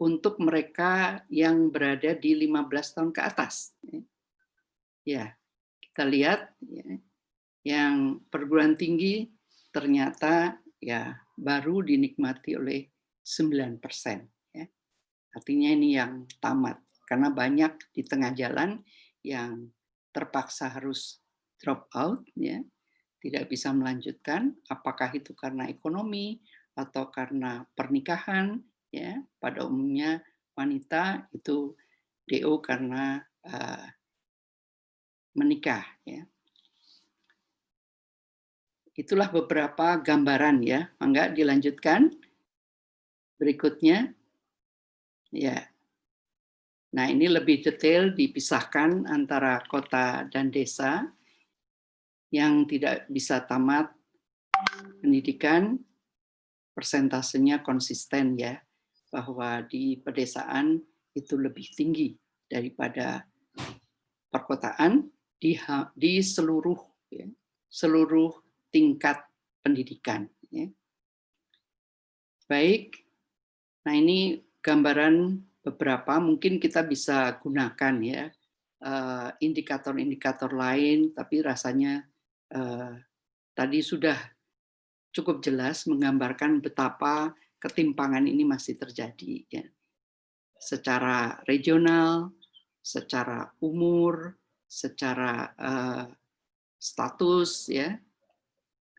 untuk mereka yang berada di 15 tahun ke atas. Ya, kita lihat ya, yang perguruan tinggi ternyata ya baru dinikmati oleh 9%. Ya. Artinya ini yang tamat, karena banyak di tengah jalan yang terpaksa harus drop out, ya, tidak bisa melanjutkan, apakah itu karena ekonomi atau karena pernikahan, ya, pada umumnya wanita itu DO karena menikah, ya. Itulah beberapa gambaran, ya. Mangga dilanjutkan. Berikutnya, ya. Nah, ini lebih detail dipisahkan antara kota dan desa yang tidak bisa tamat pendidikan, persentasenya konsisten, ya, bahwa di pedesaan itu lebih tinggi daripada perkotaan di seluruh, ya, seluruh tingkat pendidikan. Ya. Baik, nah ini gambaran beberapa, mungkin kita bisa gunakan ya indikator-indikator lain, tapi rasanya tadi sudah cukup jelas menggambarkan betapa ketimpangan ini masih terjadi, ya. Secara regional, secara umur, secara status, ya,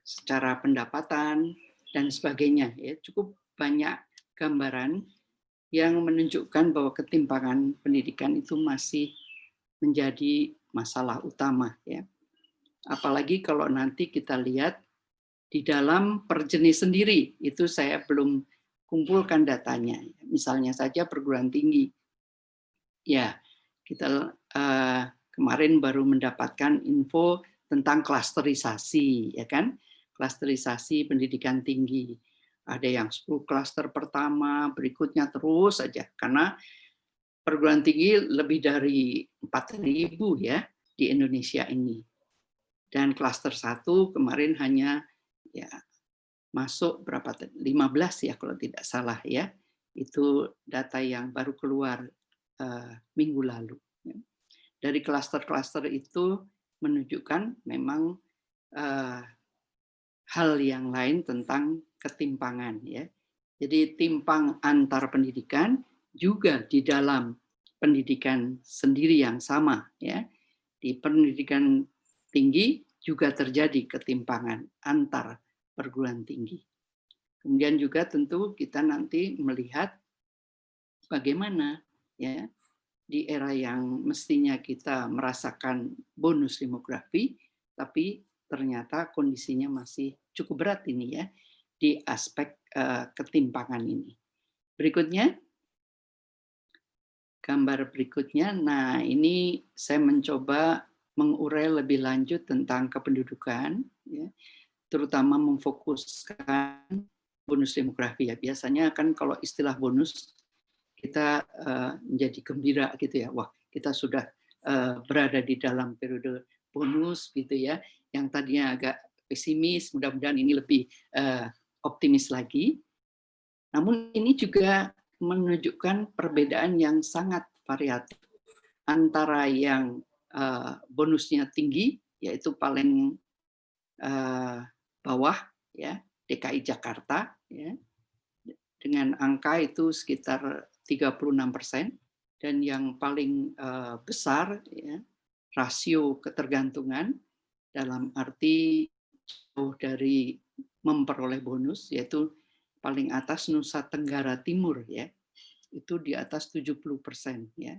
secara pendapatan dan sebagainya, ya. Cukup banyak gambaran yang menunjukkan bahwa ketimpangan pendidikan itu masih menjadi masalah utama, ya. Apalagi kalau nanti kita lihat di dalam per jenis sendiri, itu saya belum kumpulkan datanya. Misalnya saja perguruan tinggi. Ya, kita kemarin baru mendapatkan info tentang klasterisasi, ya kan? Klasterisasi pendidikan tinggi. Ada yang 10 klaster pertama, berikutnya terus saja. Karena perguruan tinggi lebih dari 4.000 ya di Indonesia ini. Dan klaster 1 kemarin hanya ya masuk berapa? 15 ya kalau tidak salah ya. Itu data yang baru keluar minggu lalu. Dari klaster-klaster itu menunjukkan memang hal yang lain tentang ketimpangan, ya. Jadi timpang antar pendidikan juga di dalam pendidikan sendiri yang sama, ya. Di pendidikan tinggi juga terjadi ketimpangan antar perguruan tinggi. Kemudian juga tentu kita nanti melihat bagaimana ya di era yang mestinya kita merasakan bonus demografi, tapi ternyata kondisinya masih cukup berat ini ya di aspek ketimpangan ini. Berikutnya, gambar berikutnya. Nah, ini saya mencoba mengurai lebih lanjut tentang kependudukan, ya, terutama memfokuskan bonus demografi ya. Biasanya kan kalau istilah bonus kita menjadi gembira gitu ya. Wah, kita sudah berada di dalam periode bonus gitu ya. Yang tadinya agak pesimis, mudah-mudahan ini lebih optimis lagi. Namun ini juga menunjukkan perbedaan yang sangat variatif antara yang bonusnya tinggi, yaitu paling bawah ya, DKI Jakarta ya, dengan angka itu sekitar 36%, dan yang paling besar ya, rasio ketergantungan dalam arti jauh dari memperoleh bonus, yaitu paling atas Nusa Tenggara Timur ya, itu di atas 70% ya.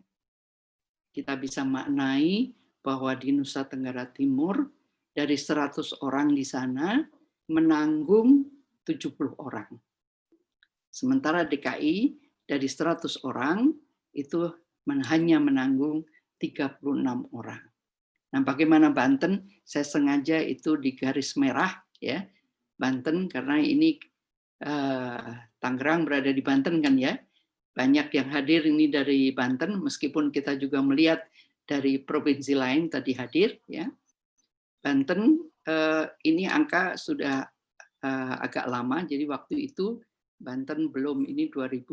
Kita bisa maknai bahwa di Nusa Tenggara Timur dari 100 orang di sana menanggung 70 orang. Sementara DKI dari 100 orang itu hanya menanggung 36 orang. Nah, bagaimana Banten? Saya sengaja itu di garis merah ya, Banten, karena ini Tangerang berada di Banten kan ya. Banyak yang hadir ini dari Banten, meskipun kita juga melihat dari provinsi lain tadi hadir ya. Banten ini angka sudah agak lama, jadi waktu itu Banten belum ini 2000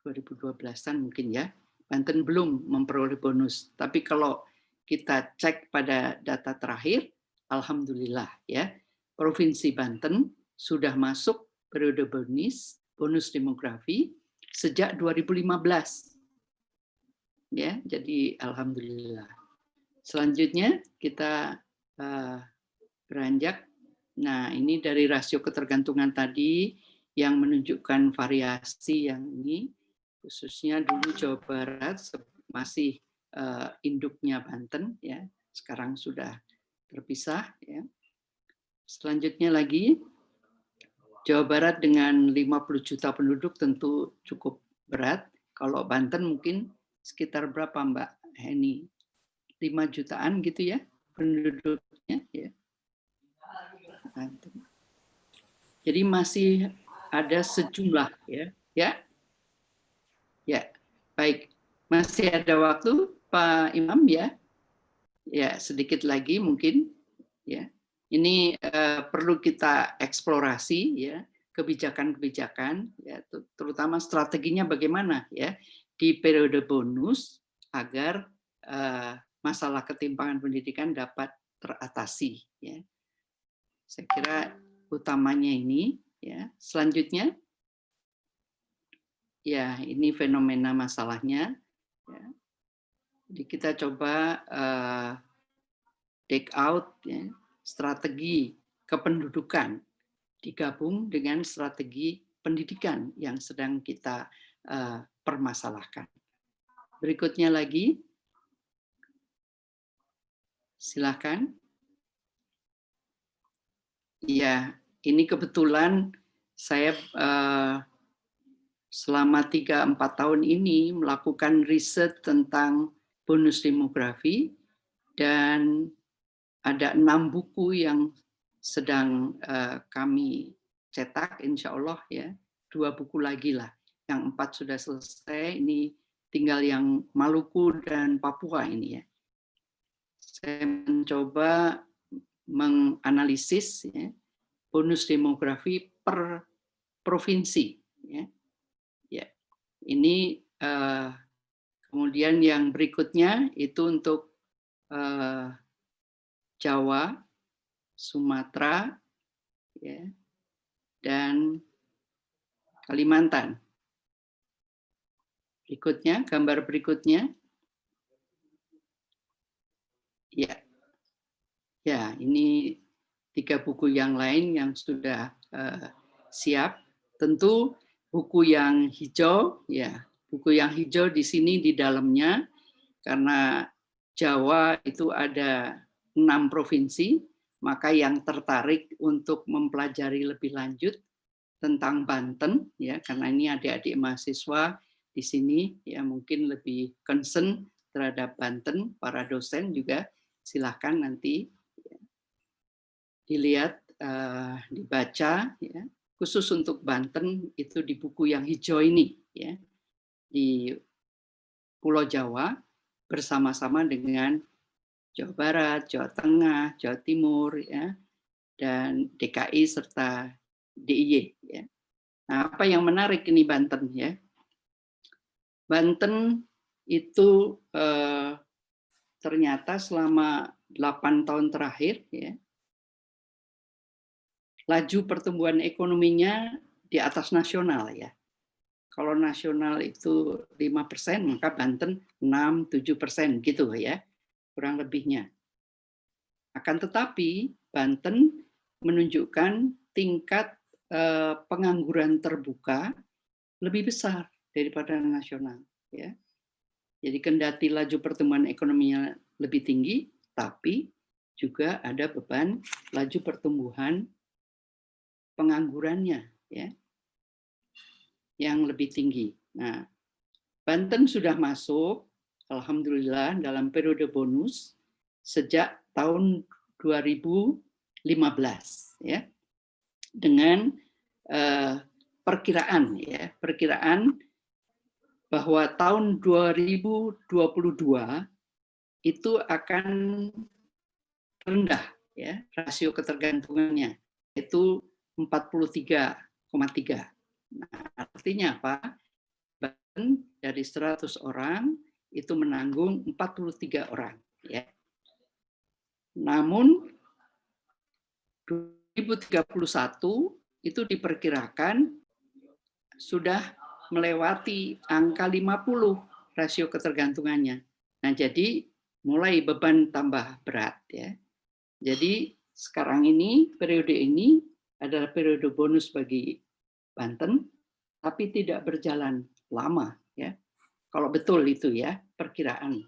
2012-an mungkin ya, Banten belum memperoleh bonus. Tapi kalau kita cek pada data terakhir, alhamdulillah ya, Provinsi Banten sudah masuk periode bonus demografi sejak 2015. Ya, jadi alhamdulillah. Selanjutnya kita beranjak. Nah, ini dari rasio ketergantungan tadi yang menunjukkan variasi yang ini, khususnya dulu Jawa Barat masih induknya Banten, ya, sekarang sudah terpisah. Ya. Selanjutnya lagi, Jawa Barat dengan 50 juta penduduk tentu cukup berat. Kalau Banten mungkin sekitar berapa Mbak Heni? 5 jutaan gitu ya penduduknya. Ya. Jadi masih ada sejumlah ya baik, masih ada waktu Pak Imam ya sedikit lagi mungkin ya, ini perlu kita eksplorasi ya kebijakan-kebijakan ya, terutama strateginya bagaimana ya di periode bonus agar masalah ketimpangan pendidikan dapat teratasi ya. Saya kira utamanya ini ya. Selanjutnya ya ini fenomena masalahnya ya. Jadi kita coba take out ya, strategi kependudukan digabung dengan strategi pendidikan yang sedang kita permasalahkan. Berikutnya lagi, silakan. Ya, ini kebetulan saya selama 3-4 tahun ini melakukan riset tentang bonus demografi dan ada 6 buku yang sedang kami cetak, insya Allah ya, 2 buku lagi lah, yang 4 sudah selesai, ini tinggal yang Maluku dan Papua ini ya. Saya mencoba menganalisis ya, bonus demografi per provinsi. Ya. Ya. Ini kemudian yang berikutnya itu untuk Jawa, Sumatera, ya, dan Kalimantan. Berikutnya, gambar berikutnya. Ya, ini 3 buku yang lain yang sudah siap. Tentu buku yang hijau, ya, buku yang hijau di sini di dalamnya karena Jawa itu ada 6 provinsi, maka yang tertarik untuk mempelajari lebih lanjut tentang Banten, ya, karena ini adik-adik mahasiswa di sini, ya, mungkin lebih concern terhadap Banten, para dosen juga silahkan nanti dilihat, dibaca, ya, khusus untuk Banten itu di buku yang hijau ini, ya, di Pulau Jawa bersama-sama dengan Jawa Barat, Jawa Tengah, Jawa Timur, ya, dan DKI serta DIY. Ya. Nah, apa yang menarik ini Banten ya? Banten itu ternyata selama 8 tahun terakhir, ya, laju pertumbuhan ekonominya di atas nasional ya. Kalau nasional itu 5%, maka Banten 6-7% gitu ya, kurang lebihnya. Akan tetapi Banten menunjukkan tingkat pengangguran terbuka lebih besar daripada nasional. Ya. Jadi kendati laju pertumbuhan ekonominya lebih tinggi, tapi juga ada beban laju pertumbuhan penganggurannya ya yang lebih tinggi. Nah, Banten sudah masuk alhamdulillah dalam periode bonus sejak tahun 2015 ya. Dengan perkiraan bahwa tahun 2022 itu akan rendah ya rasio ketergantungannya, itu 43,3. Nah, artinya apa? dari 100 orang itu menanggung 43 orang. Ya. Namun 2031 itu diperkirakan sudah melewati angka 50 rasio ketergantungannya. Nah, jadi mulai beban tambah berat ya. Jadi sekarang ini periode ini adalah periode bonus bagi Banten, tapi tidak berjalan lama ya. Kalau betul itu ya perkiraan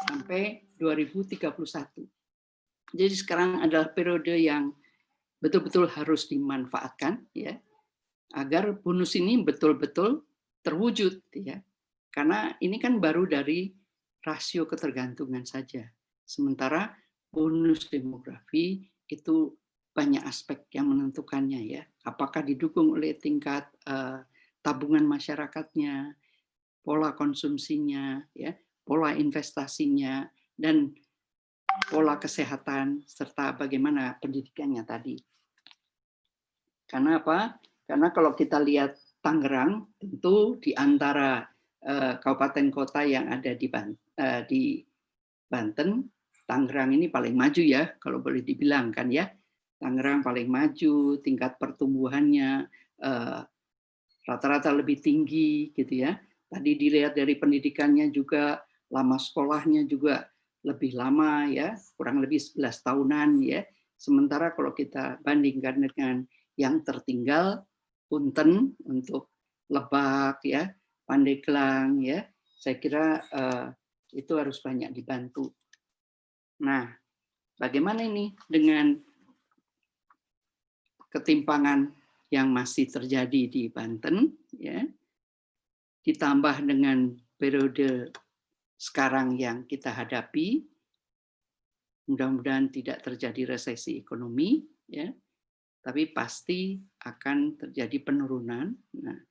sampai 2031. Jadi sekarang adalah periode yang betul-betul harus dimanfaatkan ya agar bonus ini betul-betul terwujud ya. Karena ini kan baru dari rasio ketergantungan saja. Sementara bonus demografi itu banyak aspek yang menentukannya ya. Apakah didukung oleh tingkat tabungan masyarakatnya, pola konsumsinya, ya, pola investasinya, dan pola kesehatan serta bagaimana pendidikannya tadi. Karena apa? Karena kalau kita lihat Tangerang, tentu di antara kabupaten kota yang ada di Banten, Tangerang ini paling maju ya, kalau boleh dibilang kan ya. Tangerang paling maju, tingkat pertumbuhannya rata-rata lebih tinggi gitu ya. Tadi dilihat dari pendidikannya juga, lama sekolahnya juga lebih lama ya, kurang lebih 11 tahunan ya. Sementara kalau kita bandingkan dengan yang tertinggal, Punten untuk Lebak ya, Pandeglang ya, saya kira itu harus banyak dibantu. Nah, bagaimana ini dengan ketimpangan yang masih terjadi di Banten ya, ditambah dengan periode sekarang yang kita hadapi, mudah-mudahan tidak terjadi resesi ekonomi ya, tapi pasti akan terjadi penurunan. Nah,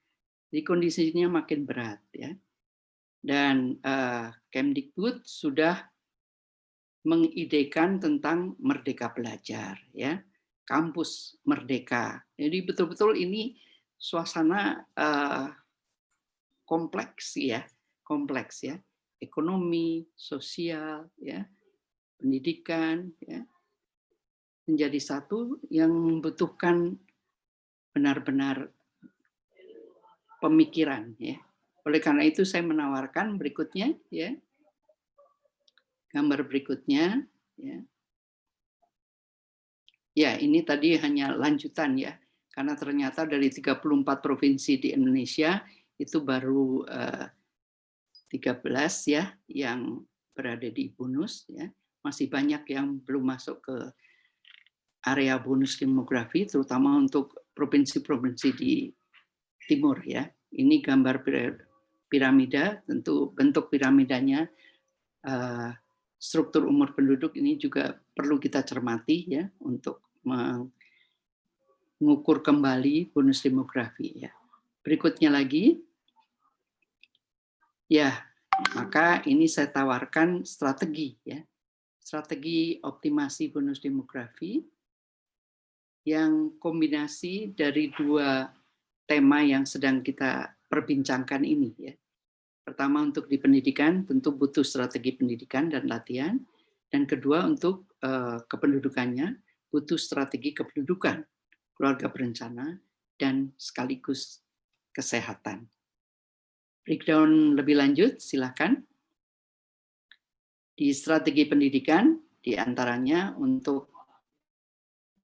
jadi kondisinya makin berat ya. Dan Kemdikbud sudah mengidekan tentang Merdeka Belajar ya, kampus merdeka. Jadi betul-betul ini suasana kompleks ya, ekonomi, sosial ya, pendidikan ya, menjadi satu yang membutuhkan benar-benar pemikiran ya. Oleh karena itu saya menawarkan berikutnya ya, gambar berikutnya ya. Ya, ini tadi hanya lanjutan ya, karena ternyata dari 34 provinsi di Indonesia itu baru 13 ya yang berada di bonus ya. Masih banyak yang belum masuk ke area bonus demografi, terutama untuk provinsi-provinsi di timur ya. Ini gambar piramida, tentu bentuk piramidanya, struktur umur penduduk ini juga perlu kita cermati ya untuk mengukur kembali bonus demografi ya. Berikutnya lagi, ya maka ini saya tawarkan strategi ya, strategi optimasi bonus demografi yang kombinasi dari dua tema yang sedang kita perbincangkan ini ya. Pertama untuk di pendidikan tentu butuh strategi pendidikan dan latihan, dan kedua untuk kependudukannya butuh strategi kependudukan, keluarga berencana, dan sekaligus kesehatan. Breakdown lebih lanjut, silakan. Di strategi pendidikan, diantaranya untuk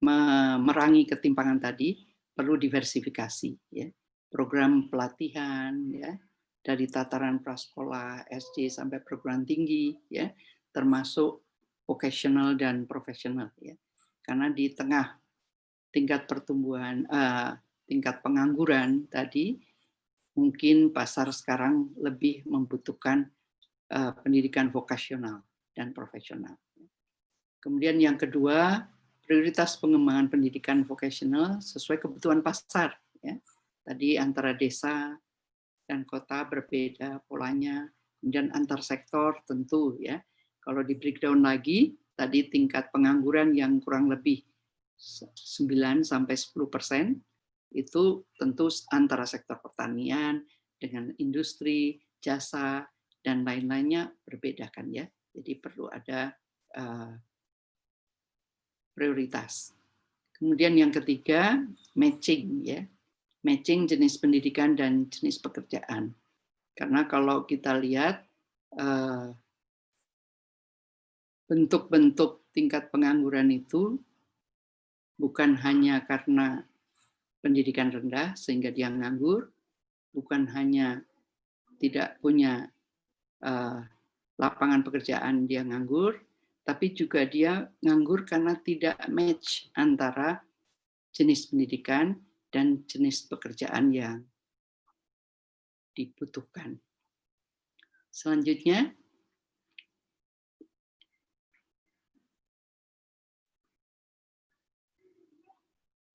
memerangi ketimpangan tadi perlu diversifikasi, ya. Program pelatihan, ya, dari tataran prasekolah, SD sampai perguruan tinggi, ya, termasuk vocational dan profesional, ya. Karena di tengah tingkat pertumbuhan, tingkat pengangguran tadi, mungkin pasar sekarang lebih membutuhkan pendidikan vokasional dan profesional. Kemudian yang kedua, prioritas pengembangan pendidikan vokasional sesuai kebutuhan pasar. Ya. Tadi antara desa dan kota berbeda polanya, kemudian antar sektor tentu ya. Kalau di breakdown lagi, tadi tingkat pengangguran yang kurang lebih 9-10%, itu tentu antara sektor pertanian, dengan industri, jasa, dan lain-lainnya berbeda kan ya. Jadi perlu ada prioritas. Kemudian yang ketiga, matching ya. Matching jenis pendidikan dan jenis pekerjaan. Karena kalau kita lihat bentuk-bentuk tingkat pengangguran itu bukan hanya karena pendidikan rendah sehingga dia nganggur, bukan hanya tidak punya lapangan pekerjaan dia nganggur, tapi juga dia nganggur karena tidak match antara jenis pendidikan dan jenis pekerjaan yang dibutuhkan. Selanjutnya,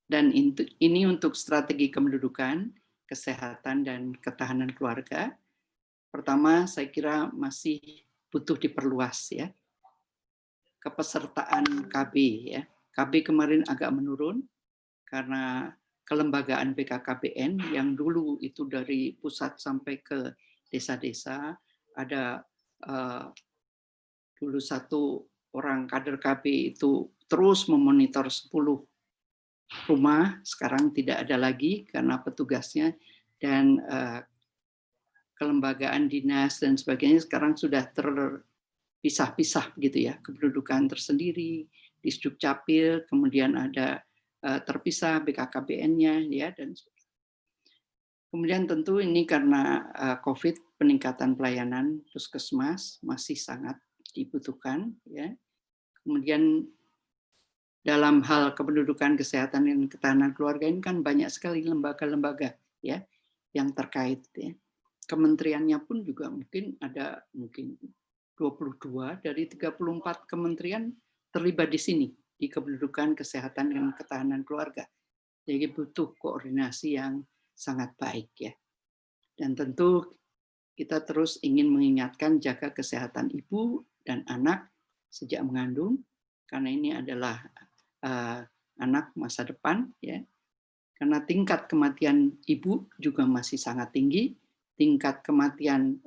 dan ini untuk strategi kependudukan, kesehatan, dan ketahanan keluarga. Pertama, saya kira masih butuh diperluas ya, kepesertaan KB ya. KB kemarin agak menurun karena kelembagaan BKKBN yang dulu itu dari pusat sampai ke desa-desa, ada dulu satu orang kader KB itu terus memonitor 10 rumah, sekarang tidak ada lagi karena petugasnya, dan kelembagaan dinas dan sebagainya sekarang sudah terpisah-pisah gitu ya, kependudukan tersendiri, Disdukcapil, kemudian ada terpisah BKKBN-nya ya, dan kemudian tentu ini karena COVID, peningkatan pelayanan puskesmas masih sangat dibutuhkan ya. Kemudian dalam hal kependudukan, kesehatan, dan ketahanan keluarga ini kan banyak sekali lembaga-lembaga ya yang terkait ya. Kementeriannya pun juga mungkin ada 22 dari 34 kementerian terlibat di sini di kependudukan, kesehatan, dan ketahanan keluarga. Jadi butuh koordinasi yang sangat baik ya. Dan tentu kita terus ingin mengingatkan jaga kesehatan ibu dan anak sejak mengandung, karena ini adalah anak masa depan ya. Karena tingkat kematian ibu juga masih sangat tinggi, tingkat kematian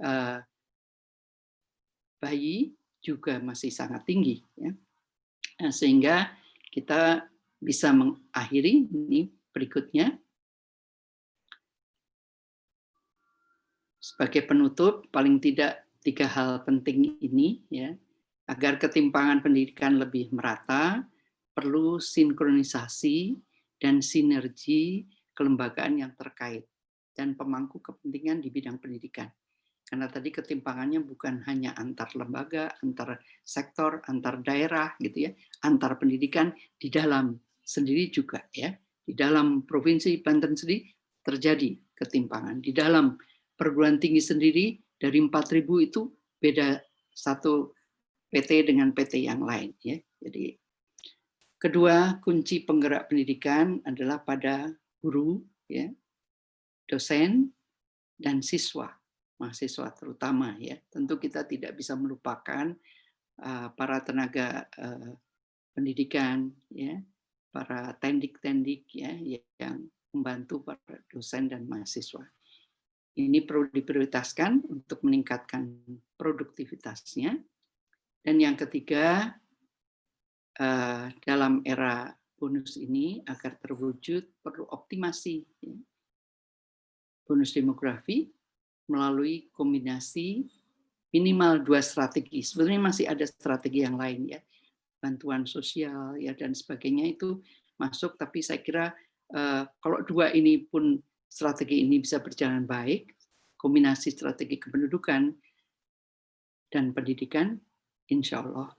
bayi juga masih sangat tinggi ya. Nah, sehingga kita bisa mengakhiri ini berikutnya. Sebagai penutup, paling tidak 3 hal penting ini ya, agar ketimpangan pendidikan lebih merata, perlu sinkronisasi dan sinergi kelembagaan yang terkait dan pemangku kepentingan di bidang pendidikan. Karena tadi ketimpangannya bukan hanya antar lembaga, antar sektor, antar daerah gitu ya, antar pendidikan di dalam sendiri juga ya. Di dalam provinsi Banten sendiri terjadi ketimpangan. Di dalam perguruan tinggi sendiri dari 4.000 itu beda satu PT dengan PT yang lain ya. Jadi kedua, kunci penggerak pendidikan adalah pada guru ya, dosen, dan siswa, mahasiswa terutama ya. Tentu kita tidak bisa melupakan para tenaga pendidikan ya, para tendik-tendik ya yang membantu para dosen dan mahasiswa. Ini perlu diprioritaskan untuk meningkatkan produktivitasnya. Dan yang ketiga, dalam era bonus ini agar terwujud perlu optimasi ya. Bonus demografi melalui kombinasi minimal 2 strategi. Sebenarnya masih ada strategi yang lain ya, bantuan sosial ya dan sebagainya itu masuk, tapi saya kira kalau 2 ini pun strategi ini bisa berjalan baik, kombinasi strategi kependudukan dan pendidikan, insya Allah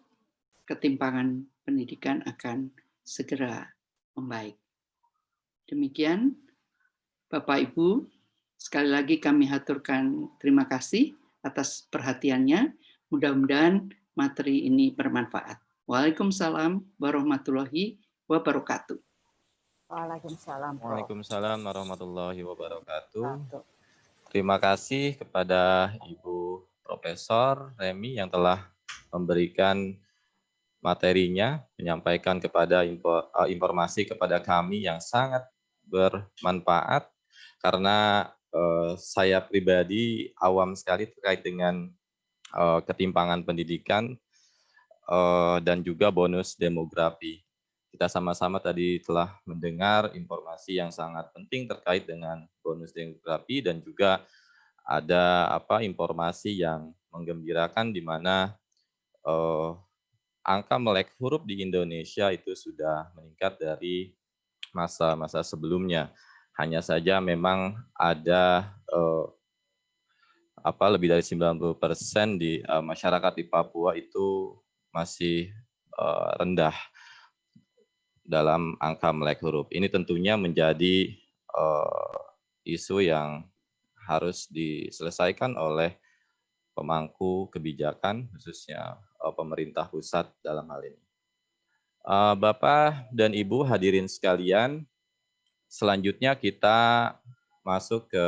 ketimpangan pendidikan akan segera membaik. Demikian, Bapak Ibu, sekali lagi kami haturkan terima kasih atas perhatiannya. Mudah-mudahan materi ini bermanfaat. Waalaikumsalam warahmatullahi wabarakatuh. Waalaikumsalam. Waalaikumsalam warahmatullahi wabarakatuh. Terima kasih kepada Ibu Profesor Remi yang telah memberikan materinya, menyampaikan kepada informasi kepada kami yang sangat bermanfaat, karena saya pribadi awam sekali terkait dengan ketimpangan pendidikan dan juga bonus demografi. Kita sama-sama tadi telah mendengar informasi yang sangat penting terkait dengan bonus demografi dan juga ada informasi yang menggembirakan di mana angka melek huruf di Indonesia itu sudah meningkat dari masa-masa sebelumnya. Hanya saja memang ada lebih dari 90% di masyarakat di Papua itu masih rendah dalam angka melek huruf. Ini tentunya menjadi isu yang harus diselesaikan oleh pemangku kebijakan, khususnya pemerintah pusat dalam hal ini. Bapak dan Ibu hadirin sekalian, selanjutnya kita masuk ke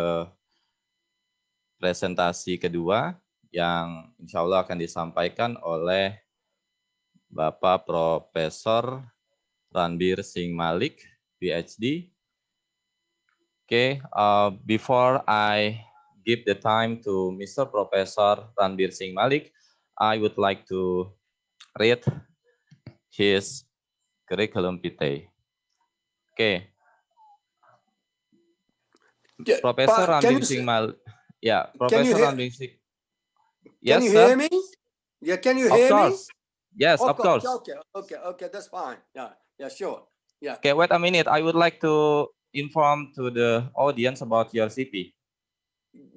presentasi kedua yang insya Allah akan disampaikan oleh Bapak Profesor Ranbir Singh Malik, PhD. Okay, before I give the time to Mr. Professor Ranbir Singh Malik, I would like to read his curriculum vitae. Okay. Professor Ranbir Singh Malik. Yeah, Professor Ranbir Singh. Can you hear me? Yeah, can you hear me? Yes, of course. Okay, that's fine. Yeah, sure. Yeah. Okay, wait a minute. I would like to inform to the audience about your CP.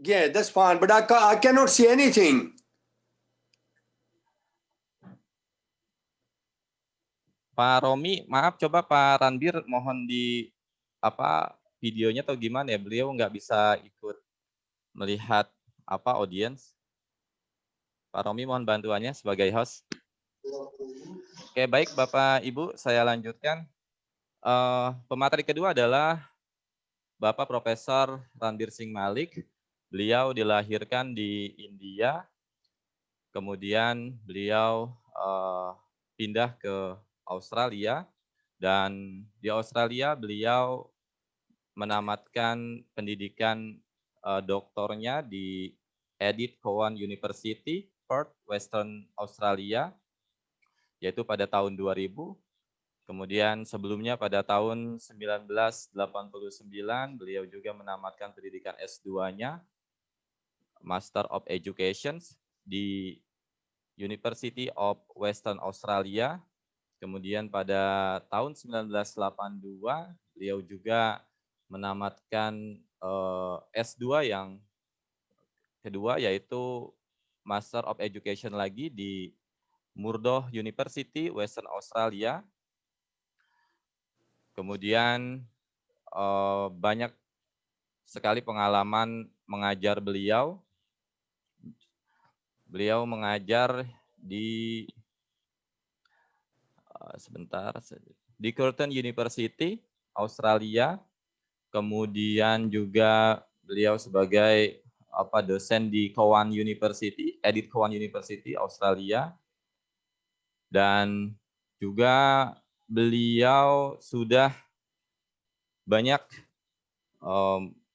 Yeah, that's fine, but I cannot see anything. Pak Romi, maaf, coba Pak Ranbir mohon di videonya atau gimana ya, beliau nggak bisa ikut melihat audience. Pak Romi mohon bantuannya sebagai host. Oke, baik Bapak Ibu, saya lanjutkan. Pemateri kedua adalah Bapak Profesor Ranbir Singh Malik. Beliau dilahirkan di India, kemudian beliau pindah ke Australia, dan di Australia beliau menamatkan pendidikan doktornya di Edith Cowan University, Perth, Western Australia, yaitu pada tahun 2000. Kemudian sebelumnya pada tahun 1989 beliau juga menamatkan pendidikan S2-nya, Master of Education di University of Western Australia. Kemudian pada tahun 1982 beliau juga menamatkan S2 yang kedua, yaitu Master of Education lagi di Murdoch University, Western Australia. Kemudian banyak sekali pengalaman mengajar beliau. Beliau mengajar di di Curtin University, Australia. Kemudian juga beliau sebagai dosen di Cowan University, Edith Cowan University, Australia. Dan juga beliau sudah banyak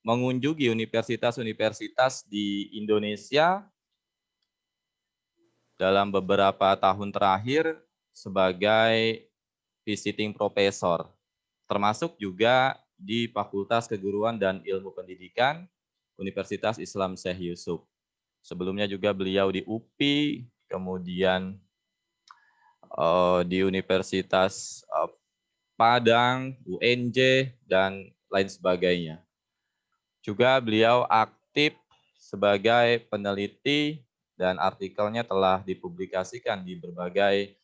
mengunjungi universitas-universitas di Indonesia dalam beberapa tahun terakhir sebagai visiting professor, termasuk juga di Fakultas Keguruan dan Ilmu Pendidikan Universitas Islam Syekh Yusuf. Sebelumnya juga beliau di UPI, kemudian di Universitas Padang, UNJ, dan lain sebagainya. Juga beliau aktif sebagai peneliti dan artikelnya telah dipublikasikan di berbagai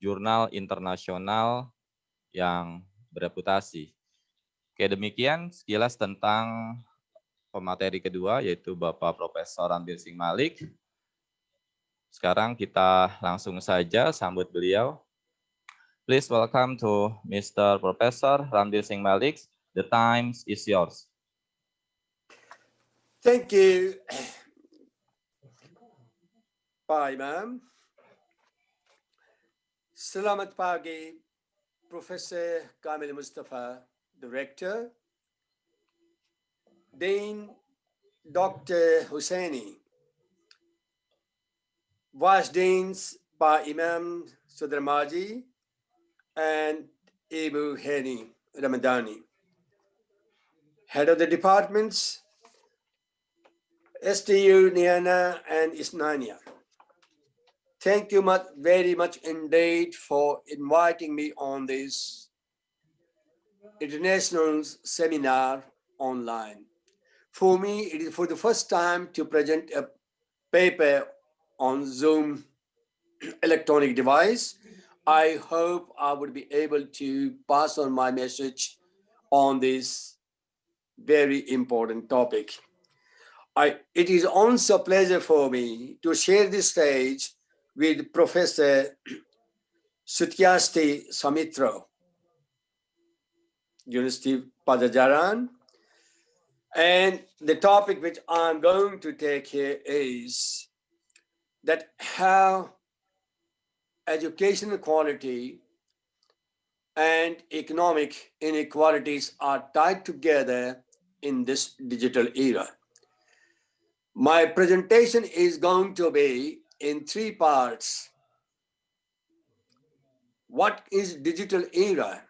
jurnal internasional yang bereputasi. Oke, demikian sekilas tentang pemateri kedua, yaitu Bapak Profesor Ranbir Singh Malik. Sekarang kita langsung saja sambut beliau. Please welcome to Mr. Professor Ranbir Singh Malik. The time is yours. Thank you, Pak Imam. Selamat pagi, Profesor Kamil Mustafa, Director, Dean Dr. Hussaini, Vice Deans Pa Imam Sudramaji and Ibu Hani Ramadani, Head of the Departments, STU Niana and Isnania. Thank you very much indeed for inviting me on this international seminar online. For me, it is for the first time to present a paper on Zoom electronic device. I hope I would be able to pass on my message on this very important topic. It is also a pleasure for me to share this stage with Professor Sutyasti Samitra, University Pajajaran. And the topic which I'm going to take here is that how educational quality and economic inequalities are tied together in this digital era. My presentation is going to be in 3 parts. What is digital era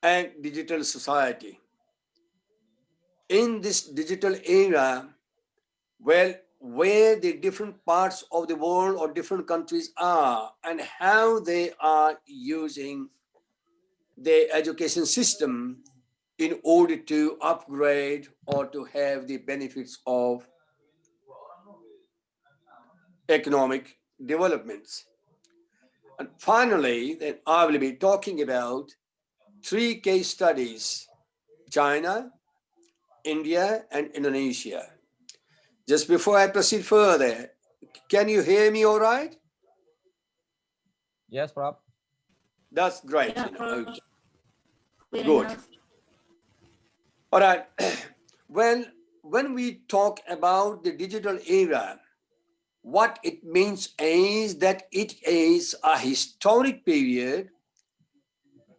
and digital society? In this digital era, well, where the different parts of the world or different countries are and how they are using the education system in order to upgrade or to have the benefits of economic developments. And finally, then I will be talking about 3 case studies: China, India, and Indonesia. Just before I proceed further, can you hear me all right? Yes, Prof. That's great. Yeah, Okay. Clear Good. enough. All right. Well, when we talk about the digital era, what it means is that it is a historic period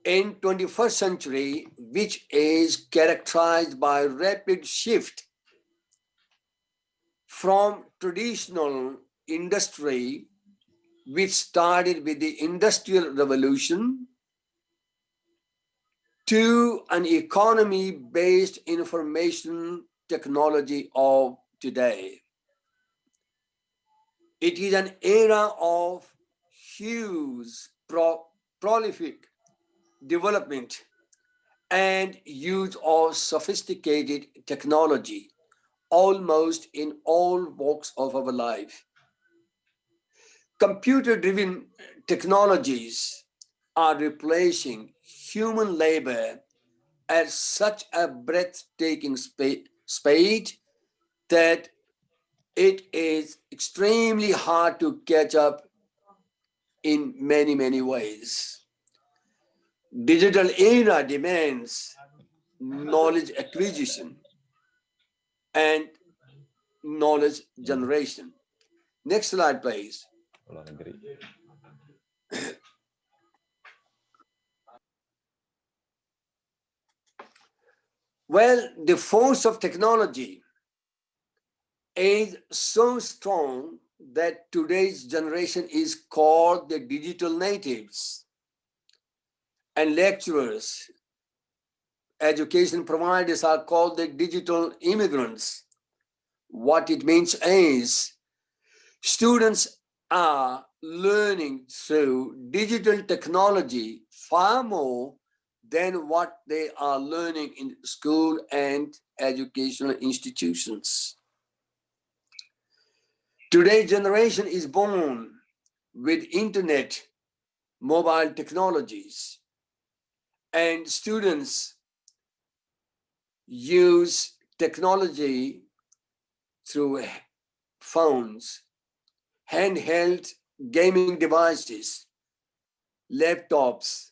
in 21st century, which is characterized by rapid shift from traditional industry, which started with the Industrial Revolution, to an economy-based information technology of today. It is an era of huge, prolific development and use of sophisticated technology almost in all walks of our life. Computer-driven technologies are replacing human labor at such a breathtaking speed that it is extremely hard to catch up in many, many ways. Digital era demands knowledge acquisition and knowledge generation. Next slide, please. Luar negeri. Well, the force of technology is so strong that today's generation is called the digital natives, and lecturers, education providers are called the digital immigrants. What it means is students are learning through digital technology far more than what they are learning in school and educational institutions. Today's generation is born with internet, mobile technologies, and students use technology through phones, handheld gaming devices, laptops,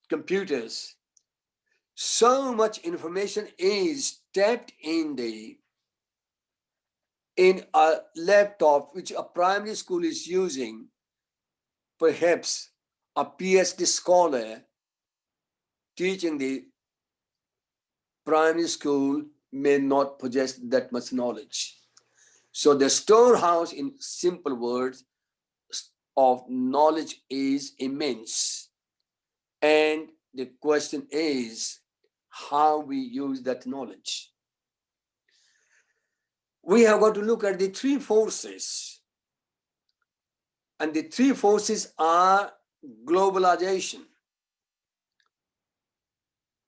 computers. So much information is tapped in a laptop which a primary school is using. Perhaps a PhD scholar teaching the primary school may not possess that much knowledge. So the storehouse, in simple words, of knowledge is immense. And the question is how we use that knowledge. We have got to look at the three forces. And the three forces are globalization,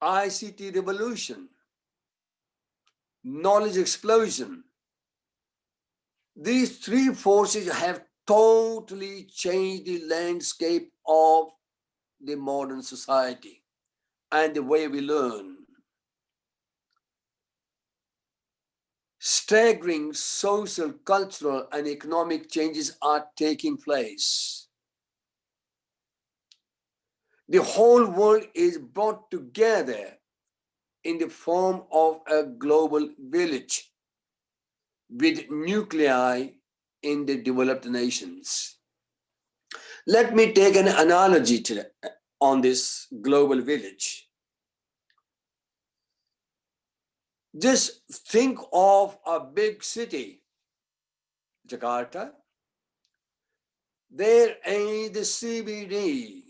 ICT revolution, knowledge explosion. These three forces have totally changed the landscape of the modern society and the way we learn. Staggering social, cultural, and economic changes are taking place. The whole world is brought together in the form of a global village with nuclei in the developed nations. Let me take an analogy on this global village. Just think of a big city, Jakarta. There in the CBD,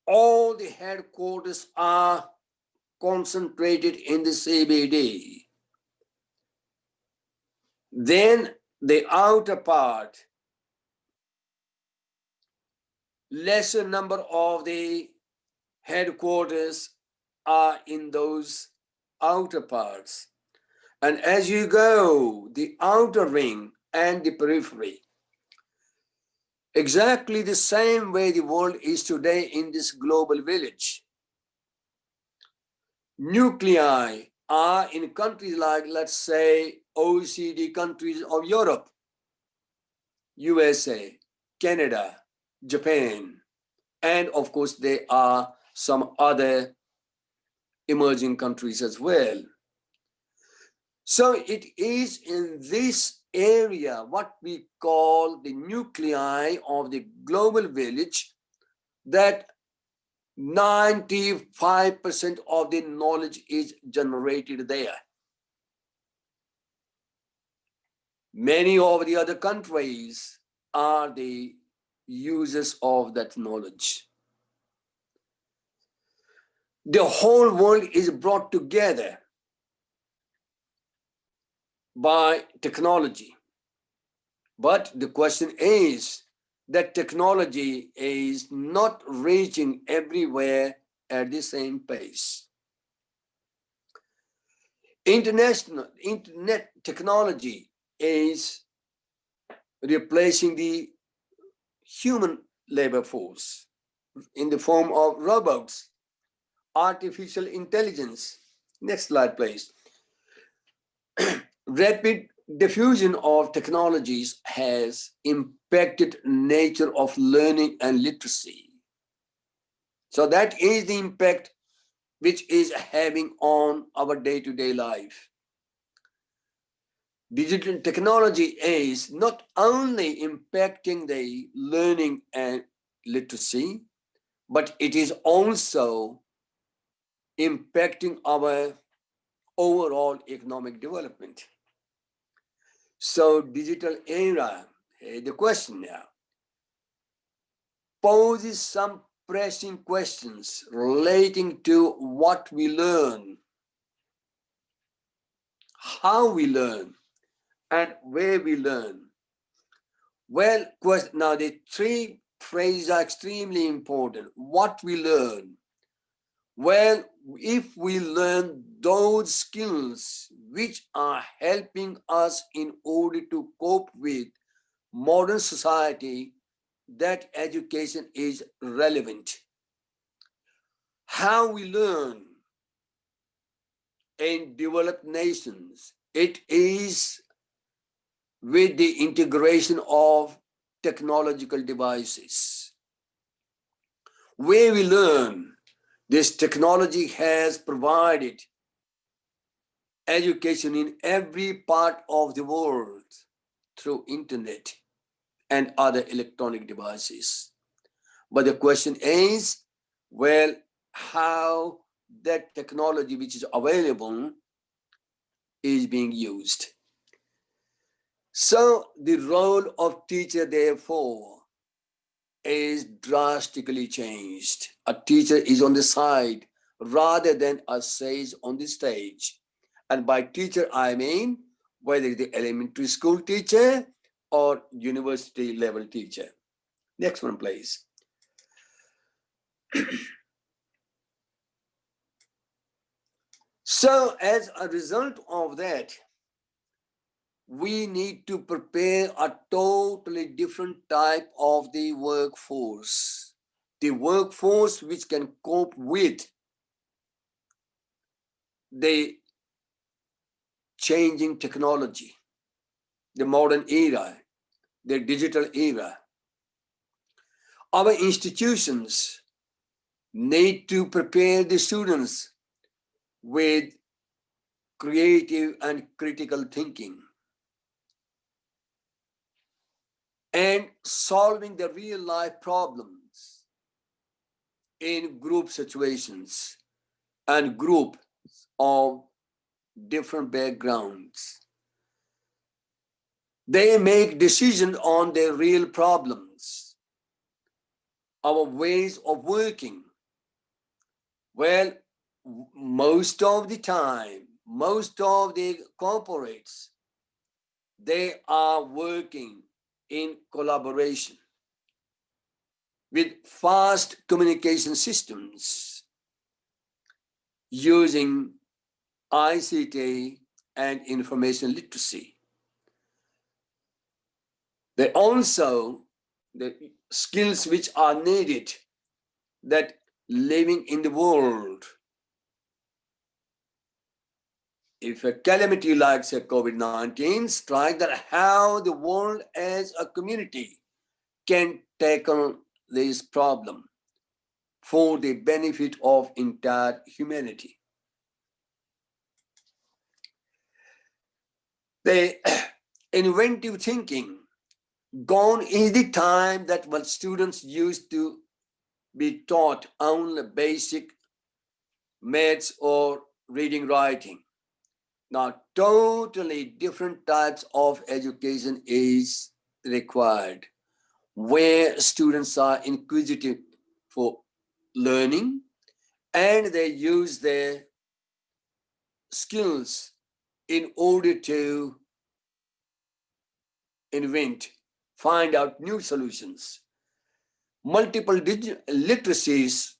all the headquarters are concentrated in the CBD. Then the outer part, lesser number of the headquarters are in those outer parts. And as you go, the outer ring and the periphery, exactly the same way the world is today in this global village. Nuclei are in countries like, let's say, OECD countries of Europe, USA, Canada, Japan, and of course there are some other emerging countries as well. So it is in this area, what we call the nuclei of the global village, that 95% of the knowledge is generated there. Many of the other countries are the users of that knowledge. The whole world is brought together by technology. But the question is that technology is not reaching everywhere at the same pace. Internet technology is replacing the human labor force in the form of robots, artificial intelligence. Next slide, please. Rapid diffusion of technologies has impacted nature of learning and literacy. So that is the impact which is having on our day-to-day life. Digital technology is not only impacting the learning and literacy, but it is also impacting our overall economic development. So digital era, the question now, poses some pressing questions relating to what we learn, how we learn, and where we learn. Well, now the three phrases are extremely important. What we learn. Well, if we learn those skills which are helping us in order to cope with modern society, that education is relevant. How we learn in developed nations, it is with the integration of technological devices. Where we learn, this technology has provided education in every part of the world through internet and other electronic devices. But the question is, well, how that technology which is available is being used. So the role of teacher, therefore, is drastically changed. A teacher is on the side rather than a sage on the stage. And by teacher, I mean whether it's the elementary school teacher or university level teacher. Next one, please. So as a result of that, we need to prepare a totally different type of the workforce. The workforce which can cope with the changing technology, the modern era, the digital era. Our institutions need to prepare the students with creative and critical thinking and solving the real life problems in group situations and group of different backgrounds. They make decisions on their real problems, our ways of working. Well, most of the time, most of the corporates, they are working in collaboration with fast communication systems using ICT and information literacy. They also, the skills which are needed, that living in the world, if a calamity like say COVID-19 strikes, that how the world as a community can tackle this problem for the benefit of entire humanity. The inventive thinking, gone is the time that when students used to be taught only basic maths or reading, writing. Now, totally different types of education is required, where students are inquisitive for learning and they use their skills in order to invent, find out new solutions. Multiple digital literacies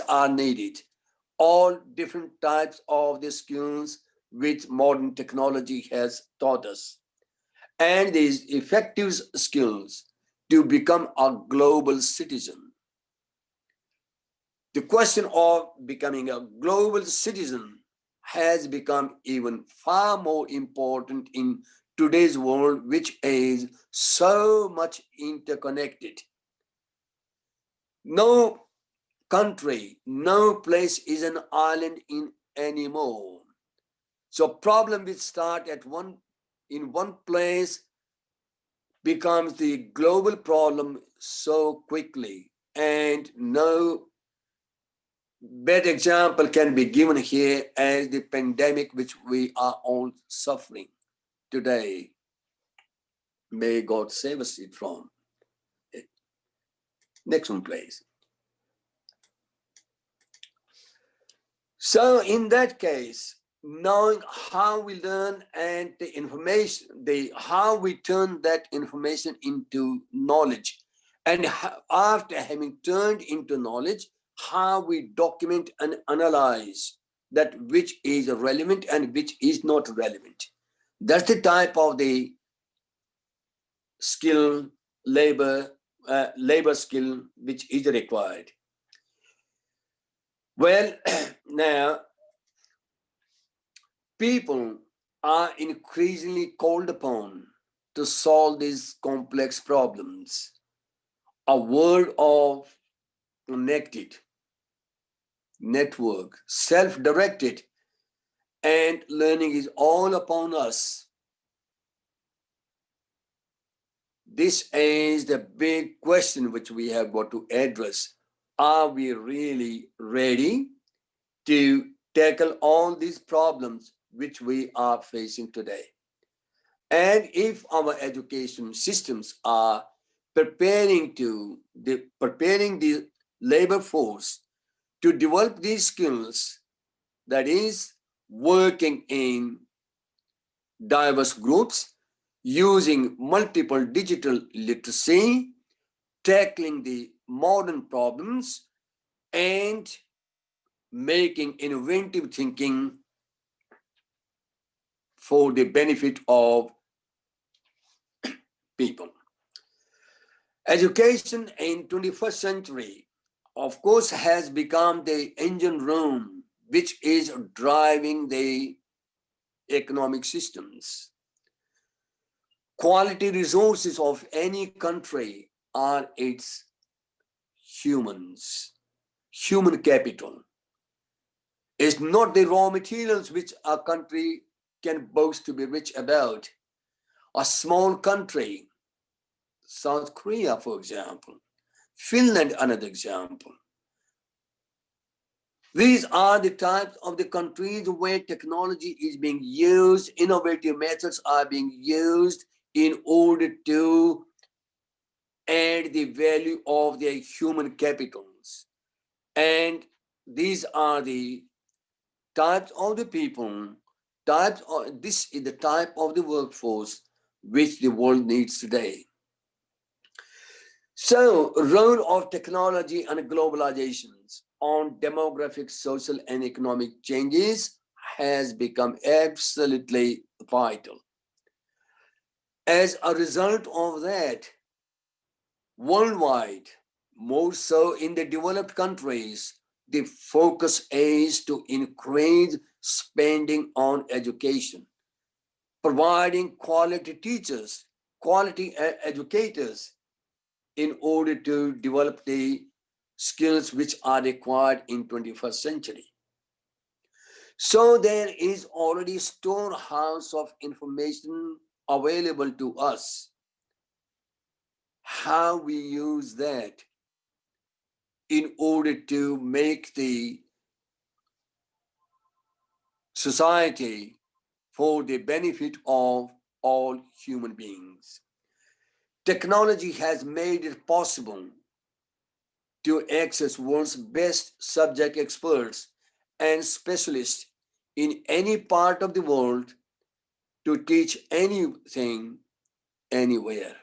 are needed. All different types of the skills which modern technology has taught us. And these effective skills to become a global citizen. The question of becoming a global citizen has become even far more important in today's world, which is so much interconnected. No country, no place is an island in anymore. So problem which start at in one place becomes the global problem so quickly, and no better example can be given here as the pandemic which we are all suffering today. May God save us from it. Next one, please. So in that case, knowing how we learn and the information, how we turn that information into knowledge, and after having turned into knowledge, how we document and analyze that which is relevant and which is not relevant. That's the type of the skill, labor skill which is required. Well, now, people are increasingly called upon to solve these complex problems. A world of connected, network, self-directed, and learning is all upon us. This is the big question which we have got to address. Are we really ready to tackle all these problems which we are facing today. And if our education systems are preparing the labor force to develop these skills, that is, working in diverse groups, using multiple digital literacy, tackling the modern problems, and making innovative thinking for the benefit of people. Education in 21st century, of course, has become the engine room which is driving the economic systems. Quality resources of any country are its humans, human capital. It's not the raw materials which a country can boast to be rich about. A small country, South Korea, for example, Finland, another example. These are the types of the countries where technology is being used, innovative methods are being used in order to add the value of their human capitals. And these are the types of the people, this is the type of the workforce which the world needs today. So, role of technology and globalizations on demographic, social, and economic changes has become absolutely vital. As a result of that, worldwide, more so in the developed countries, the focus is to increase spending on education, providing quality teachers, quality educators, in order to develop the skills which are required in 21st century. So there is already a storehouse of information available to us. How we use that in order to make the society for the benefit of all human beings. Technology has made it possible to access world's best subject experts and specialists in any part of the world to teach anything, anywhere.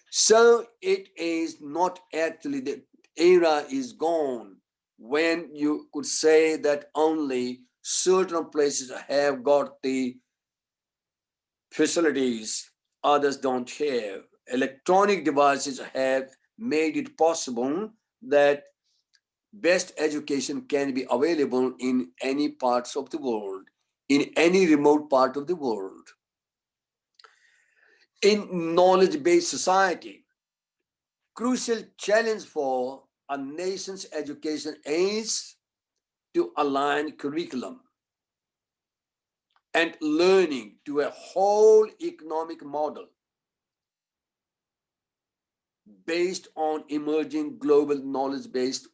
So it is not actually, the era is gone when you could say that only certain places have got the facilities, others don't have. Electronic devices have made it possible that best education can be available in any parts of the world, in any remote part of the world. In knowledge-based society, crucial challenge for a nation's education is to align curriculum and learning to a whole economic model based on emerging global knowledge-based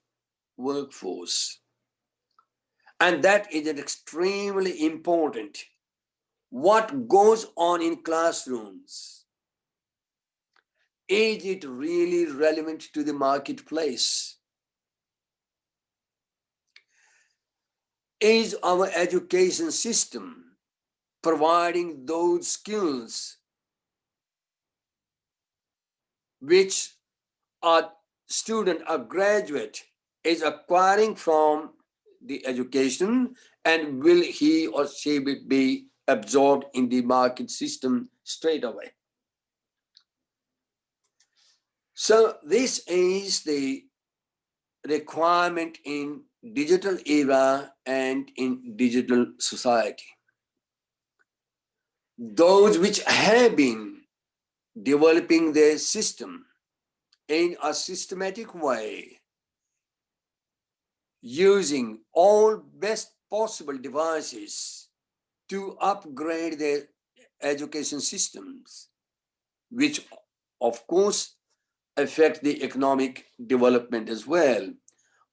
workforce. And that is extremely important. What goes on in classrooms? Is it really relevant to the marketplace? Is our education system providing those skills which a student, a graduate is acquiring from the education, and will he or she be absorbed in the market system straight away? So this is the requirement in digital era and in digital society. Those which have been developing their system in a systematic way, using all best possible devices to upgrade their education systems, which of course affect the economic development as well,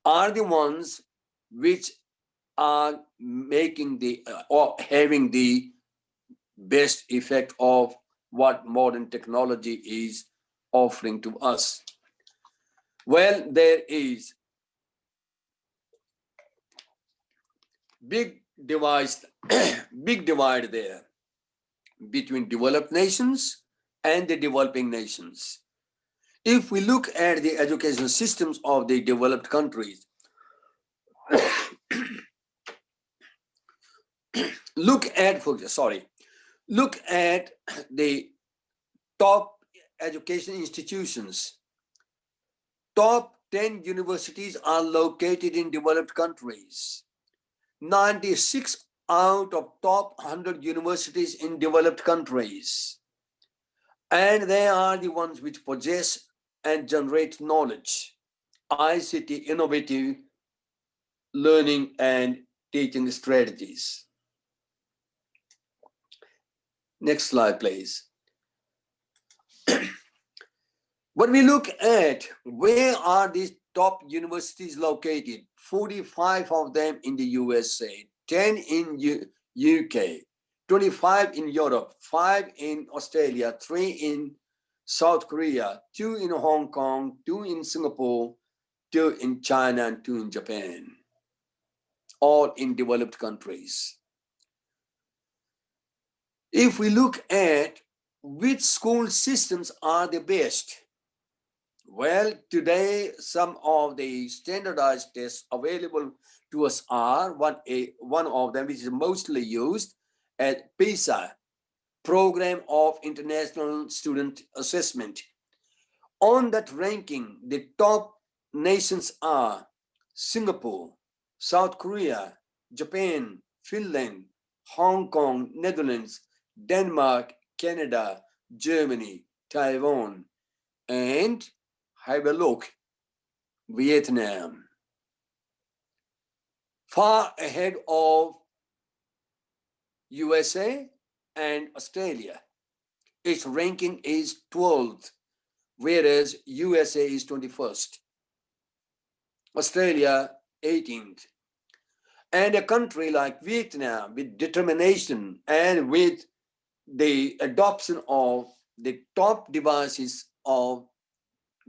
are the ones which are making the or having the best effect of what modern technology is offering to us? Well, there is big big divide there between developed nations and the developing nations. If we look at the education systems of the developed countries, look at the top education institutions. Top 10 universities are located in developed countries. 96 out of top 100 universities in developed countries. And they are the ones which possess and generate knowledge, ICT, innovative learning and teaching strategies. Next slide, please. When we look at where are these top universities located, 45 of them in the USA, 10 in UK, 25 in Europe, 5 in Australia, 3 in South Korea, 2 in Hong Kong, 2 in Singapore, 2 in China, and 2 in Japan, all in developed countries. If we look at which school systems are the best, well, today some of the standardized tests available to us are one of them, which is mostly used at PISA, Program of International Student Assessment. On that ranking, the top nations are Singapore, South Korea, Japan, Finland, Hong Kong, Netherlands, Denmark, Canada, Germany, Taiwan, and have a look, Vietnam. Far ahead of USA and Australia. Its ranking is 12th, whereas USA is 21st. Australia 18th. And a country like Vietnam, with determination and with the adoption of the top devices of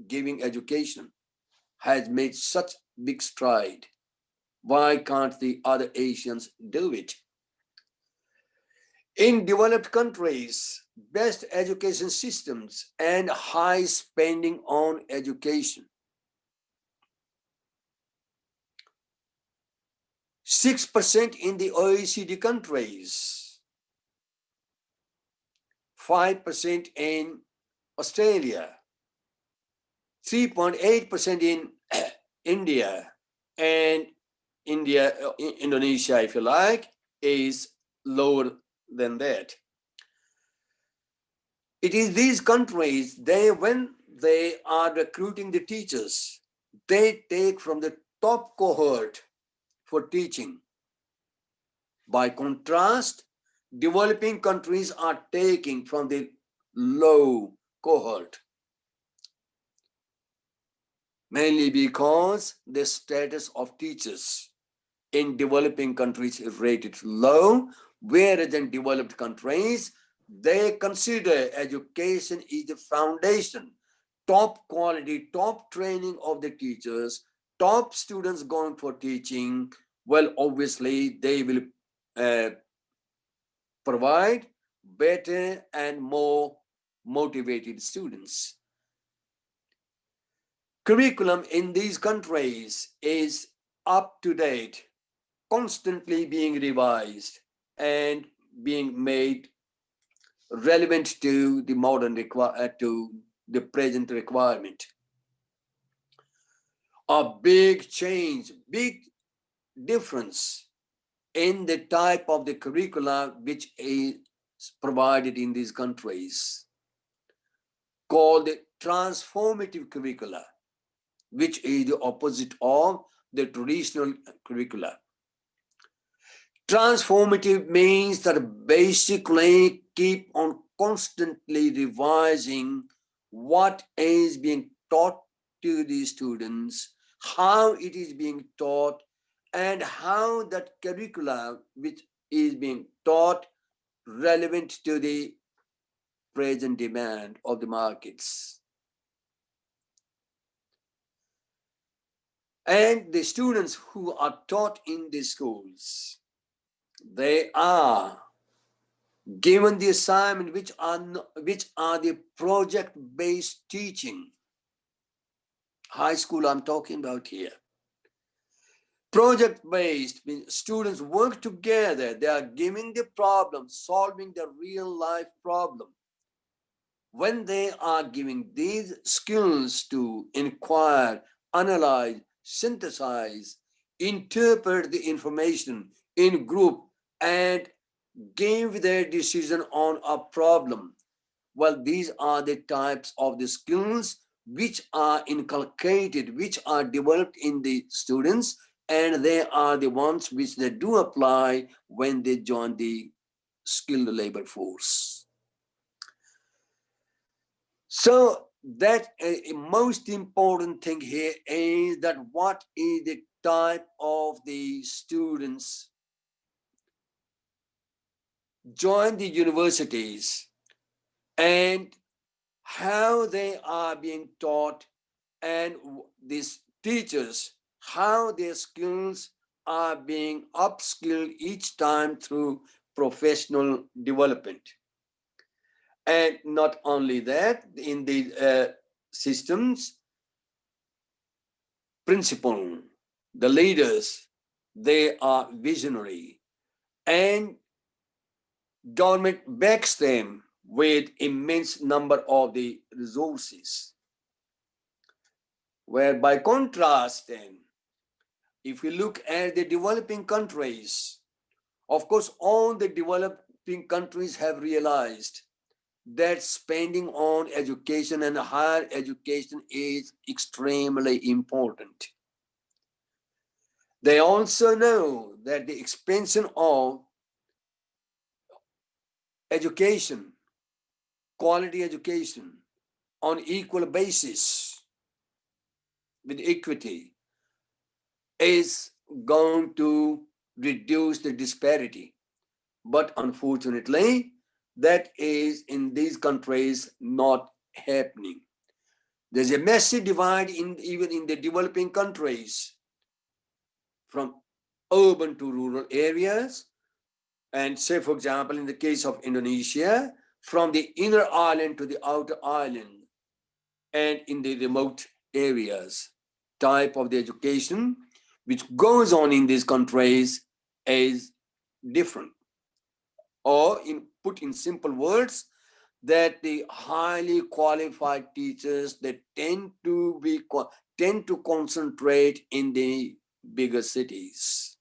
giving education, has made such big stride. Why can't the other Asians do it? In developed countries, best education systems and high spending on education. 6% in the OECD countries, 5% in Australia, 3.8% in India, and Indonesia, if you like, is lower than that. It is these countries, when they are recruiting the teachers, they take from the top cohort for teaching. By contrast, developing countries are taking from the low cohort, mainly because the status of teachers in developing countries is rated low, whereas in developed countries, they consider education is the foundation, top quality, top training of the teachers, top students going for teaching. Well, obviously, they will provide better and more motivated students. Curriculum in these countries is up to date, constantly being revised and being made relevant to the to the present requirement. A big change, big difference in the type of the curricula which is provided in these countries, called the transformative curricula, which is the opposite of the traditional curricula. Transformative means that basically keep on constantly revising what is being taught to the students, how it is being taught, and how that curricula which is being taught relevant to the present demand of the markets. And the students who are taught in the schools, they are given the assignment which are the project-based teaching. High school I'm talking about here. Project-based means students work together. They are giving the problem, solving the real life problem. When they are giving these skills to inquire, analyze, synthesize, interpret the information in group and give their decision on a problem. Well, these are the types of the skills which are inculcated, which are developed in the students, and they are the ones which they do apply when they join the skilled labor force. So that a most important thing here is that what is the type of the students join the universities and how they are being taught, and these teachers, how their skills are being upskilled each time through professional development. And not only that, in the systems, principal, the leaders, they are visionary, and government backs them with immense number of the resources. Where by contrast then, if we look at the developing countries, of course, all the developing countries have realized that spending on education and higher education is extremely important. They also know that the expansion of education, quality education on equal basis with equity is going to reduce the disparity. But unfortunately, that is in these countries not happening. There's a massive divide even in the developing countries, from urban to rural areas. And say, for example, in the case of Indonesia, from the inner island to the outer island, and in the remote areas, type of the education which goes on in these countries is different. Or put in simple words, that the highly qualified teachers that tend to concentrate in the bigger cities.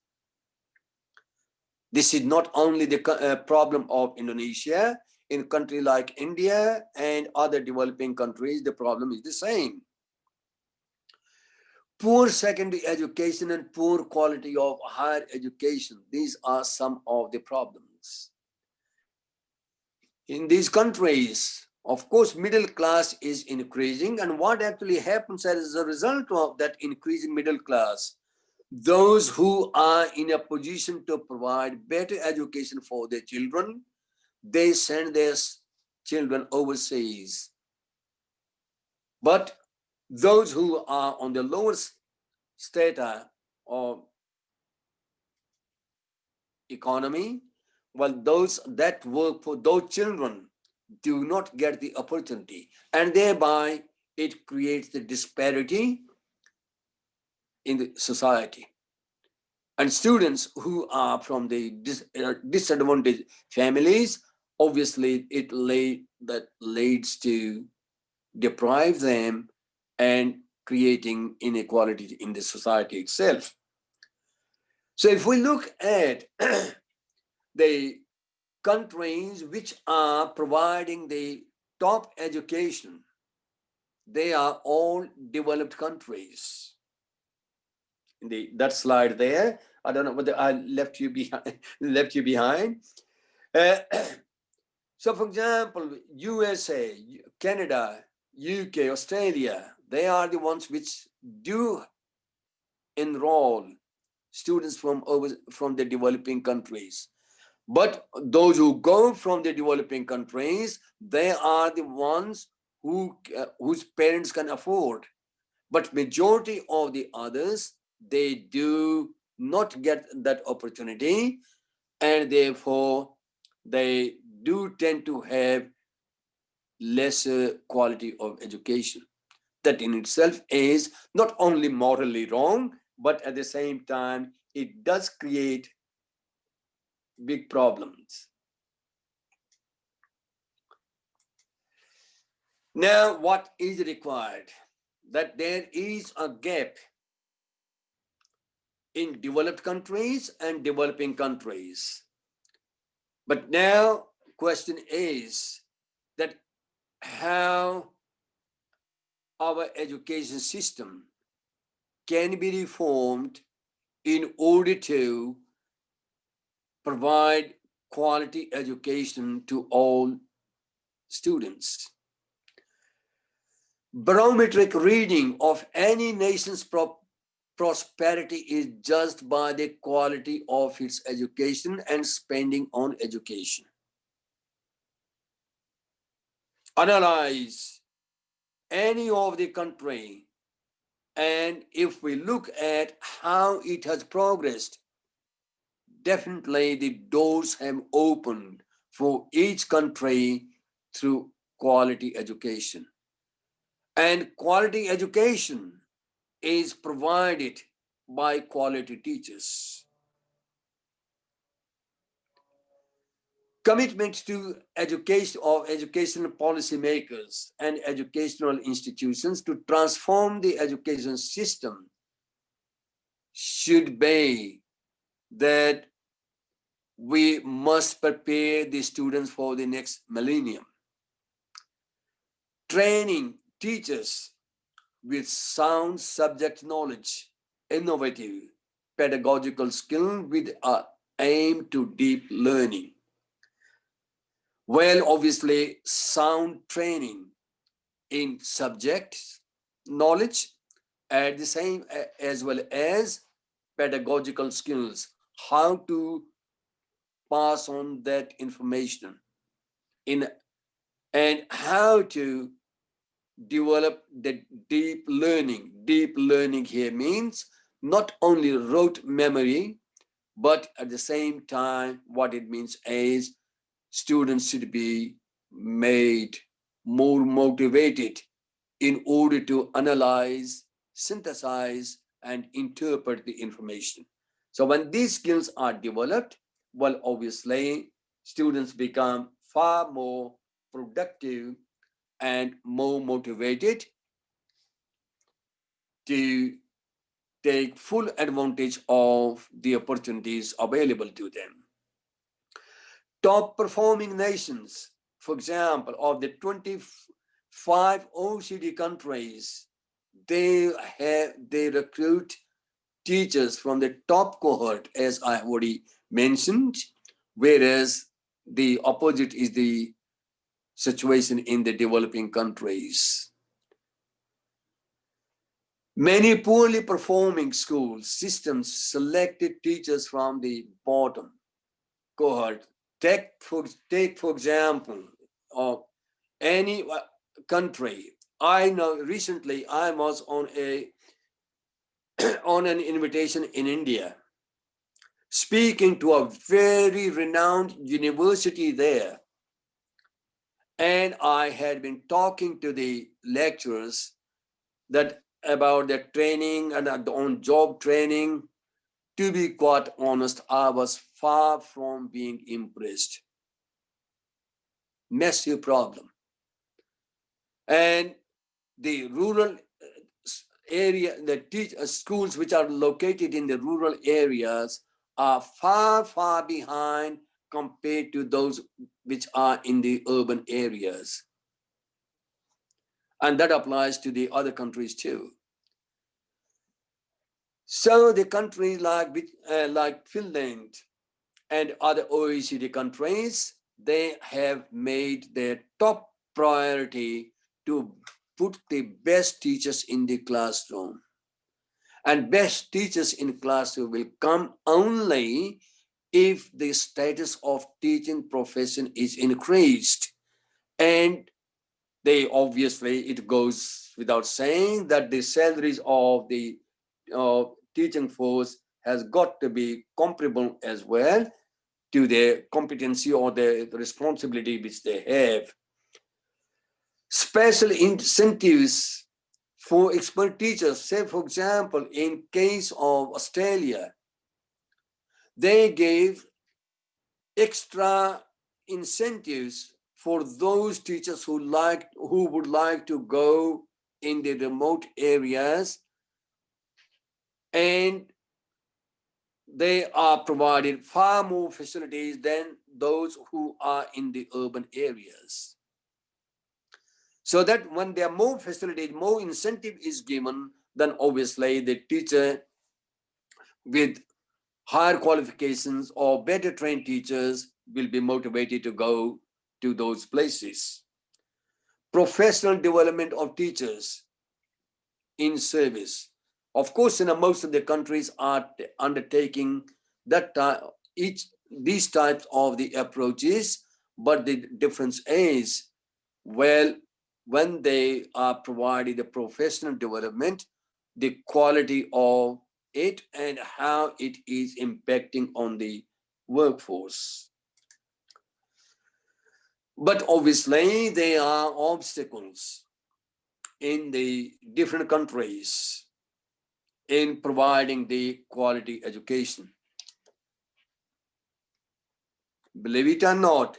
This is not only the problem of Indonesia. In a country like India and other developing countries, the problem is the same. Poor secondary education and poor quality of higher education, these are some of the problems. In these countries, of course, middle class is increasing, and what actually happens as a result of that increasing middle class, those who are in a position to provide better education for their children, they send their children overseas. But those who are on the lowest strata of economy, well, those that work for those children do not get the opportunity, and thereby it creates the disparity in the society. And students who are from the disadvantaged families, obviously it leads to deprive them and creating inequality in the society itself. So if we look at the countries which are providing the top education, they are all developed countries. In that slide there, I don't know whether I left you behind. So for example, USA, Canada, UK, Australia, they are the ones which do enroll students from the developing countries. But those who go from the developing countries, they are the ones whose parents can afford. But majority of the others, they do not get that opportunity, and therefore they do tend to have lesser quality of education. That in itself is not only morally wrong, but at the same time, it does create big problems. Now, what is required? That there is a gap in developed countries and developing countries. But now, question is that how our education system can be reformed in order to provide quality education to all students. Barometric reading of any nation's prosperity is judged by the quality of its education and spending on education. Analyze any of the country, and if we look at how it has progressed, definitely the doors have opened for each country through quality education. And quality education is provided by quality teachers. Commitment to education of educational policymakers and educational institutions to transform the education system should be that we must prepare the students for the next millennium. Training teachers with sound subject knowledge, innovative pedagogical skill with an aim to deep learning. Well, obviously, sound training in subject knowledge at the same as well as pedagogical skills, how to pass on that information in and how to develop the deep learning. Deep learning here means not only rote memory, but at the same time, what it means is students should be made more motivated in order to analyze, synthesize, and interpret the information. So when these skills are developed, well, obviously, students become far more productive and more motivated to take full advantage of the opportunities available to them. Top performing nations, for example, of the 25 OECD countries, they recruit teachers from the top cohort, as I have already mentioned, whereas the opposite is the situation in the developing countries. Many poorly performing school systems selected teachers from the bottom cohort. Take for example, of any country. I know recently I was on on an invitation in India, speaking to a very renowned university there. And I had been talking to the lecturers that about their training and on job training. To be quite honest, I was far from being impressed. Massive problem. And the rural area, the schools which are located in the rural areas are far, far behind compared to those which are in the urban areas. And that applies to the other countries too. So the countries like Finland and other OECD countries, they have made their top priority to put the best teachers in the classroom. And best teachers in classroom will come only if the status of teaching profession is increased. And they obviously, it goes without saying that the salaries of the teaching force has got to be comparable as well to their competency or the responsibility which they have. Special incentives for expert teachers, say for example, in case of Australia, they gave extra incentives for those teachers who would like to go in the remote areas, and they are provided far more facilities than those who are in the urban areas. So that when there are more facilities, more incentive is given, then obviously the teacher with higher qualifications or better trained teachers will be motivated to go to those places. Professional development of teachers in service. Of course, most of the countries are undertaking that these types of the approaches, but the difference is, well, when they are provided a professional development, the quality of it and how it is impacting on the workforce. But obviously, there are obstacles in the different countries in providing the quality education. Believe it or not,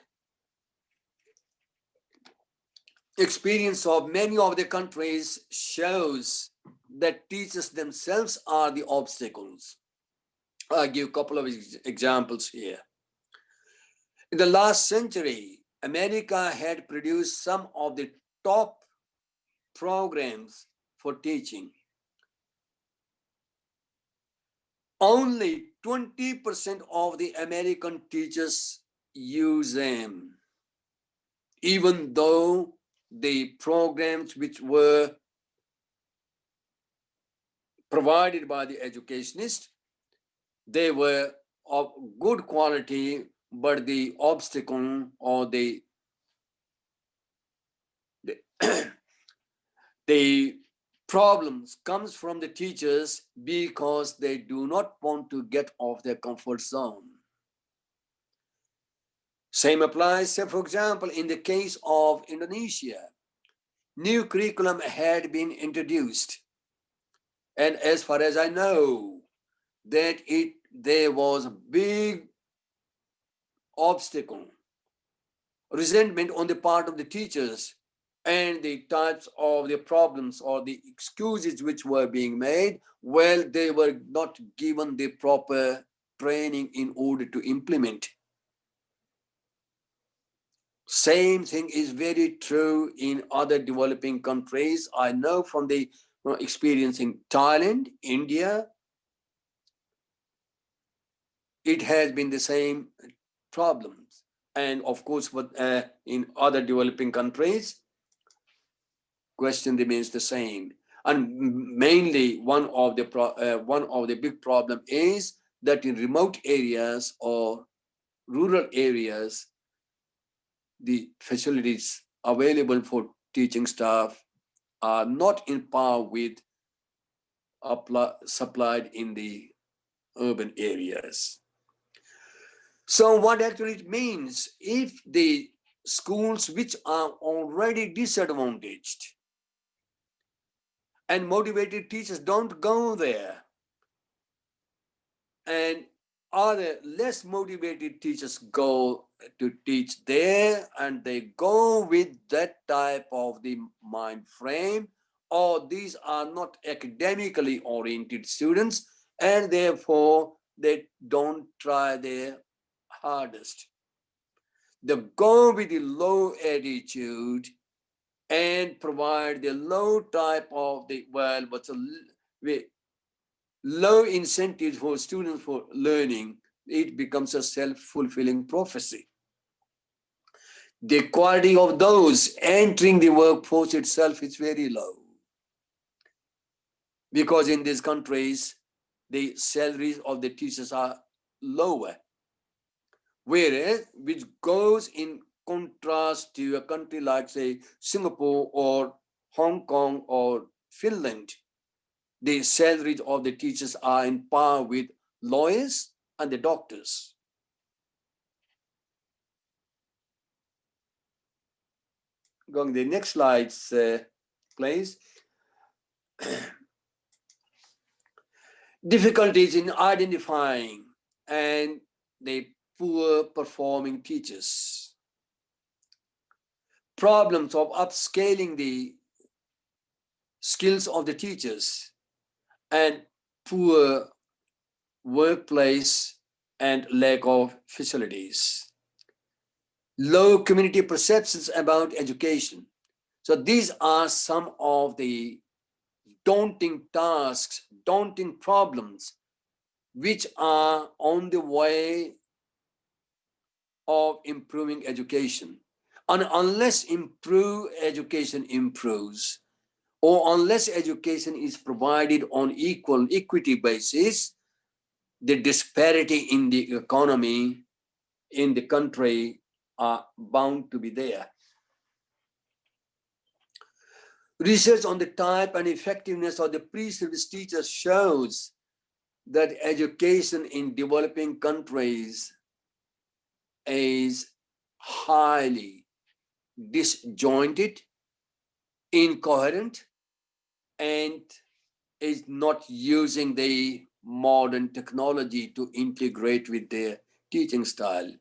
experience of many of the countries shows that teachers themselves are the obstacles. I'll give a couple of examples here. In the last century, America had produced some of the top programs for teaching. Only 20% of the American teachers use them, even though the programs which were provided by the educationists, they were of good quality, but the obstacle or the problems comes from the teachers because they do not want to get off their comfort zone. Same applies, say for example, in the case of Indonesia, new curriculum had been introduced. And as far as I know, that there was a big obstacle, resentment on the part of the teachers, and the types of the problems or the excuses which were being made, well, they were not given the proper training in order to implement. Same thing is very true in other developing countries. I know from the experience in Thailand, India, it has been the same problems. And of course, in other developing countries, question remains the same. And mainly one of the big problem is that in remote areas or rural areas, the facilities available for teaching staff are not in par with supplied in the urban areas. So what actually it means, if the schools which are already disadvantaged and motivated teachers don't go there, and other less motivated teachers go to teach there, and they go with that type of the mind frame, or these are not academically oriented students, and therefore they don't try their hardest. They go with the low attitude and provide the low type of the, well, what's a low incentives for students for learning, it becomes a self-fulfilling prophecy. The quality of those entering the workforce itself is very low. because in these countries, the salaries of the teachers are lower. Whereas, which goes in contrast to a country like, say, Singapore or Hong Kong or Finland, the salaries of the teachers are in par with lawyers and the doctors. Going to the next slides, please. Difficulties in identifying and the poor performing teachers. Problems of upscaling the skills of the teachers and poor workplace and lack of facilities. Low community perceptions about education. So these are some of the daunting tasks, daunting problems, which are on the way of improving education. And unless education improves, or unless education is provided on equity basis, the disparity in the economy in the country are bound to be there. Research on the type and effectiveness of the pre-service teachers shows that education in developing countries is highly disjointed, incoherent, and is not using the modern technology to integrate with their teaching style.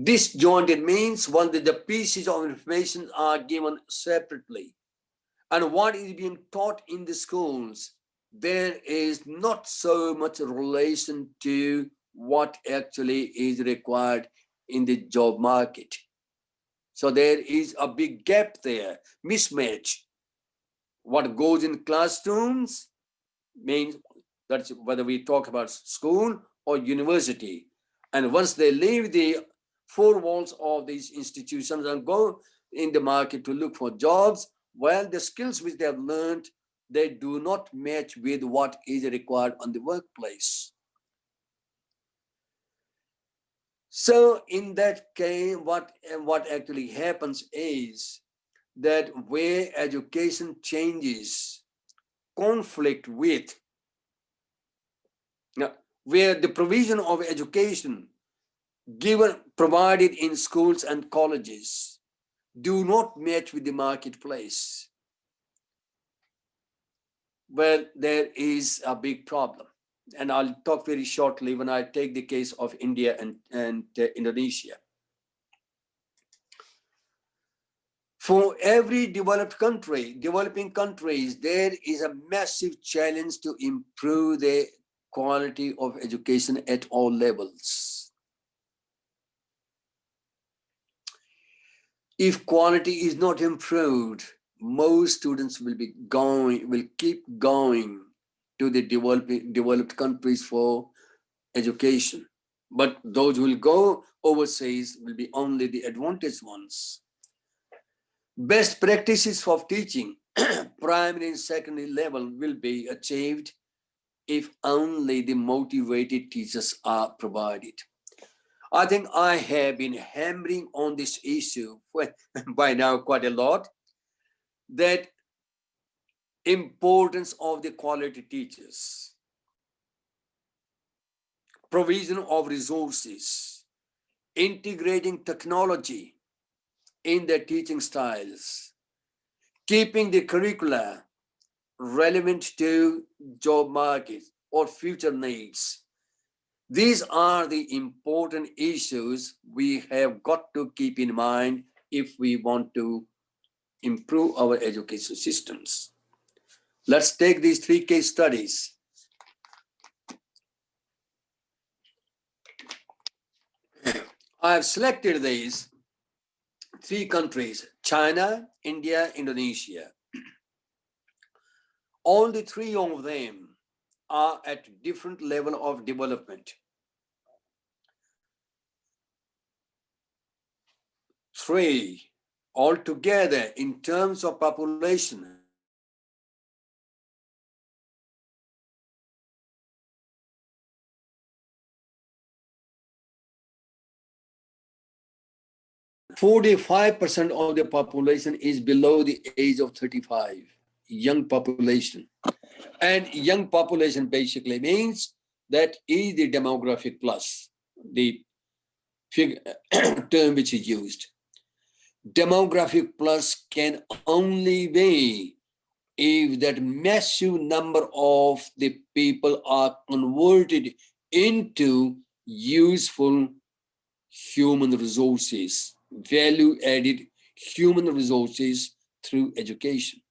Disjointed means when the pieces of information are given separately, and what is being taught in the schools, there is not so much relation to what actually is required in the job market. So there is a big gap there, mismatch. What goes in classrooms means that's whether we talk about school or university. And once they leave the four walls of these institutions and go in the market to look for jobs, well, the skills which they have learned, they do not match with what is required on the workplace. So in that case, what actually happens is that where education changes, conflict with, where the provision of education provided in schools and colleges do not match with the marketplace, well, there is a big problem. And I'll talk very shortly when I take the case of India and Indonesia. For every developing countries, there is a massive challenge to improve the quality of education at all levels. If quality is not improved, most students will keep going to the developed countries for education. But those who will go overseas will be only the advantaged ones. Best practices for teaching, primary and secondary level, will be achieved if only the motivated teachers are provided. I think I have been hammering on this issue by now quite a lot, that importance of the quality teachers, provision of resources, integrating technology in their teaching styles, keeping the curricula relevant to job markets or future needs. These are the important issues we have got to keep in mind if we want to improve our education systems. Let's take these three case studies. I have selected these three countries: China, India, Indonesia. All the three of them are at different level of development. Three altogether in terms of population 45% of the population is below the age of 35, young population. And young population basically means that is the demographic plus, the term which is used. Demographic plus can only be if that massive number of the people are converted into useful human resources, value-added human resources through education.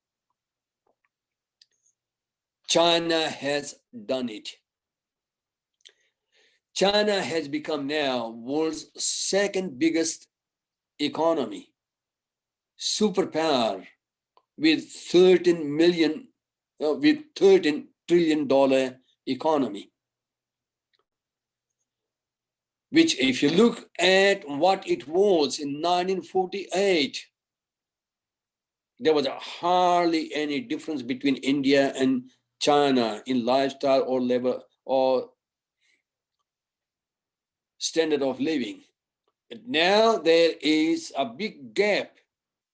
China has done it. China has become now world's second biggest economy, superpower with $13 trillion economy. Which, if you look at what it was in 1948, there was hardly any difference between India and China in lifestyle or level or standard of living. But now there is a big gap,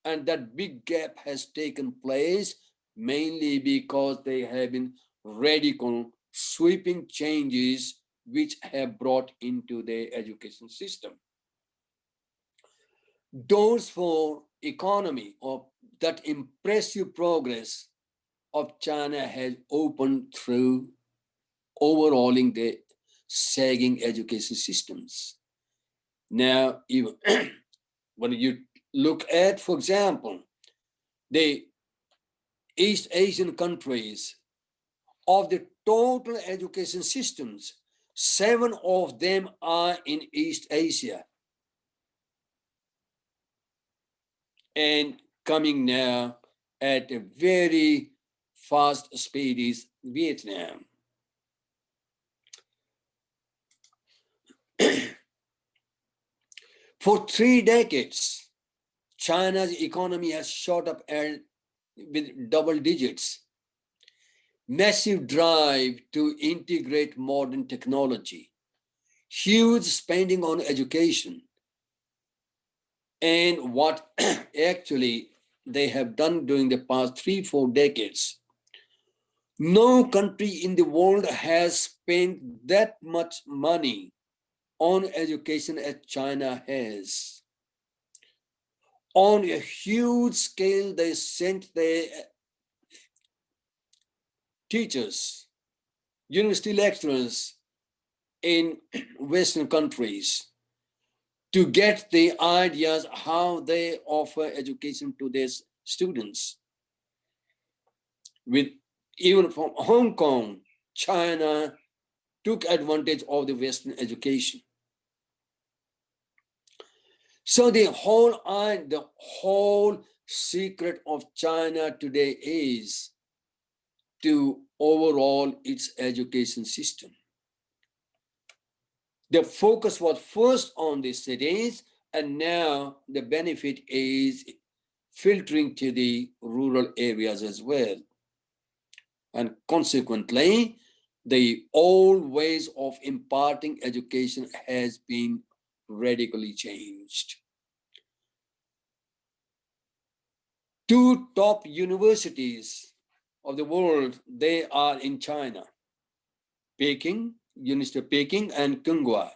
and that big gap has taken place mainly because there have been radical sweeping changes which have brought into the education system. Doors for economy or that impressive progress of China has opened through overhauling the sagging education systems. Now, even when you look at, for example, the East Asian countries, of the total education systems, 7 of them are in East Asia. And coming now at a very fast speed is Vietnam. For 3 decades, China's economy has shot up with double digits. Massive drive to integrate modern technology, huge spending on education. And what actually they have done during the past 3-4 decades, no country in the world has spent that much money on education as China has. On a huge scale, they sent their teachers, university lecturers in Western countries to get the ideas how they offer education to their students. With even from Hong Kong, China took advantage of the Western education. So the whole secret of China today is to overhaul its education system. The focus was first on the cities, and now the benefit is filtering to the rural areas as well. And consequently, the old ways of imparting education has been radically changed. 2 top universities of the world, they are in China, Peking, University of Peking and Tsinghua.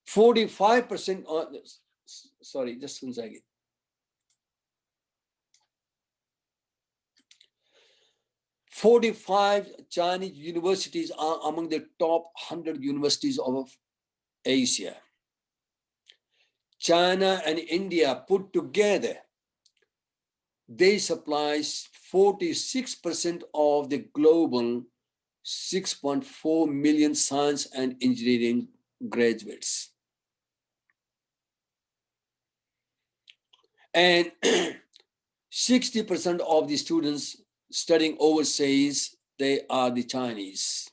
45%, sorry, just one second. "45 Chinese universities are among the top 100 universities of Asia. China and India put together, they supply 46% of the global 6.4 million science and engineering graduates. And 60% of the students studying overseas, they are the Chinese.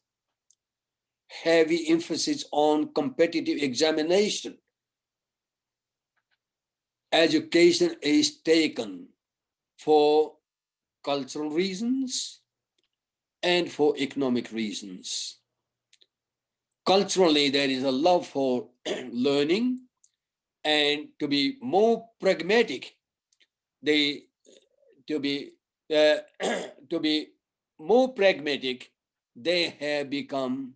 Heavy emphasis on competitive examination. Education is taken for cultural reasons and for economic reasons. Culturally, there is a love for learning, and to be more pragmatic, to be more pragmatic, they have become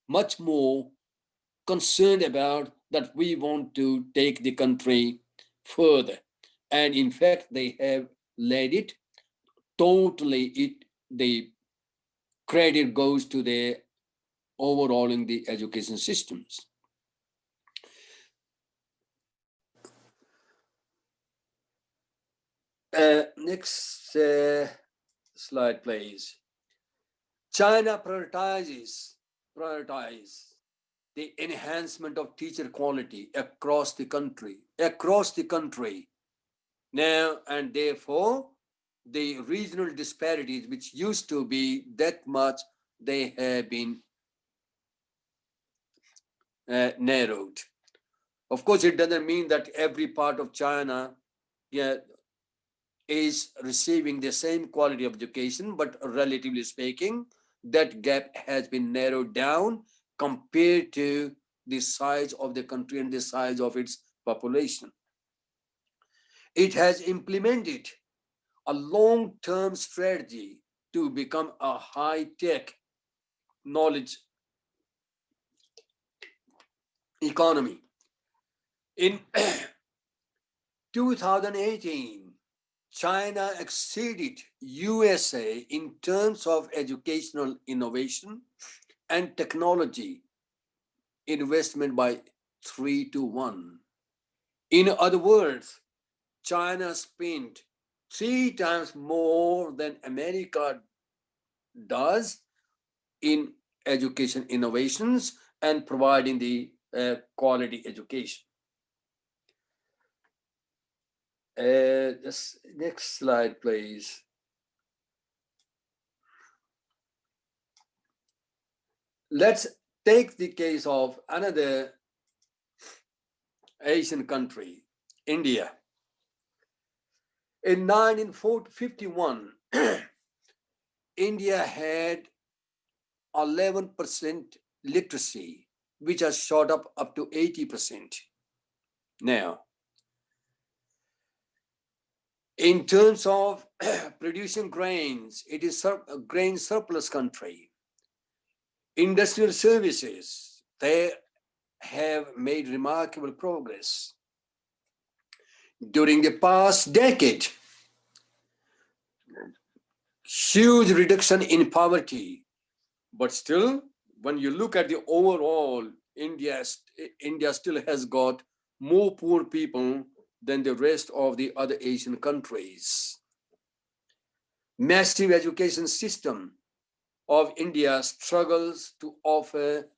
much more concerned about that we want to take the country further. And in fact, they have led it totally, the credit goes to the overhauling the education systems. Next slide, please. China prioritizes the enhancement of teacher quality across the country now, and therefore the regional disparities which used to be that much, they have been narrowed. Of course, it doesn't mean that every part of China is receiving the same quality of education, but relatively speaking, that gap has been narrowed down compared to the size of the country and the size of its population. It has implemented a long-term strategy to become a high-tech knowledge economy. In 2018, China exceeded USA in terms of educational innovation and technology investment by 3-1. In other words, China spent 3 times more than America does in education innovations and providing the quality education. Just next slide, please. Let's take the case of another Asian country, India. In 1951, India had 11% literacy, which has shot up to 80% now. In terms of producing grains, it is a grain surplus country. Industrial services, they have made remarkable progress. During the past decade, huge reduction in poverty, but still, when you look at the overall, India still has got more poor people than the rest of the other Asian countries. Massive education system of India struggles to offer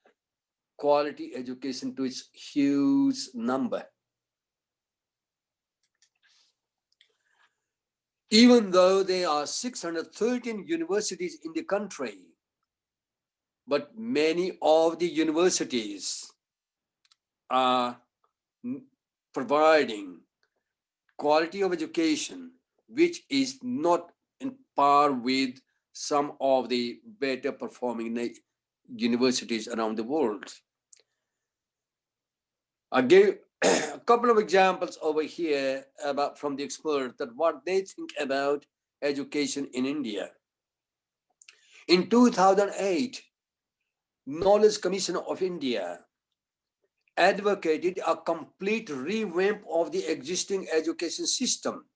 quality education to its huge number. Even though there are 613 universities in the country, but many of the universities are providing quality of education which is not in par with some of the better performing universities around the world. I gave a couple of examples over here from the experts that what they think about education in India. In 2008, Knowledge Commission of India advocated a complete revamp of the existing education system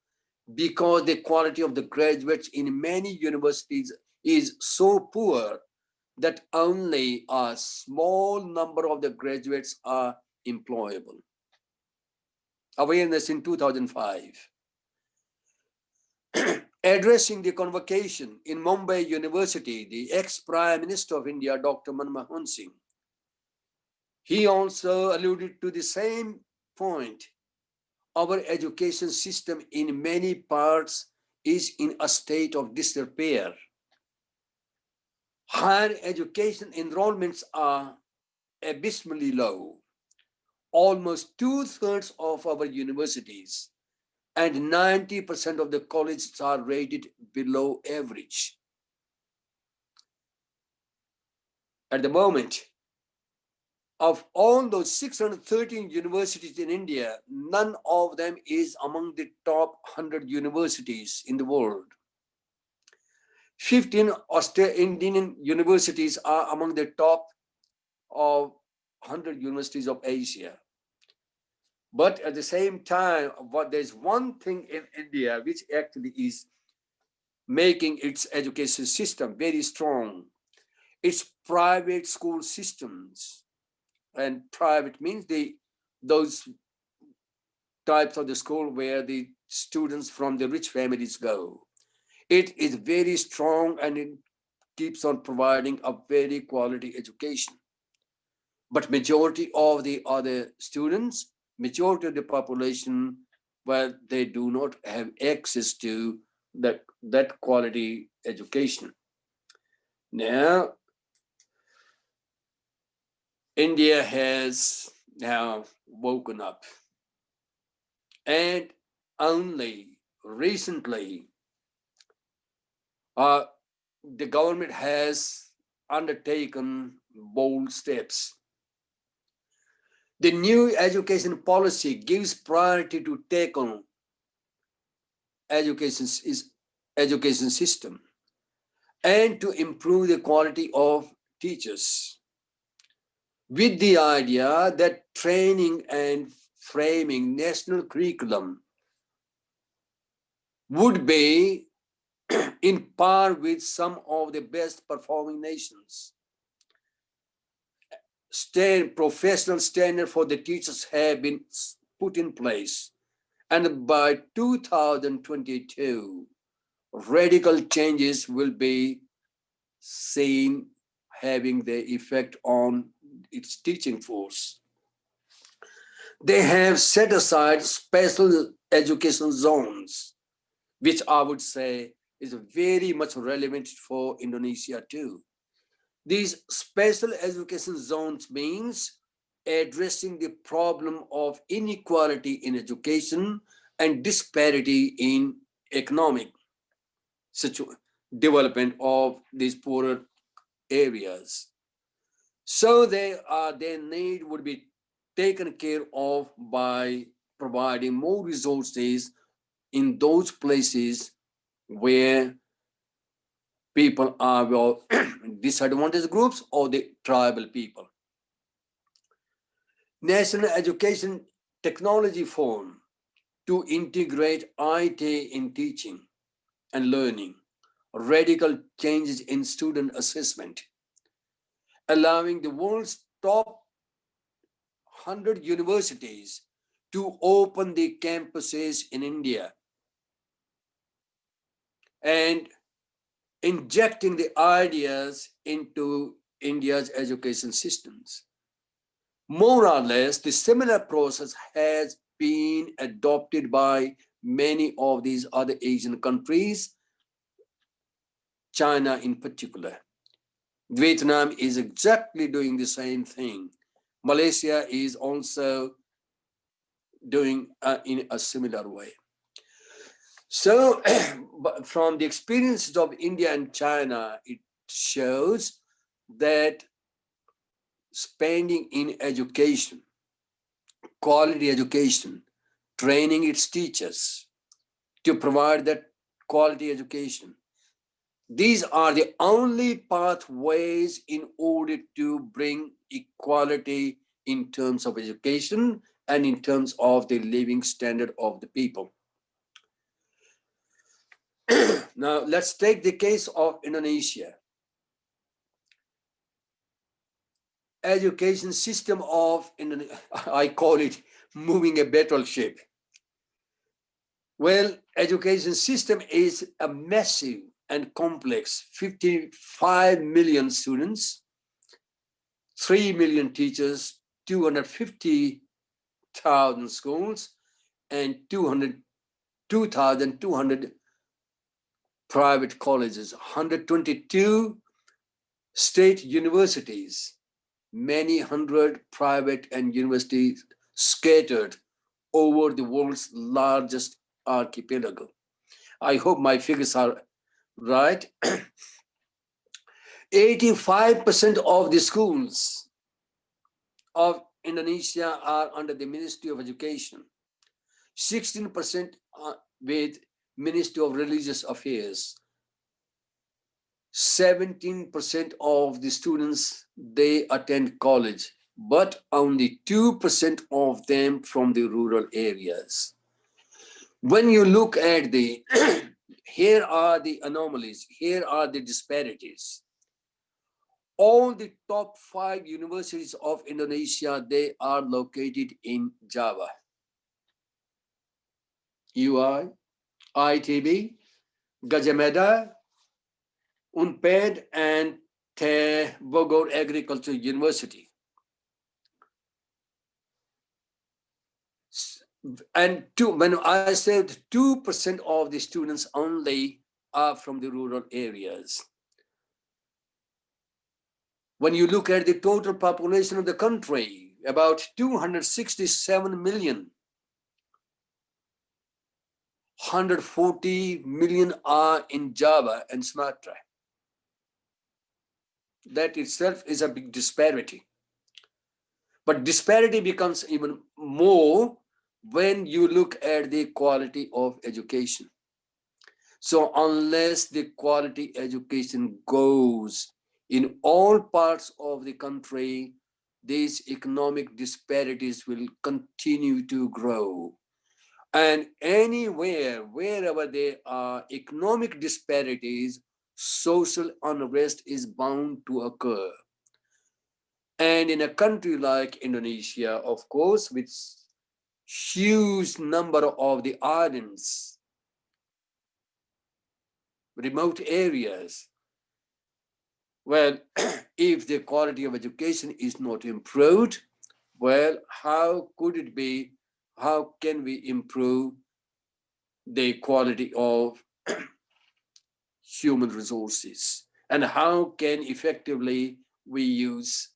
because the quality of the graduates in many universities is so poor that only a small number of the graduates are employable. Awareness in 2005. Addressing the convocation in Mumbai University, the ex-Prime Minister of India, Dr. Manmohan Singh, he also alluded to the same point. Our education system in many parts is in a state of disrepair. Higher education enrollments are abysmally low. Almost 2/3 of our universities and 90% of the colleges are rated below average. At the moment, of all those 613 universities in India, none of them is among the top 100 universities in the world. 15 Indian universities are among the top of 100 universities of Asia. But at the same time, there's one thing in India which actually is making its education system very strong. It's private school systems. And private means those types of the school where the students from the rich families go. It is very strong and it keeps on providing a very quality education. But majority of the other students, majority of the population, well, they do not have access to that quality education. Now, India has now woken up, and only recently the government has undertaken bold steps. The new education policy gives priority to tackle education system and to improve the quality of teachers, with the idea that training and framing national curriculum would be in par with some of the best performing nations. Professional standards for the teachers have been put in place, and by 2022, radical changes will be seen having the effect on its teaching force. They have set aside special education zones, which I would say is very much relevant for Indonesia too. These special education zones means addressing the problem of inequality in education and disparity in economic development of these poorer areas. So their need would be taken care of by providing more resources in those places where people are disadvantaged groups or the tribal people. National Education Technology Forum to integrate IT in teaching and learning, radical changes in student assessment, allowing the world's top 100 universities to open the campuses in India, and injecting the ideas into India's education systems. More or less, the similar process has been adopted by many of these other Asian countries, China in particular. Vietnam is exactly doing the same thing. Malaysia is also doing in a similar way. So from the experiences of India and China, it shows that spending in education, quality education, training its teachers to provide that quality education, these are the only pathways in order to bring equality in terms of education and in terms of the living standard of the people. Now, let's take the case of Indonesia. Education system of Indonesia, I call it moving a battleship. Well, education system is a massive and complex 55 million students, 3 million teachers, 250,000 schools, and 2,200 private colleges, 122 state universities, many hundred private and universities scattered over the world's largest archipelago. I hope my figures are right. 85% of the schools of Indonesia are under the Ministry of Education, 16% with Ministry of Religious Affairs, 17% of the students, they attend college, but only 2% of them from the rural areas. When you look at the, here are the anomalies, here are the disparities. All the top 5 universities of Indonesia, they are located in Java. UI, ITB, Gajah Mada, UNPAD, and Bogor Agricultural University. And when I said 2% of the students only are from the rural areas. When you look at the total population of the country, about 267 million, 140 million are in Java and Sumatra. That itself is a big disparity. But disparity becomes even more when you look at the quality of education. So unless the quality education goes in all parts of the country, these economic disparities will continue to grow. And anywhere, wherever there are economic disparities, social unrest is bound to occur. And in a country like Indonesia, of course, with huge number of the islands, remote areas, well, if the quality of education is not improved, well, how could it be? How can we improve the quality of human resources? And how can effectively we use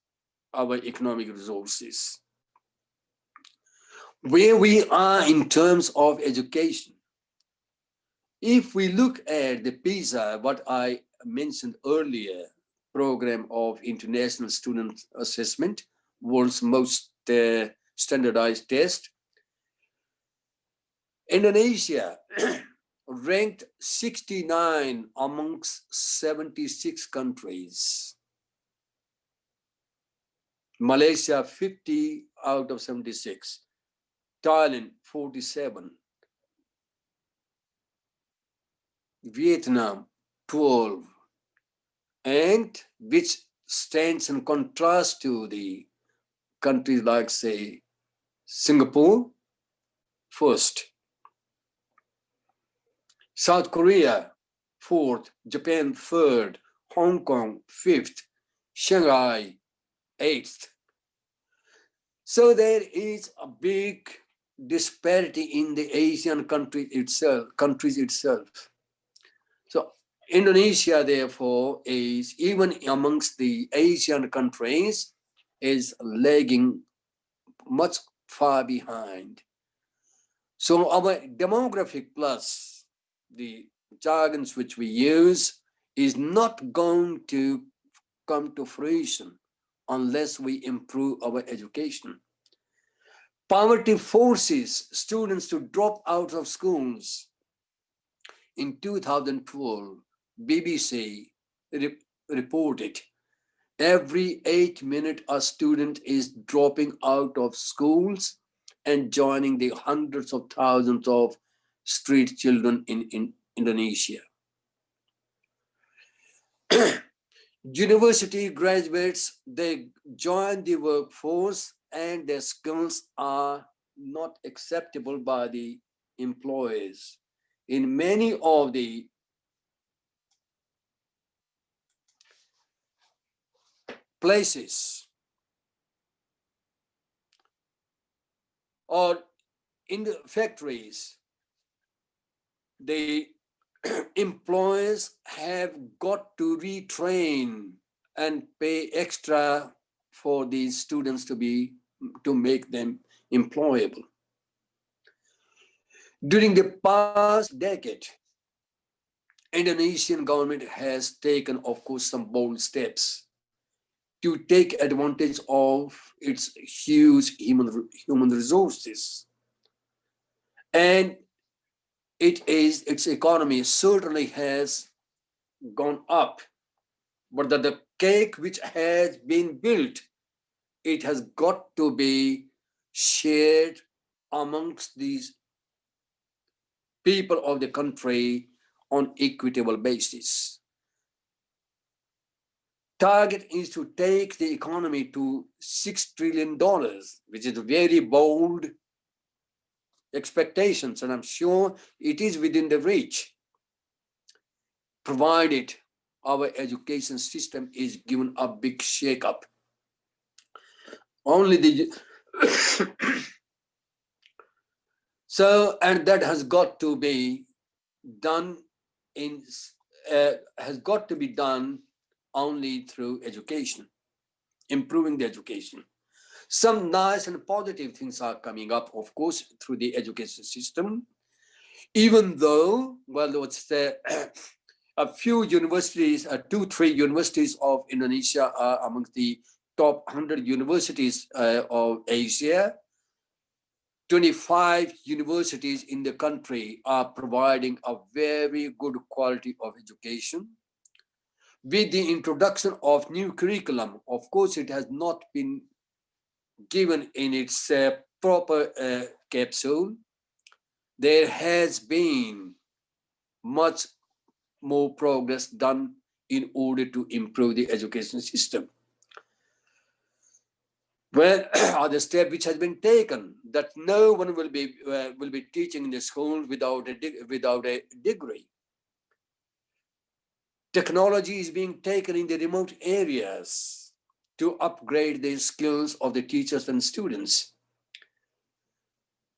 our economic resources? Where we are in terms of education, if we look at the PISA, what I mentioned earlier, program of international student assessment, world's most standardized test, Indonesia ranked 69 amongst 76 countries. Malaysia 50 out of 76. Thailand 47. Vietnam 12. And which stands in contrast to the countries like, say, Singapore, first. South Korea, 4th, Japan, 3rd, Hong Kong, 5th, Shanghai, 8th. So there is a big disparity in the Asian countries itself. So Indonesia, therefore, is, even amongst the Asian countries, is lagging much far behind. So our demographic plus, the jargons which we use, is not going to come to fruition unless we improve our education. Poverty forces students to drop out of schools. In 2012, BBC reported every 8 minutes a student is dropping out of schools and joining the hundreds of thousands of street children in Indonesia. University graduates, they join the workforce and their skills are not acceptable by the employers. In many of the places or in the factories, the employers have got to retrain and pay extra for these students to make them employable. During the past decade, Indonesian government has taken, of course, some bold steps to take advantage of its huge human resources. And its economy certainly has gone up, but the cake which has been built, it has got to be shared amongst these people of the country on equitable basis. Target is to take the economy to $6 trillion, which is a very bold expectations, and I'm sure it is within the reach, provided our education system is given a big shake-up. Only the so, and that has got to be done has got to be done only through education, improving the education. Some nice and positive things are coming up, of course, through the education system, even though, well, let's say a few universities, 2-3 universities of Indonesia are amongst the top 100 universities of Asia. 25 universities in the country are providing a very good quality of education. With the introduction of new curriculum, of course, it has not been given in its proper capsule. There has been much more progress done in order to improve the education system. Well, other step which has been taken, that no one will be teaching in the school without a degree. Technology is being taken in the remote areas to upgrade the skills of the teachers and students.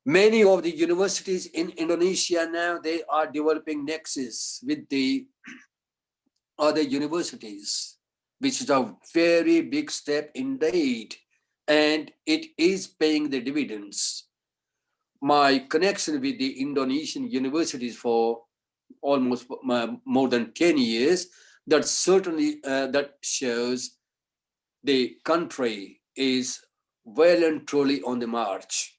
Many of the universities in Indonesia now, they are developing nexus with the other universities, which is a very big step indeed. And it is paying the dividends. My connection with the Indonesian universities for almost more than 10 years, that certainly that shows the country is well and truly on the march.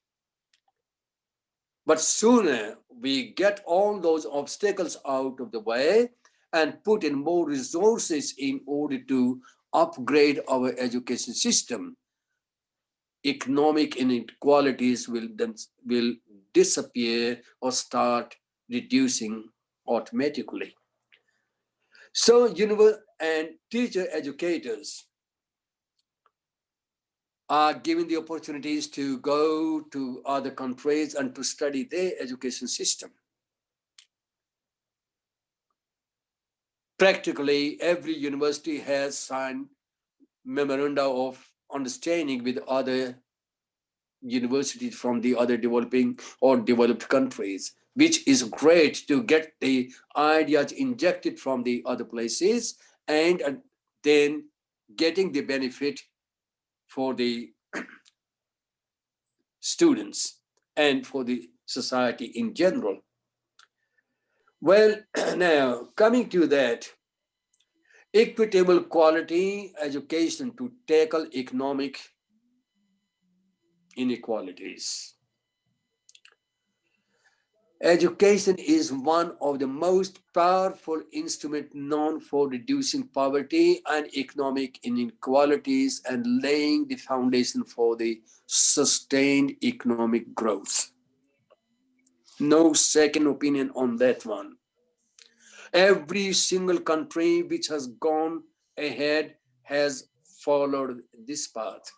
But sooner we get all those obstacles out of the way and put in more resources in order to upgrade our education system, economic inequalities will disappear or start reducing automatically. So and teacher educators are given the opportunities to go to other countries and to study their education system. Practically every university has signed memoranda of understanding with other universities from the other developing or developed countries, which is great to get the ideas injected from the other places and then getting the benefit for the students and for the society in general. Well, now coming to that, equitable quality education to tackle economic inequalities. Education is one of the most powerful instruments known for reducing poverty and economic inequalities and laying the foundation for the sustained economic growth. No second opinion on that one. Every single country which has gone ahead has followed this path.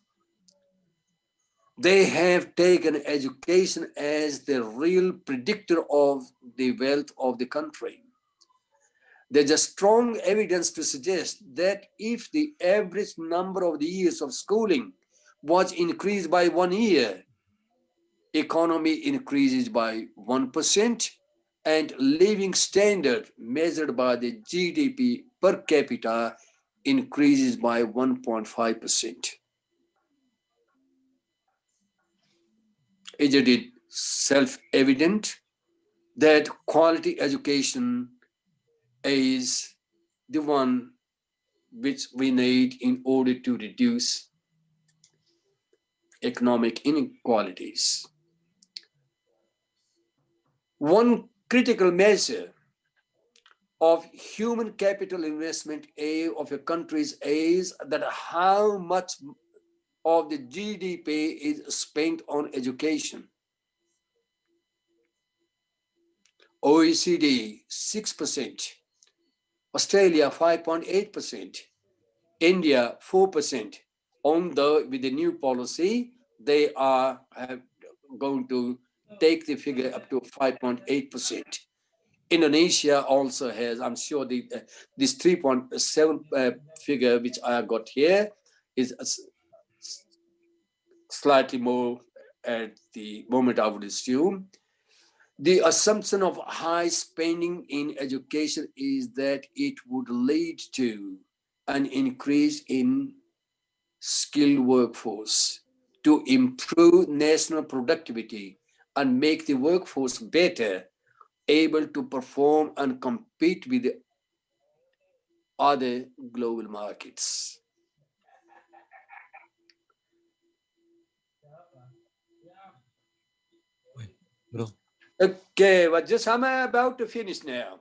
They have taken education as the real predictor of the wealth of the country. There's a strong evidence to suggest that if the average number of the years of schooling was increased by 1 year, economy increases by 1%, and living standard measured by the GDP per capita increases by 1.5%. Isn't it self-evident that quality education is the one which we need in order to reduce economic inequalities. One critical measure of human capital investment of a country's is that how much of the GDP is spent on education. OECD 6%, Australia 5.8%, India 4%. Although with the new policy, they are going to take the figure up to 5.8%. Indonesia also has, I'm sure, this 3.7 figure which I got here is slightly more at the moment, I would assume. The assumption of high spending in education is that it would lead to an increase in skilled workforce to improve national productivity and make the workforce better able to perform and compete with the other global markets. Bro, Okay, well, just I'm about to finish now.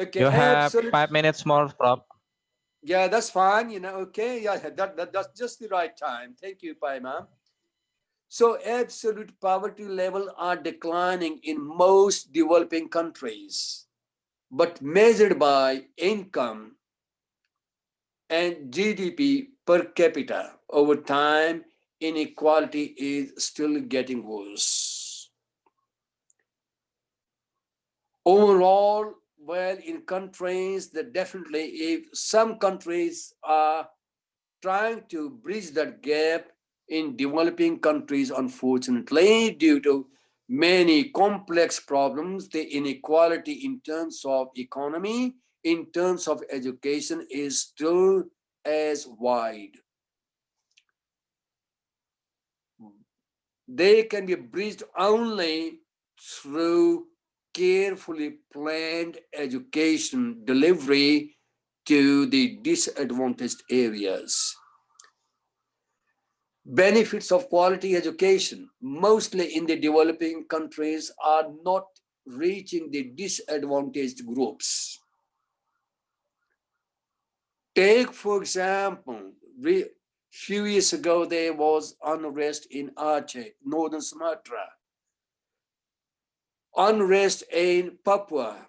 Okay, you have absolutely. 5 minutes more, Prof. Yeah, that's fine. You know, okay, yeah, that's just the right time. Thank you, Paima. So absolute poverty levels are declining in most developing countries, but measured by income and GDP per capita over time, inequality is still getting worse. Overall, well, in countries that definitely, if some countries are trying to bridge that gap, in developing countries, unfortunately, due to many complex problems, the inequality in terms of economy, in terms of education is still as wide. They can be bridged only through carefully planned education delivery to the disadvantaged areas. Benefits of quality education, mostly in the developing countries, are not reaching the disadvantaged groups. Take, for example, few years ago, there was unrest in Aceh, northern Sumatra, unrest in Papua,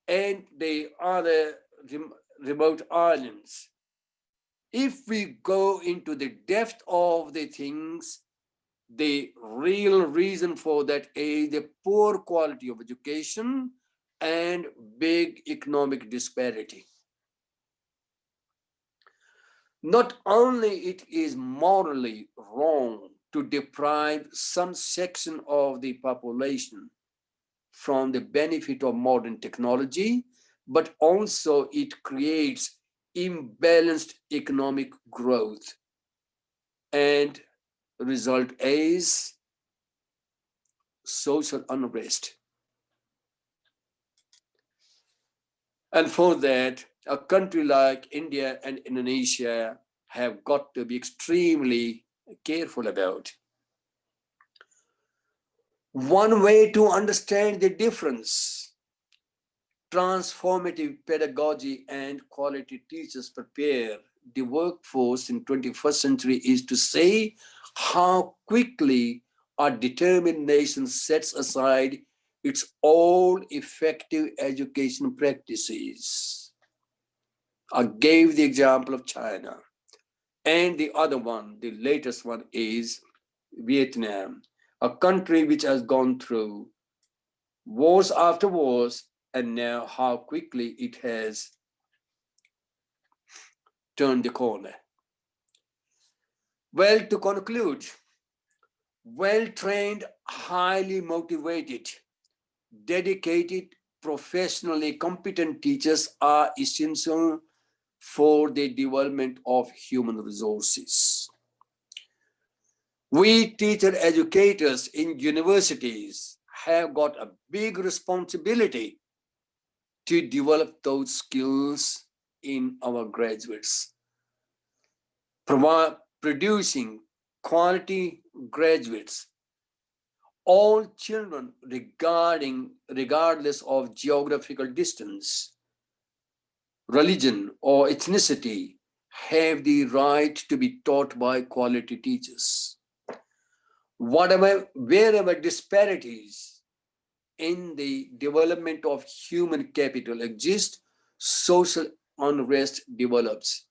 and the other remote islands. If we go into the depth of the things, the real reason for that is the poor quality of education and big economic disparity. Not only it is morally wrong to deprive some section of the population from the benefit of modern technology, but also it creates imbalanced economic growth, and the result is social unrest. And for that, a country like India and Indonesia have got to be extremely careful about. One way to understand the difference, transformative pedagogy and quality teachers prepare the workforce in 21st century, is to say how quickly a determined nation sets aside its all effective education practices. I gave the example of China, and the other one, the latest one, is Vietnam, a country which has gone through wars after wars, and now how quickly it has turned the corner. Well, to conclude, well-trained, highly motivated, dedicated, professionally competent teachers are essential for the development of human resources. We teacher educators in universities have got a big responsibility to develop those skills in our graduates, producing quality graduates. All children, regardless of geographical distance, religion, or ethnicity, have the right to be taught by quality teachers. Wherever disparities in the development of human capital exist, social unrest develops,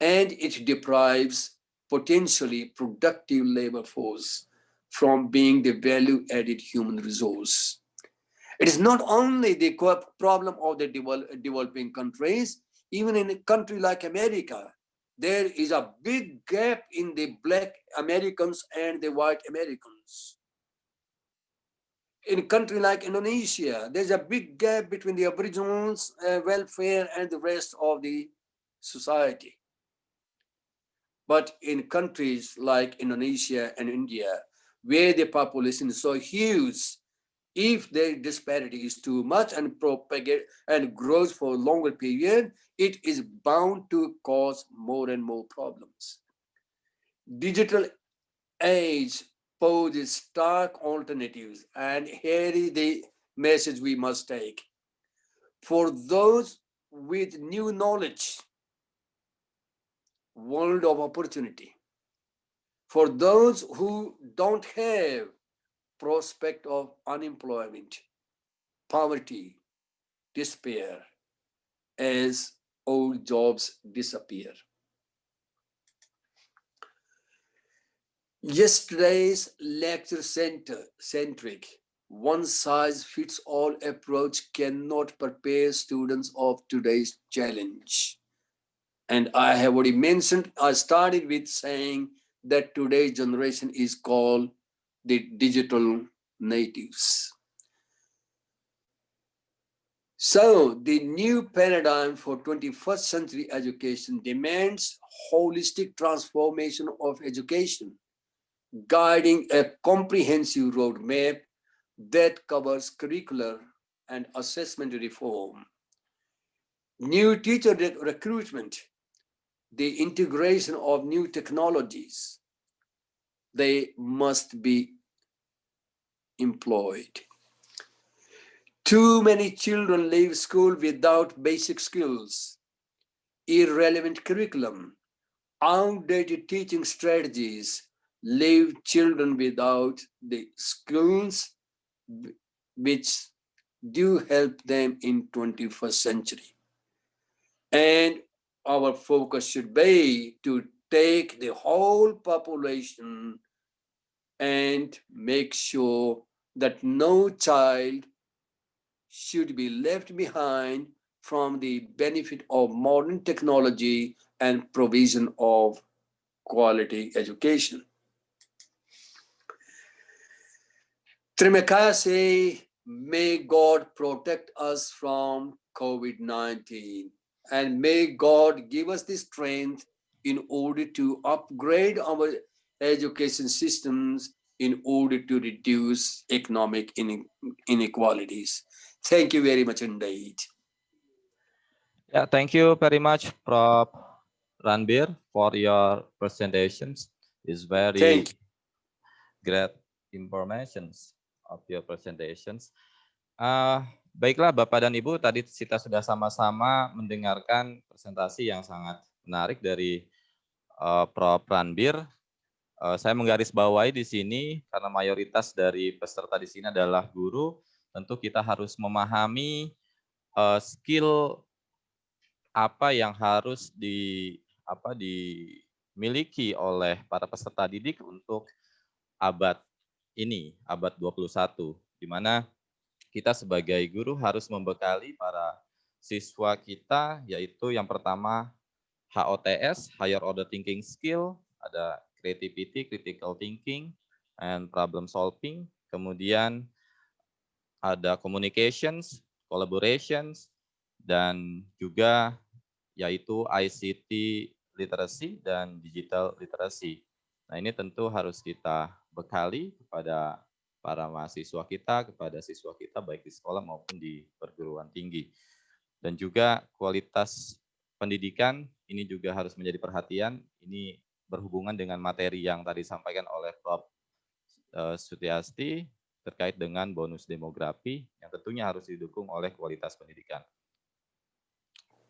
and it deprives potentially productive labor force from being the value-added human resource. It is not only the problem of the developing countries, even in a country like America, there is a big gap in the Black Americans and the white Americans. In a country like Indonesia, there's a big gap between the Aboriginals' welfare and the rest of the society. But in countries like Indonesia and India, where the population is so huge, if the disparity is too much and propagate and grows for a longer period, it is bound to cause more and more problems. Digital age poses stark alternatives, and here is the message we must take. For those with new knowledge, world of opportunity. For those who don't have prospect of unemployment, poverty, despair, as old jobs disappear. Yesterday's lecture-centric, one-size-fits-all approach cannot prepare students of today's challenge. And I have already mentioned, I started with saying that today's generation is called the digital natives. So the new paradigm for 21st century education demands holistic transformation of education, guiding a comprehensive roadmap that covers curricular and assessment reform, new teacher recruitment, the integration of new technologies. They must be employed. Too many children leave school without basic skills, irrelevant curriculum, outdated teaching strategies leave children without the skills which do help them in 21st century. And our focus should be to take the whole population and make sure that no child should be left behind from the benefit of modern technology and provision of quality education. Terima kasih. May God protect us from COVID-19, and may God give us the strength in order to upgrade our education systems in order to reduce economic inequalities. Thank you very much indeed. Yeah, thank you very much, Prof. Ranbir, for your presentations. It's very great informations of your presentations. Baiklah Bapak dan Ibu, tadi kita sudah sama-sama mendengarkan presentasi yang sangat menarik dari Prof. Ranbir. Saya menggarisbawahi di sini karena mayoritas dari peserta di sini adalah guru, tentu kita harus memahami skill apa yang harus dimiliki oleh para peserta didik untuk abad ini, abad 21, di mana kita sebagai guru harus membekali para siswa kita, yaitu yang pertama HOTS, Higher Order Thinking Skill, ada Creativity, Critical Thinking, and Problem Solving. Kemudian ada Communications, Collaborations, dan juga yaitu ICT Literacy dan Digital Literacy. Nah ini tentu harus kita bekali kepada para mahasiswa kita, kepada siswa kita baik di sekolah maupun di perguruan tinggi. Dan juga kualitas pendidikan ini juga harus menjadi perhatian. Ini berhubungan dengan materi yang tadi disampaikan oleh Prof. Sutiasti terkait dengan bonus demografi yang tentunya harus didukung oleh kualitas pendidikan.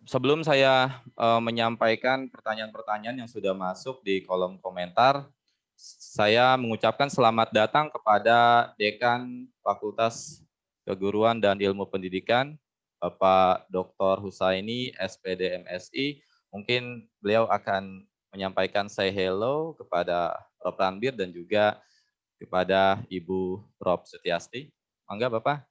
Sebelum saya menyampaikan pertanyaan-pertanyaan yang sudah masuk di kolom komentar, saya mengucapkan selamat datang kepada Dekan Fakultas Keguruan dan Ilmu Pendidikan, Bapak Dr. Husaini, SPD MSI. Mungkin beliau akan menyampaikan say hello kepada Prof. Ranbir dan juga kepada Ibu Prof. Sutiasti. Mangga Bapak.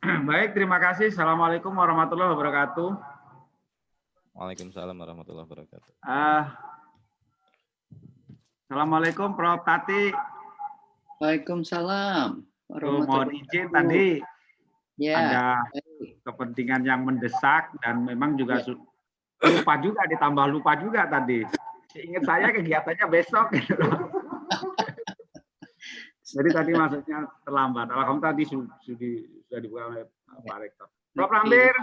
Baik, terima kasih. Assalamualaikum warahmatullahi wabarakatuh. Waalaikumsalam warahmatullahi wabarakatuh. Assalamualaikum Prof. Tati. Waalaikumsalam. Mohon izin tadi Ya. ada kepentingan yang mendesak dan memang juga lupa juga, ditambah lupa juga tadi. Ingat saya kegiatannya besok. Gitu. Jadi tadi maksudnya terlambat. Alhamdulillah tadi sudah dibuka oleh Pak Rektor. Prof. Ranbir.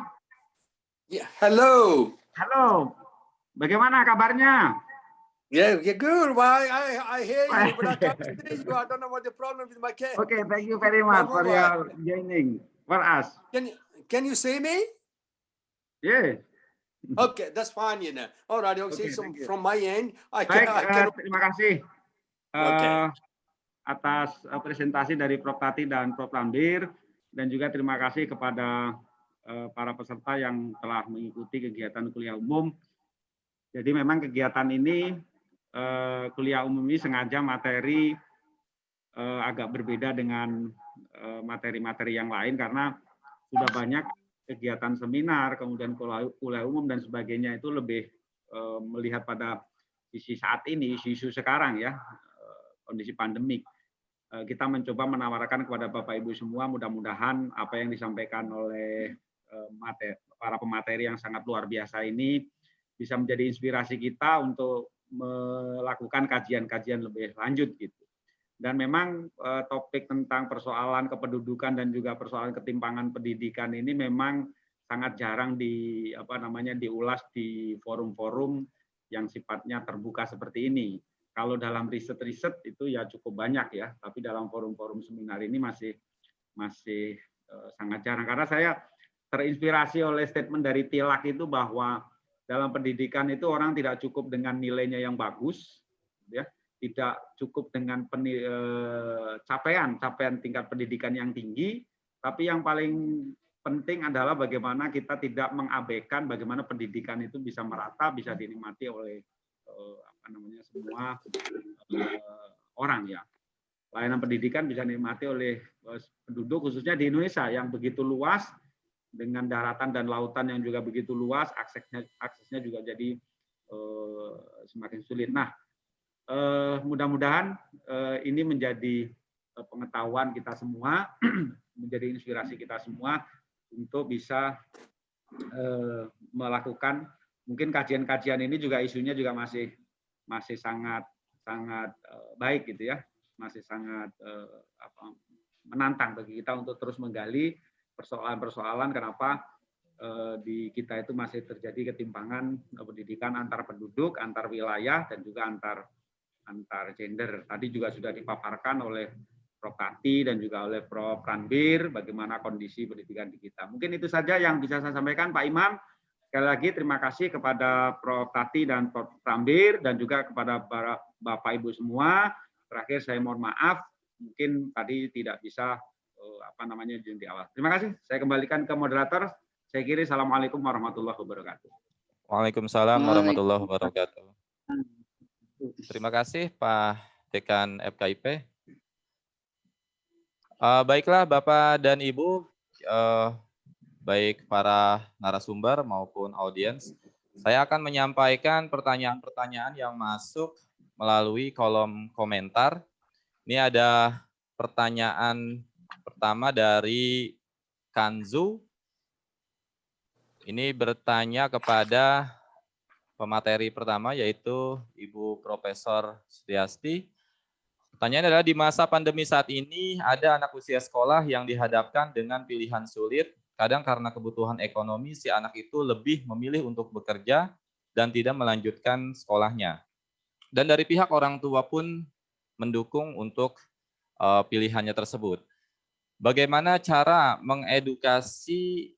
Yeah, hello. Halo. Bagaimana kabarnya? Yeah, good. Why I hear you, but I can't see you. I don't know what the problem with my case. Okay, thank you very much for your joining for us. Can you see me? Yeah. Okay, that's fine. You know. All right. Okay, so from my end, I Baik, can. terima kasih atas presentasi dari Prof. Tati dan Prof. Ranbir, dan juga terima kasih kepada para peserta yang telah mengikuti kegiatan kuliah umum. Jadi memang kegiatan ini, kuliah umum ini sengaja materi agak berbeda dengan materi-materi yang lain karena sudah banyak kegiatan seminar, kemudian kuliah umum dan sebagainya itu lebih melihat pada sisi saat ini, isu-isu sekarang ya, kondisi pandemik. Kita mencoba menawarkan kepada Bapak Ibu semua, mudah-mudahan apa yang disampaikan oleh para pemateri yang sangat luar biasa ini bisa menjadi inspirasi kita untuk melakukan kajian-kajian lebih lanjut gitu. Dan memang topik tentang persoalan kependudukan dan juga persoalan ketimpangan pendidikan ini memang sangat jarang diulas di forum-forum yang sifatnya terbuka seperti ini. Kalau dalam riset-riset itu ya cukup banyak ya, tapi dalam forum-forum seminar ini masih sangat jarang. Karena saya terinspirasi oleh statement dari Tilak itu bahwa dalam pendidikan itu orang tidak cukup dengan nilainya yang bagus, ya, tidak cukup dengan capaian tingkat pendidikan yang tinggi, tapi yang paling penting adalah bagaimana kita tidak mengabaikan bagaimana pendidikan itu bisa merata, bisa dinikmati oleh semua orang ya. Layanan pendidikan bisa dinikmati oleh penduduk khususnya di Indonesia yang begitu luas dengan daratan dan lautan yang juga begitu luas, aksesnya juga jadi semakin sulit. Nah, mudah-mudahan ini menjadi pengetahuan kita semua, menjadi inspirasi kita semua untuk bisa melakukan mungkin kajian-kajian ini juga isunya juga masih sangat baik gitu ya, masih sangat menantang bagi kita untuk terus menggali persoalan-persoalan kenapa di kita itu masih terjadi ketimpangan pendidikan antar penduduk, antar wilayah dan juga antar gender. Tadi juga sudah dipaparkan oleh Prof. Tati dan juga oleh Prof. Ranbir bagaimana kondisi pendidikan di kita. Mungkin itu saja yang bisa saya sampaikan, Pak Imam. Sekali lagi terima kasih kepada Prof. Tati dan Prof. Ranbir dan juga kepada para Bapak Ibu semua. Terakhir saya mohon maaf, mungkin tadi tidak bisa di awal. Terima kasih. Saya kembalikan ke moderator. Saya kira Assalamualaikum warahmatullahi wabarakatuh. Waalaikumsalam warahmatullahi wabarakatuh. Terima kasih Pak Dekan FKIP. Baiklah Bapak dan Ibu, baik para narasumber maupun audiens, saya akan menyampaikan pertanyaan-pertanyaan yang masuk melalui kolom komentar. Ini ada pertanyaan pertama dari Kanzu. Ini bertanya kepada pemateri pertama yaitu Ibu Profesor Sutiasti. Pertanyaan adalah di masa pandemi saat ini ada anak usia sekolah yang dihadapkan dengan pilihan sulit kadang karena kebutuhan ekonomi si anak itu lebih memilih untuk bekerja dan tidak melanjutkan sekolahnya. Dan dari pihak orang tua pun mendukung untuk pilihannya tersebut. Bagaimana cara mengedukasi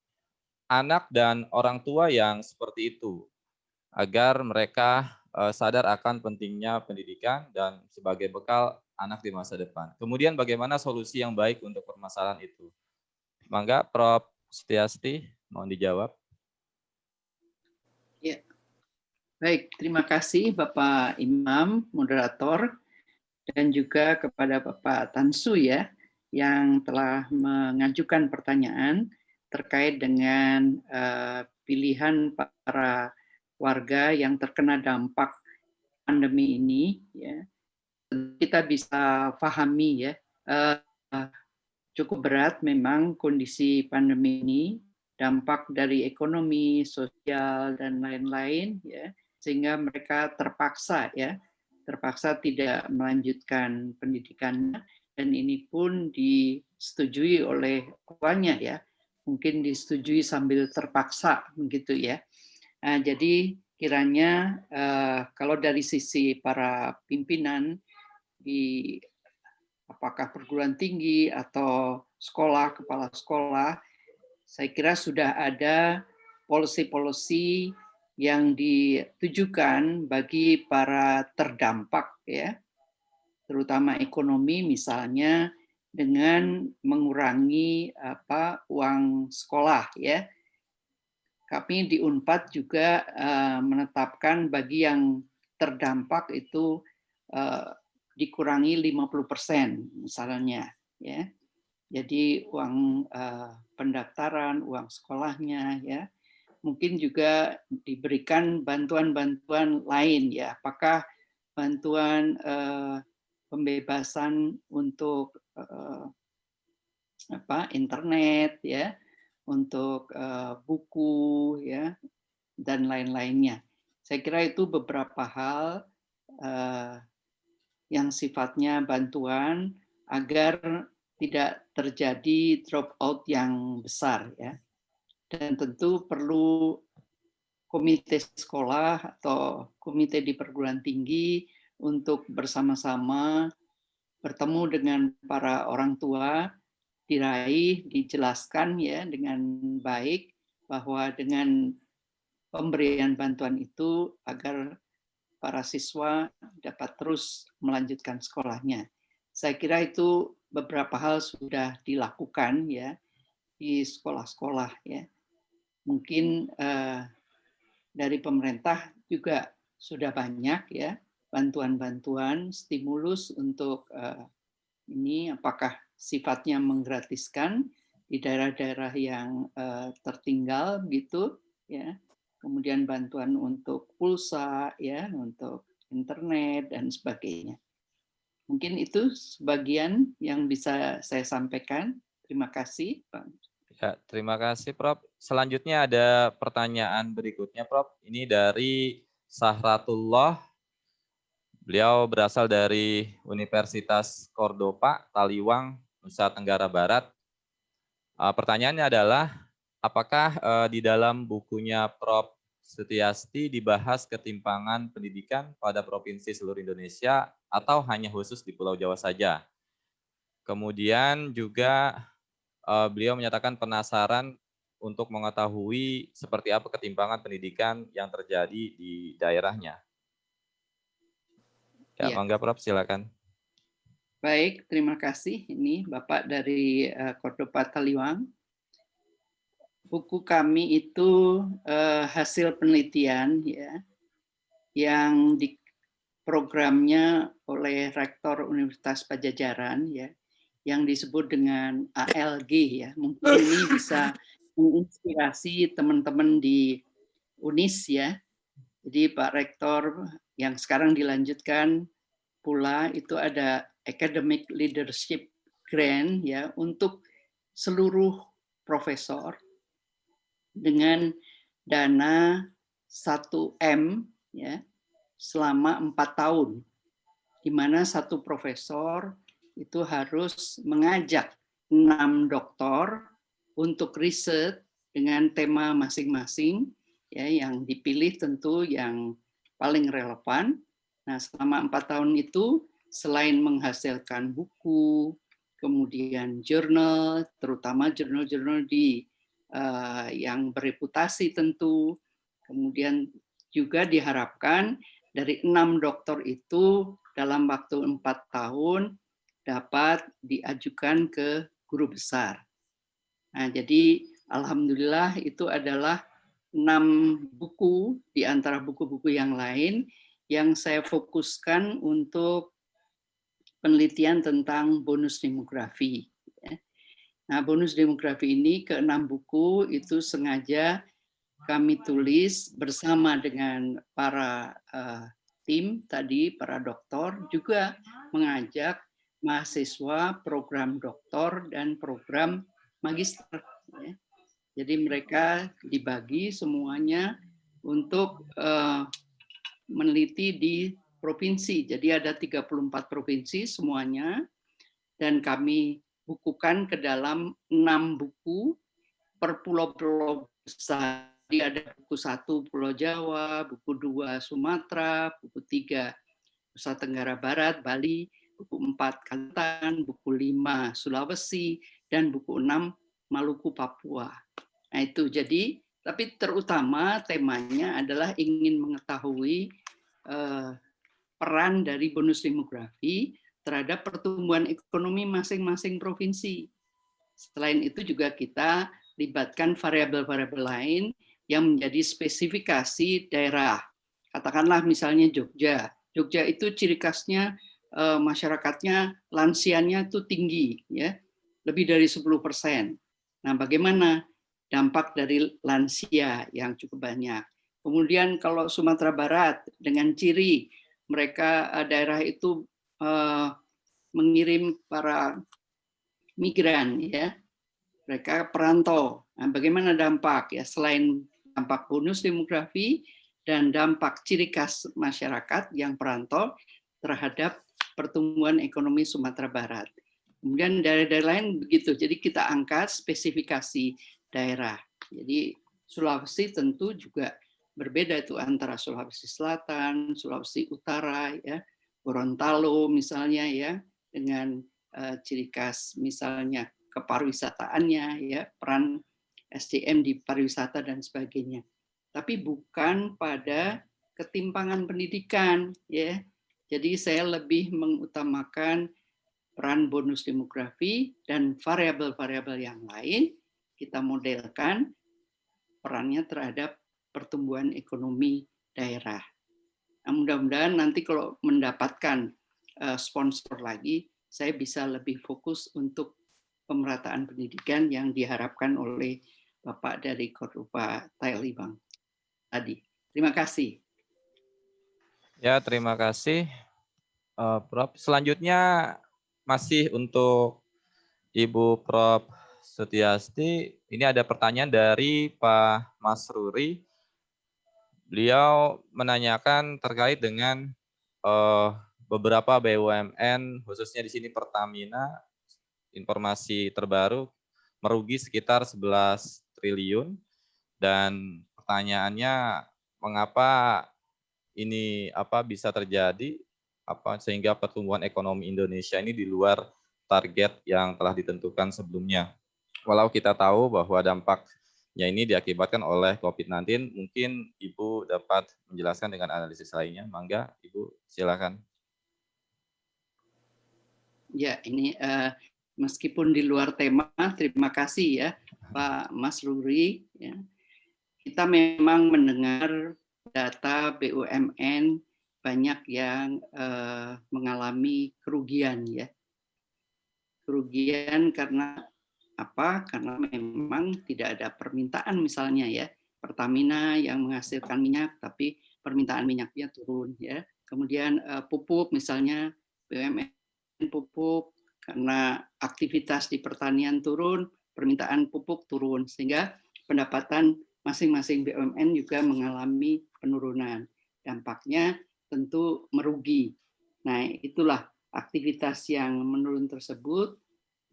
anak dan orang tua yang seperti itu agar mereka sadar akan pentingnya pendidikan dan sebagai bekal anak di masa depan. Kemudian bagaimana solusi yang baik untuk permasalahan itu? Mangga Prof. Setiasti, mohon dijawab. Ya. Baik, terima kasih Bapak Imam, moderator, dan juga kepada Bapak Tansu ya, yang telah mengajukan pertanyaan terkait dengan pilihan para warga yang terkena dampak pandemi ini. Ya. Kita bisa pahami ya, cukup berat memang kondisi pandemi ini, dampak dari ekonomi, sosial, dan lain-lain, ya, sehingga mereka terpaksa tidak melanjutkan pendidikannya, dan ini pun disetujui oleh tuannya ya, mungkin disetujui sambil terpaksa begitu ya. Nah, jadi kiranya kalau dari sisi para pimpinan di apakah perguruan tinggi atau sekolah, kepala sekolah, saya kira sudah ada policy-policy yang ditujukan bagi para terdampak ya, terutama ekonomi misalnya dengan mengurangi uang sekolah ya. Kami di Unpad juga menetapkan bagi yang terdampak itu dikurangi 50% misalnya ya. Jadi uang pendaftaran, uang sekolahnya ya. Mungkin juga diberikan bantuan-bantuan lain ya. Apakah bantuan pembebasan untuk internet ya, untuk buku ya, dan lain-lainnya. Saya kira itu beberapa hal yang sifatnya bantuan agar tidak terjadi drop out yang besar ya. Dan tentu perlu komite sekolah atau komite di perguruan tinggi untuk bersama-sama bertemu dengan para orang tua, diraih, dijelaskan ya dengan baik bahwa dengan pemberian bantuan itu agar para siswa dapat terus melanjutkan sekolahnya. Saya kira itu beberapa hal sudah dilakukan ya di sekolah-sekolah ya. Mungkin dari pemerintah juga sudah banyak ya bantuan-bantuan stimulus untuk ini, apakah sifatnya menggratiskan di daerah-daerah yang tertinggal gitu ya. Kemudian bantuan untuk pulsa ya, untuk internet dan sebagainya. Mungkin itu sebagian yang bisa saya sampaikan. Terima kasih, Pak. Ya, terima kasih Prof. Selanjutnya ada pertanyaan berikutnya Prof. Ini dari Sahratullah. Beliau berasal dari Universitas Cordoba, Taliwang, Nusa Tenggara Barat. Pertanyaannya adalah, apakah di dalam bukunya Prof. Setiasti dibahas ketimpangan pendidikan pada provinsi seluruh Indonesia atau hanya khusus di Pulau Jawa saja? Kemudian juga beliau menyatakan penasaran untuk mengetahui seperti apa ketimpangan pendidikan yang terjadi di daerahnya. Ya, Ya. mangga Prof, silakan. Baik, terima kasih. Ini Bapak dari Cordoba Taliwang. Buku kami itu hasil penelitian ya, yang di programnya oleh Rektor Universitas Padjadjaran ya, yang disebut dengan ALG ya. Mungkin ini bisa menginspirasi teman-teman di UNIS ya. Jadi Pak Rektor yang sekarang dilanjutkan pula itu ada Academic Leadership Grant ya untuk seluruh profesor dengan dana 1M ya selama 4 tahun, di mana satu profesor itu harus mengajak 6 doktor untuk riset dengan tema masing-masing, ya, yang dipilih tentu yang paling relevan. Nah, selama 4 tahun itu, selain menghasilkan buku, kemudian jurnal, terutama jurnal-jurnal yang bereputasi tentu, kemudian juga diharapkan dari 6 doktor itu dalam waktu 4 tahun dapat diajukan ke guru besar. Nah, jadi alhamdulillah itu adalah 6 buku di antara buku-buku yang lain yang saya fokuskan untuk penelitian tentang bonus demografi. Nah, bonus demografi ini ke-6 buku itu sengaja kami tulis bersama dengan para tim tadi, para doktor, juga mengajak mahasiswa program doktor dan program magister. Jadi mereka dibagi semuanya untuk meneliti di provinsi. Jadi ada 34 provinsi semuanya, dan kami bukukan ke dalam 6 buku per pulau-pulau besar. Jadi ada buku 1 Pulau Jawa, buku 2 Sumatera, buku 3 Nusa Tenggara Barat, Bali, buku 4 Kalimantan, buku 5 Sulawesi, dan buku 6 Maluku, Papua. Nah itu jadi, tapi terutama temanya adalah ingin mengetahui peran dari bonus demografi terhadap pertumbuhan ekonomi masing-masing provinsi. Selain itu juga kita libatkan variabel-variabel lain yang menjadi spesifikasi daerah. Katakanlah misalnya Jogja. Jogja itu ciri khasnya masyarakatnya, lansianya itu tinggi, ya, lebih dari 10%. Nah, bagaimana dampak dari lansia yang cukup banyak? Kemudian kalau Sumatera Barat dengan ciri mereka daerah itu mengirim para migran, ya, mereka perantau. Nah, bagaimana dampak, ya, selain dampak bonus demografi dan dampak ciri khas masyarakat yang perantau terhadap pertumbuhan ekonomi Sumatera Barat. Kemudian daerah-daerah lain begitu. Jadi kita angkat spesifikasi daerah. Jadi Sulawesi tentu juga berbeda itu antara Sulawesi Selatan, Sulawesi Utara, ya, Gorontalo misalnya, ya, dengan ciri khas misalnya kepariwisataannya, ya, peran SDM di pariwisata dan sebagainya. Tapi bukan pada ketimpangan pendidikan, ya. Jadi saya lebih mengutamakan peran bonus demografi dan variabel-variabel yang lain kita modelkan perannya terhadap pertumbuhan ekonomi daerah. Nah, mudah-mudahan nanti kalau mendapatkan sponsor lagi, saya bisa lebih fokus untuk pemerataan pendidikan yang diharapkan oleh Bapak dari Kordoba Tailibang tadi. Terima kasih. Ya, terima kasih, Prof. Selanjutnya masih untuk Ibu Prof. Setiasti. Ini ada pertanyaan dari Pak Mas Ruri. Beliau menanyakan terkait dengan beberapa BUMN, khususnya di sini Pertamina, informasi terbaru merugi sekitar 11 triliun, dan pertanyaannya mengapa ini bisa terjadi sehingga pertumbuhan ekonomi Indonesia ini di luar target yang telah ditentukan sebelumnya. Walau kita tahu bahwa dampaknya ini diakibatkan oleh COVID-19, mungkin Ibu dapat menjelaskan dengan analisis lainnya. Mangga, Ibu, silakan. Ya, ini meskipun di luar tema, terima kasih ya Pak Mas Ruri. Ya. Kita memang mendengar data BUMN banyak yang mengalami kerugian, ya. Kerugian karena apa? Karena memang tidak ada permintaan misalnya, ya. Pertamina yang menghasilkan minyak tapi permintaan minyaknya turun, ya. Kemudian pupuk misalnya, BUMN pupuk karena aktivitas di pertanian turun, permintaan pupuk turun, sehingga pendapatan masing-masing BUMN juga mengalami penurunan. Dampaknya tentu merugi. Nah, itulah aktivitas yang menurun tersebut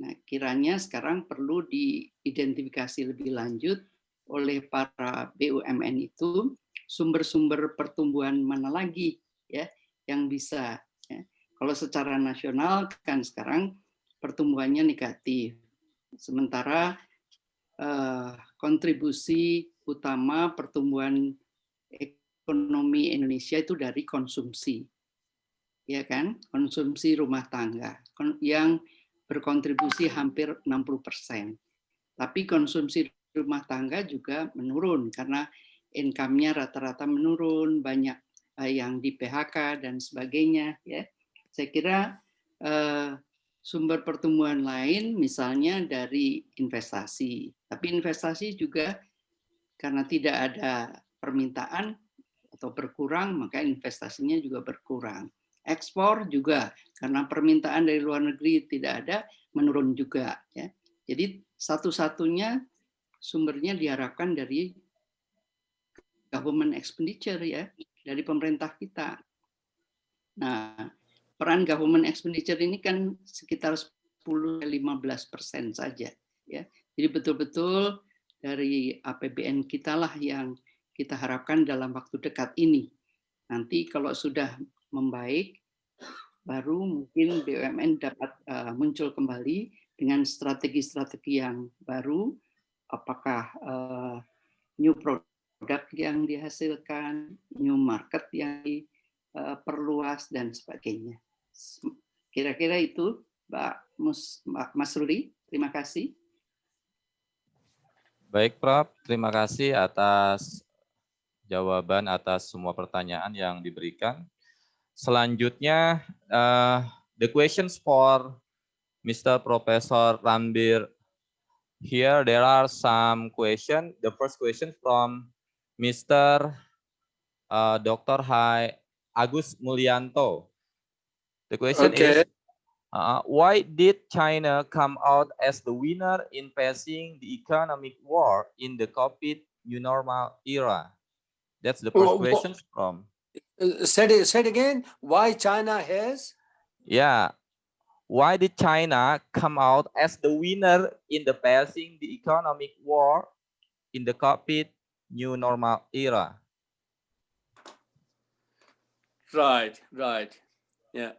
Nah, kiranya sekarang perlu diidentifikasi lebih lanjut oleh para BUMN itu sumber-sumber pertumbuhan mana lagi ya yang bisa. Ya. Kalau secara nasional kan sekarang pertumbuhannya negatif, sementara kontribusi utama pertumbuhan ekonomi Indonesia itu dari konsumsi, ya kan, konsumsi rumah tangga yang berkontribusi hampir 60%. Tapi konsumsi rumah tangga juga menurun karena income-nya rata-rata menurun, banyak yang di PHK dan sebagainya. Ya, saya kira sumber pertumbuhan lain misalnya dari investasi. Tapi investasi juga karena tidak ada permintaan atau berkurang, maka investasinya juga berkurang. Ekspor juga karena permintaan dari luar negeri tidak ada, menurun juga. Ya. Jadi satu-satunya sumbernya diharapkan dari government expenditure ya, dari pemerintah kita. Nah, peran government expenditure ini kan sekitar 10-15% saja ya. Jadi betul-betul dari APBN kita lah yang kita harapkan dalam waktu dekat ini. Nanti kalau sudah membaik, baru mungkin BUMN dapat muncul kembali dengan strategi-strategi yang baru, apakah new product yang dihasilkan, new market yang diperluas, dan sebagainya. Kira-kira itu, Mas Ruli, terima kasih. Baik, Prof. Terima kasih atas jawaban atas semua pertanyaan yang diberikan. Selanjutnya, the questions for Mr. Professor Ranbir. Here there are some questions. The first question from Mr. Dr. Hai Agus Mulyanto. The question is, why did China come out as the winner in facing the economic war in the COVID new normal era? That's the first question from. Say it again. Why China has? Yeah. Why did China come out as the winner in the facing the economic war in the COVID new normal era? Right. Yeah.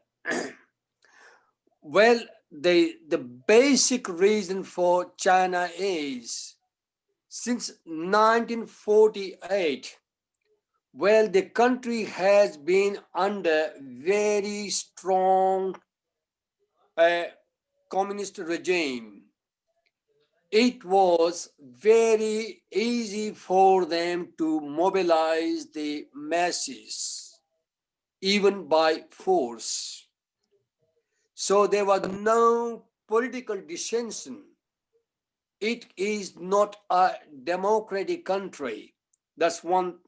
Well, the basic reason for China is since 1948, well, the country has been under very strong communist regime. It was very easy for them to mobilize the masses, even by force. So there was no political dissension. It is not a democratic country. That's one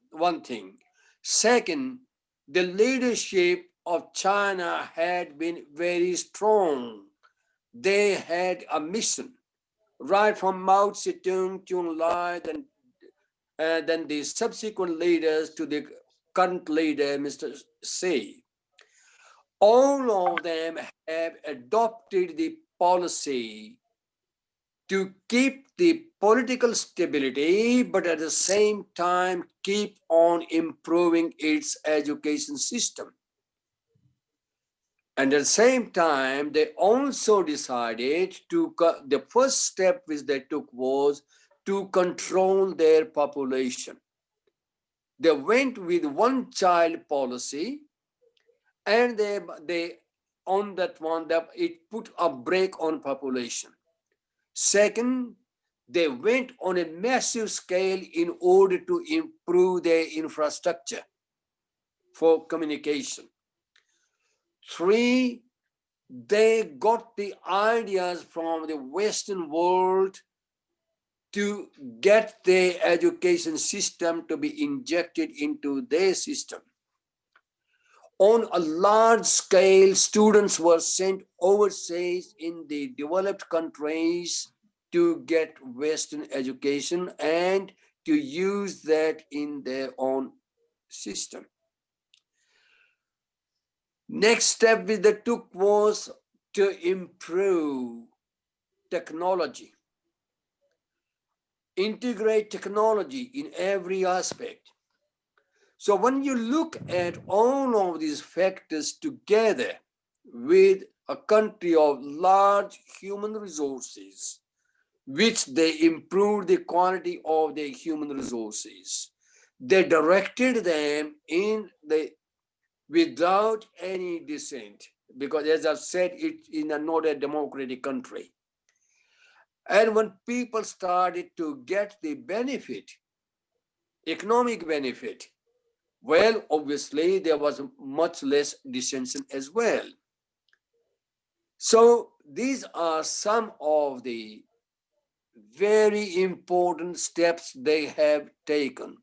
thing. Second, the leadership of China had been very strong. They had a mission, right from Mao Zedong, Zhou Enlai, then the subsequent leaders to the current leader, Mr. Xi. All of them have adopted the policy to keep the political stability, but at the same time keep on improving its education system. And at the same time, they also decided the first step which they took was to control their population. They went with one-child policy, and they on that one, that it put a brake on population. Second, they went on a massive scale in order to improve their infrastructure for communication. Three, they got the ideas from the Western world to get their education system to be injected into their system. On a large scale, students were sent overseas in the developed countries to get Western education and to use that in their own system. Next step which they took was to improve technology, integrate technology in every aspect. So when you look at all of these factors together with a country of large human resources, which they improved the quality of their human resources, they directed them in the without any dissent, because as I've said, it's in a not a democratic country. And when people started to get the benefit, economic benefit, well, obviously there was much less dissension as well. So these are some of the very important steps they have taken.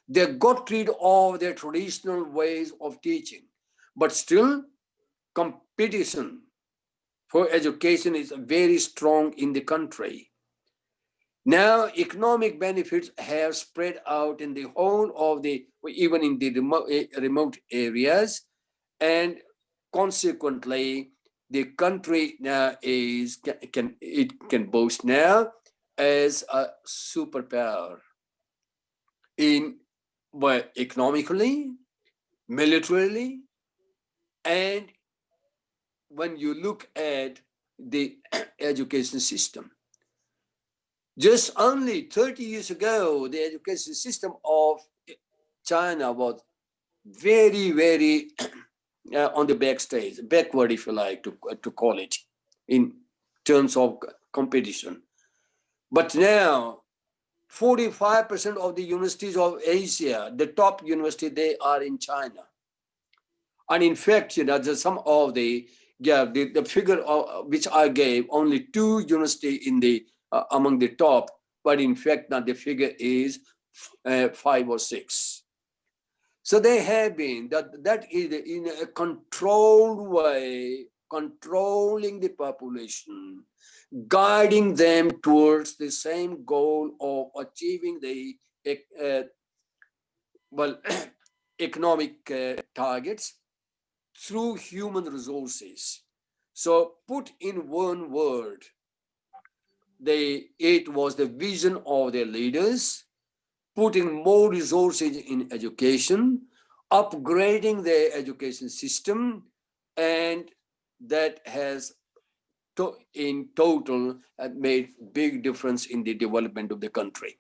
They got rid of their traditional ways of teaching, but still competition for education is very strong in the country. Now, economic benefits have spread out in the whole of the, even in the remote areas, and consequently, the country now can boast now as a superpower in, well, economically, militarily, and when you look at the education system. Just only 30 years ago, the education system of China was very, very on the backstage, backward, if you like, to call it, in terms of competition. But now, 45% of the universities of Asia, the top universities, they are in China. And in fact, some of the figure which I gave, only 2 universities in the among the top, but in fact now the figure is 5 or 6. So they have been, that is in a controlled way, controlling the population, guiding them towards the same goal of achieving the economic targets through human resources. So put in one word, it was the vision of their leaders, putting more resources in education, upgrading their education system, and that has in total made big difference in the development of the country.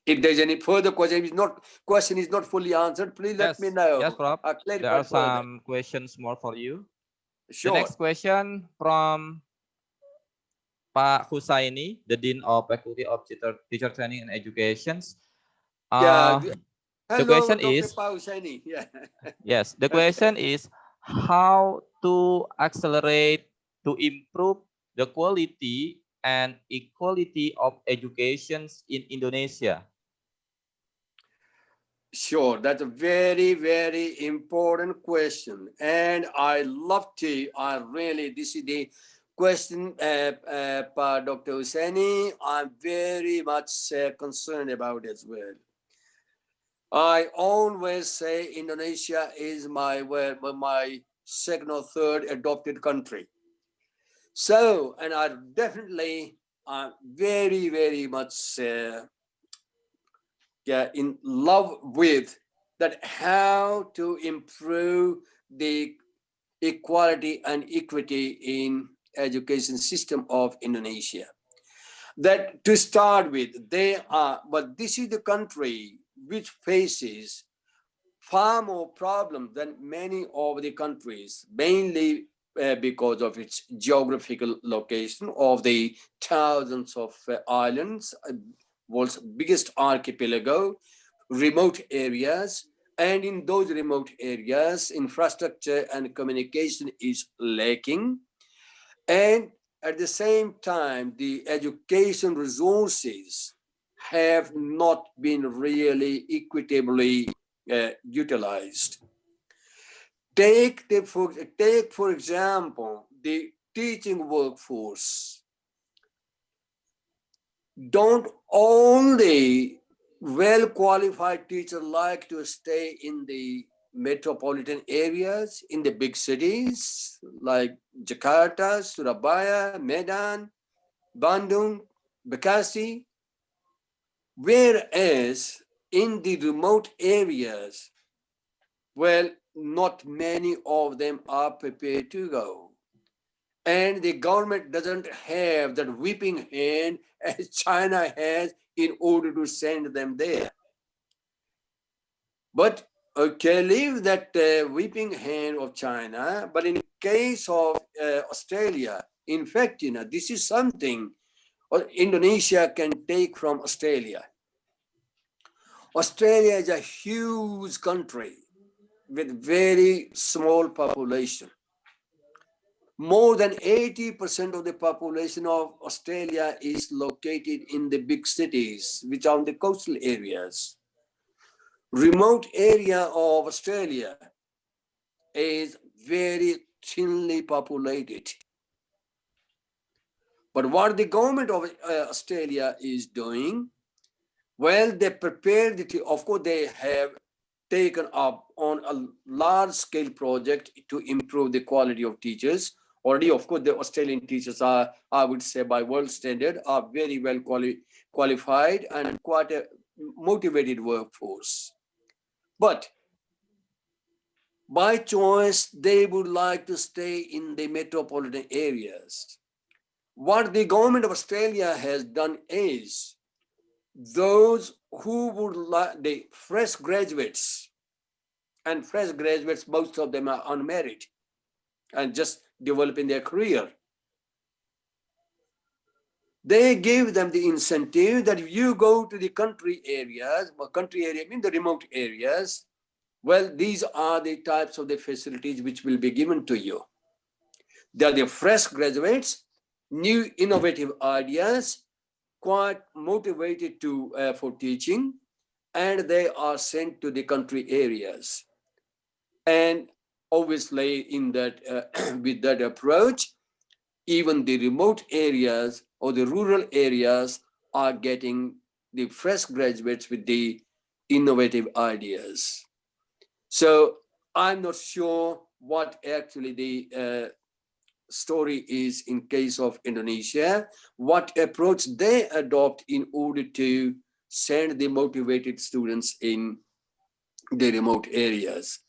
If there's any further question is not fully answered, please let me know. Yes, Prof. There are some questions more for you. Sure. The next question from Pak Husaini, the Dean of Faculty of Teacher Training and Education. Hello, the question Dr. is, Pak Husaini. Yeah. yes, the question is how to accelerate to improve the quality and equality of education in Indonesia. Sure, that's a very, very important question. And I this is the question, Dr. Hussaini, I'm very much concerned about as well. I always say Indonesia is my second or third adopted country. So, and I definitely very, very much in love with that, how to improve the equality and equity in education system of Indonesia. That to start with, but this is the country which faces far more problems than many of the countries, mainly because of its geographical location of the thousands of islands, world's biggest archipelago, remote areas, and in those remote areas, infrastructure and communication is lacking. And at the same time, the education resources have not been really equitably utilized. Take, for example, the teaching workforce. Don't only well-qualified teachers like to stay in the metropolitan areas in the big cities like Jakarta, Surabaya, Medan, Bandung, Bekasi, whereas in the remote areas, well, not many of them are prepared to go. And the government doesn't have that whipping hand as China has in order to send them there. But okay, leave that whipping hand of China. But in case of Australia, in fact, this is something Indonesia can take from Australia. Australia is a huge country with very small population. More than 80% of the population of Australia is located in the big cities, which are in the coastal areas. Remote area of Australia is very thinly populated. But what the government of Australia is doing, well, they prepared, of course, they have taken up on a large scale project to improve the quality of teachers. Already, of course, the Australian teachers are, I would say, by world standard, are very well qualified and quite a motivated workforce. But by choice, they would like to stay in the metropolitan areas. What the government of Australia has done is, those who would like, the fresh graduates, and fresh graduates, most of them are unmarried and just developing their career. They give them the incentive that if you go to the country areas, well, country area means the remote areas, well, these are the types of the facilities which will be given to you. They are the fresh graduates, new innovative ideas, quite motivated to for teaching, and they are sent to the country areas. And obviously, in that with that approach, even the remote areas or the rural areas are getting the fresh graduates with the innovative ideas. So I'm not sure what actually the story is in case of Indonesia, what approach they adopt in order to send the motivated students in the remote areas.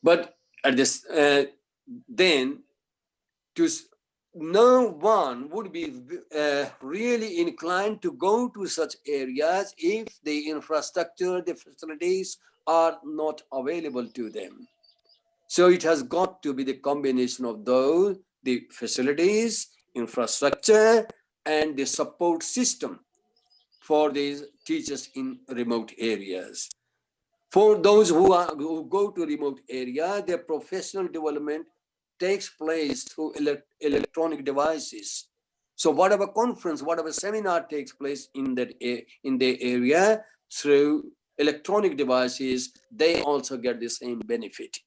But at this, then no one would be really inclined to go to such areas if the infrastructure, the facilities are not available to them. So it has got to be the combination of those, the facilities, infrastructure, and the support system for these teachers in remote areas. For those who go to remote area, their professional development takes place through electronic devices. So whatever conference, whatever seminar takes place in the area through electronic devices, they also get the same benefit.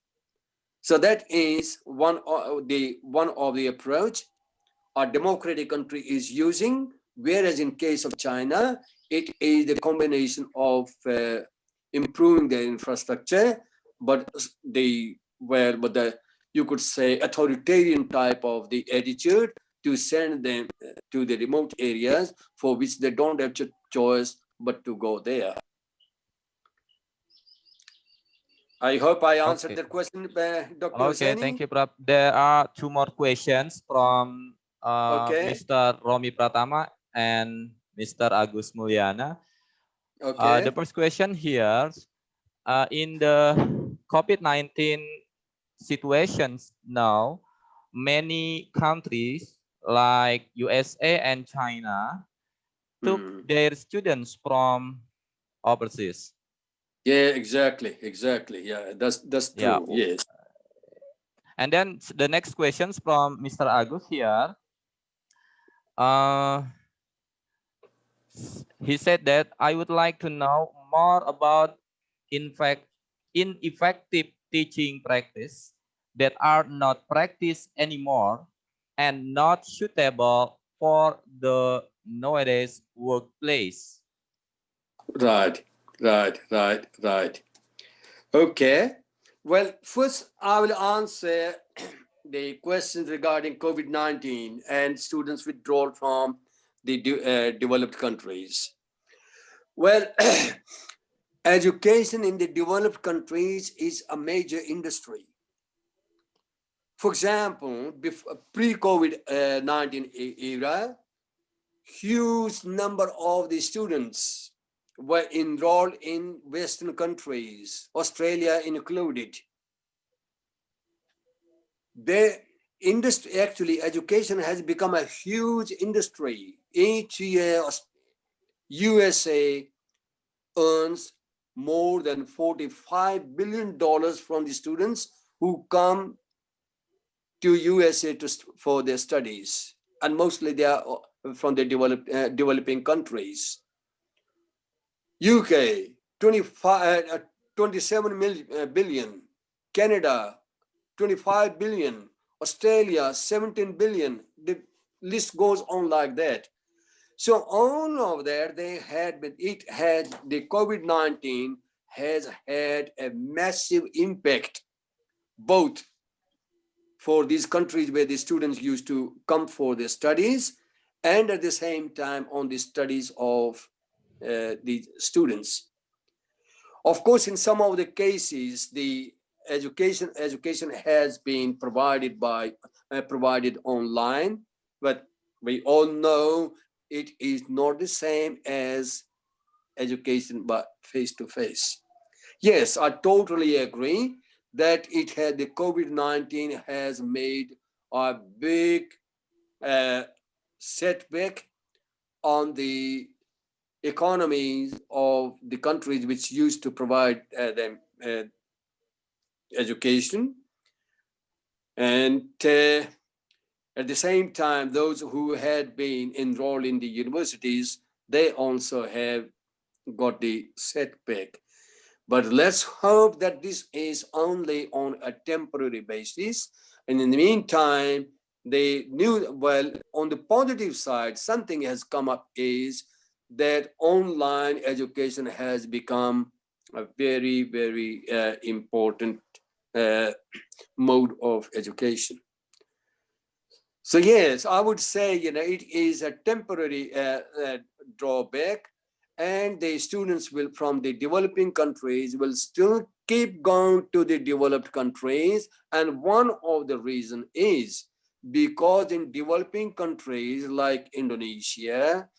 So that is one of the approach a democratic country is using, whereas in case of China, it is the combination of improving their infrastructure, but you could say authoritarian type of the attitude to send them to the remote areas for which they don't have choice but to go there. I hope I answered that question, Dr. Okay, Hosseini. thank you, Prof. There are two more questions from Mr. Romi Pratama and Mr. Agus Mulyana. Okay. The first question here, in the COVID-19 situations now, many countries like USA and China took their students from overseas. Yeah, exactly. Yeah, that's true. Yeah. Yes. And then the next questions from Mr. Agus here. He said that I would like to know more about ineffective teaching practice that are not practiced anymore and not suitable for the nowadays workplace. Right. Okay. Well, first I will answer the questions regarding COVID-19 and students withdrawal from the developed countries. Well, education in the developed countries is a major industry. For example, pre-COVID-19 era, huge number of the students were enrolled in Western countries, Australia included. The industry, actually, education has become a huge industry. Each year, USA earns more than $45 billion from the students who come to USA for their studies, and mostly they are from the developing countries. UK, 27 billion, Canada, 25 billion, Australia, 17 billion. The list goes on like that. So all of that the COVID-19 has had a massive impact, both for these countries where the students used to come for their studies, and at the same time on the studies of the students. Of course, in some of the cases, the education has been provided online, but we all know it is not the same as education but face to face. Yes, I totally agree that the COVID-19 has made a big setback on the economies of the countries which used to provide them education. And at the same time, those who had been enrolled in the universities, they also have got the setback. But let's hope that this is only on a temporary basis. And in the meantime, on the positive side, something has come up is that online education has become a very, very important mode of education. So yes, I would say, it is a temporary drawback, and the students from the developing countries will still keep going to the developed countries. And one of the reasons is because in developing countries like Indonesia,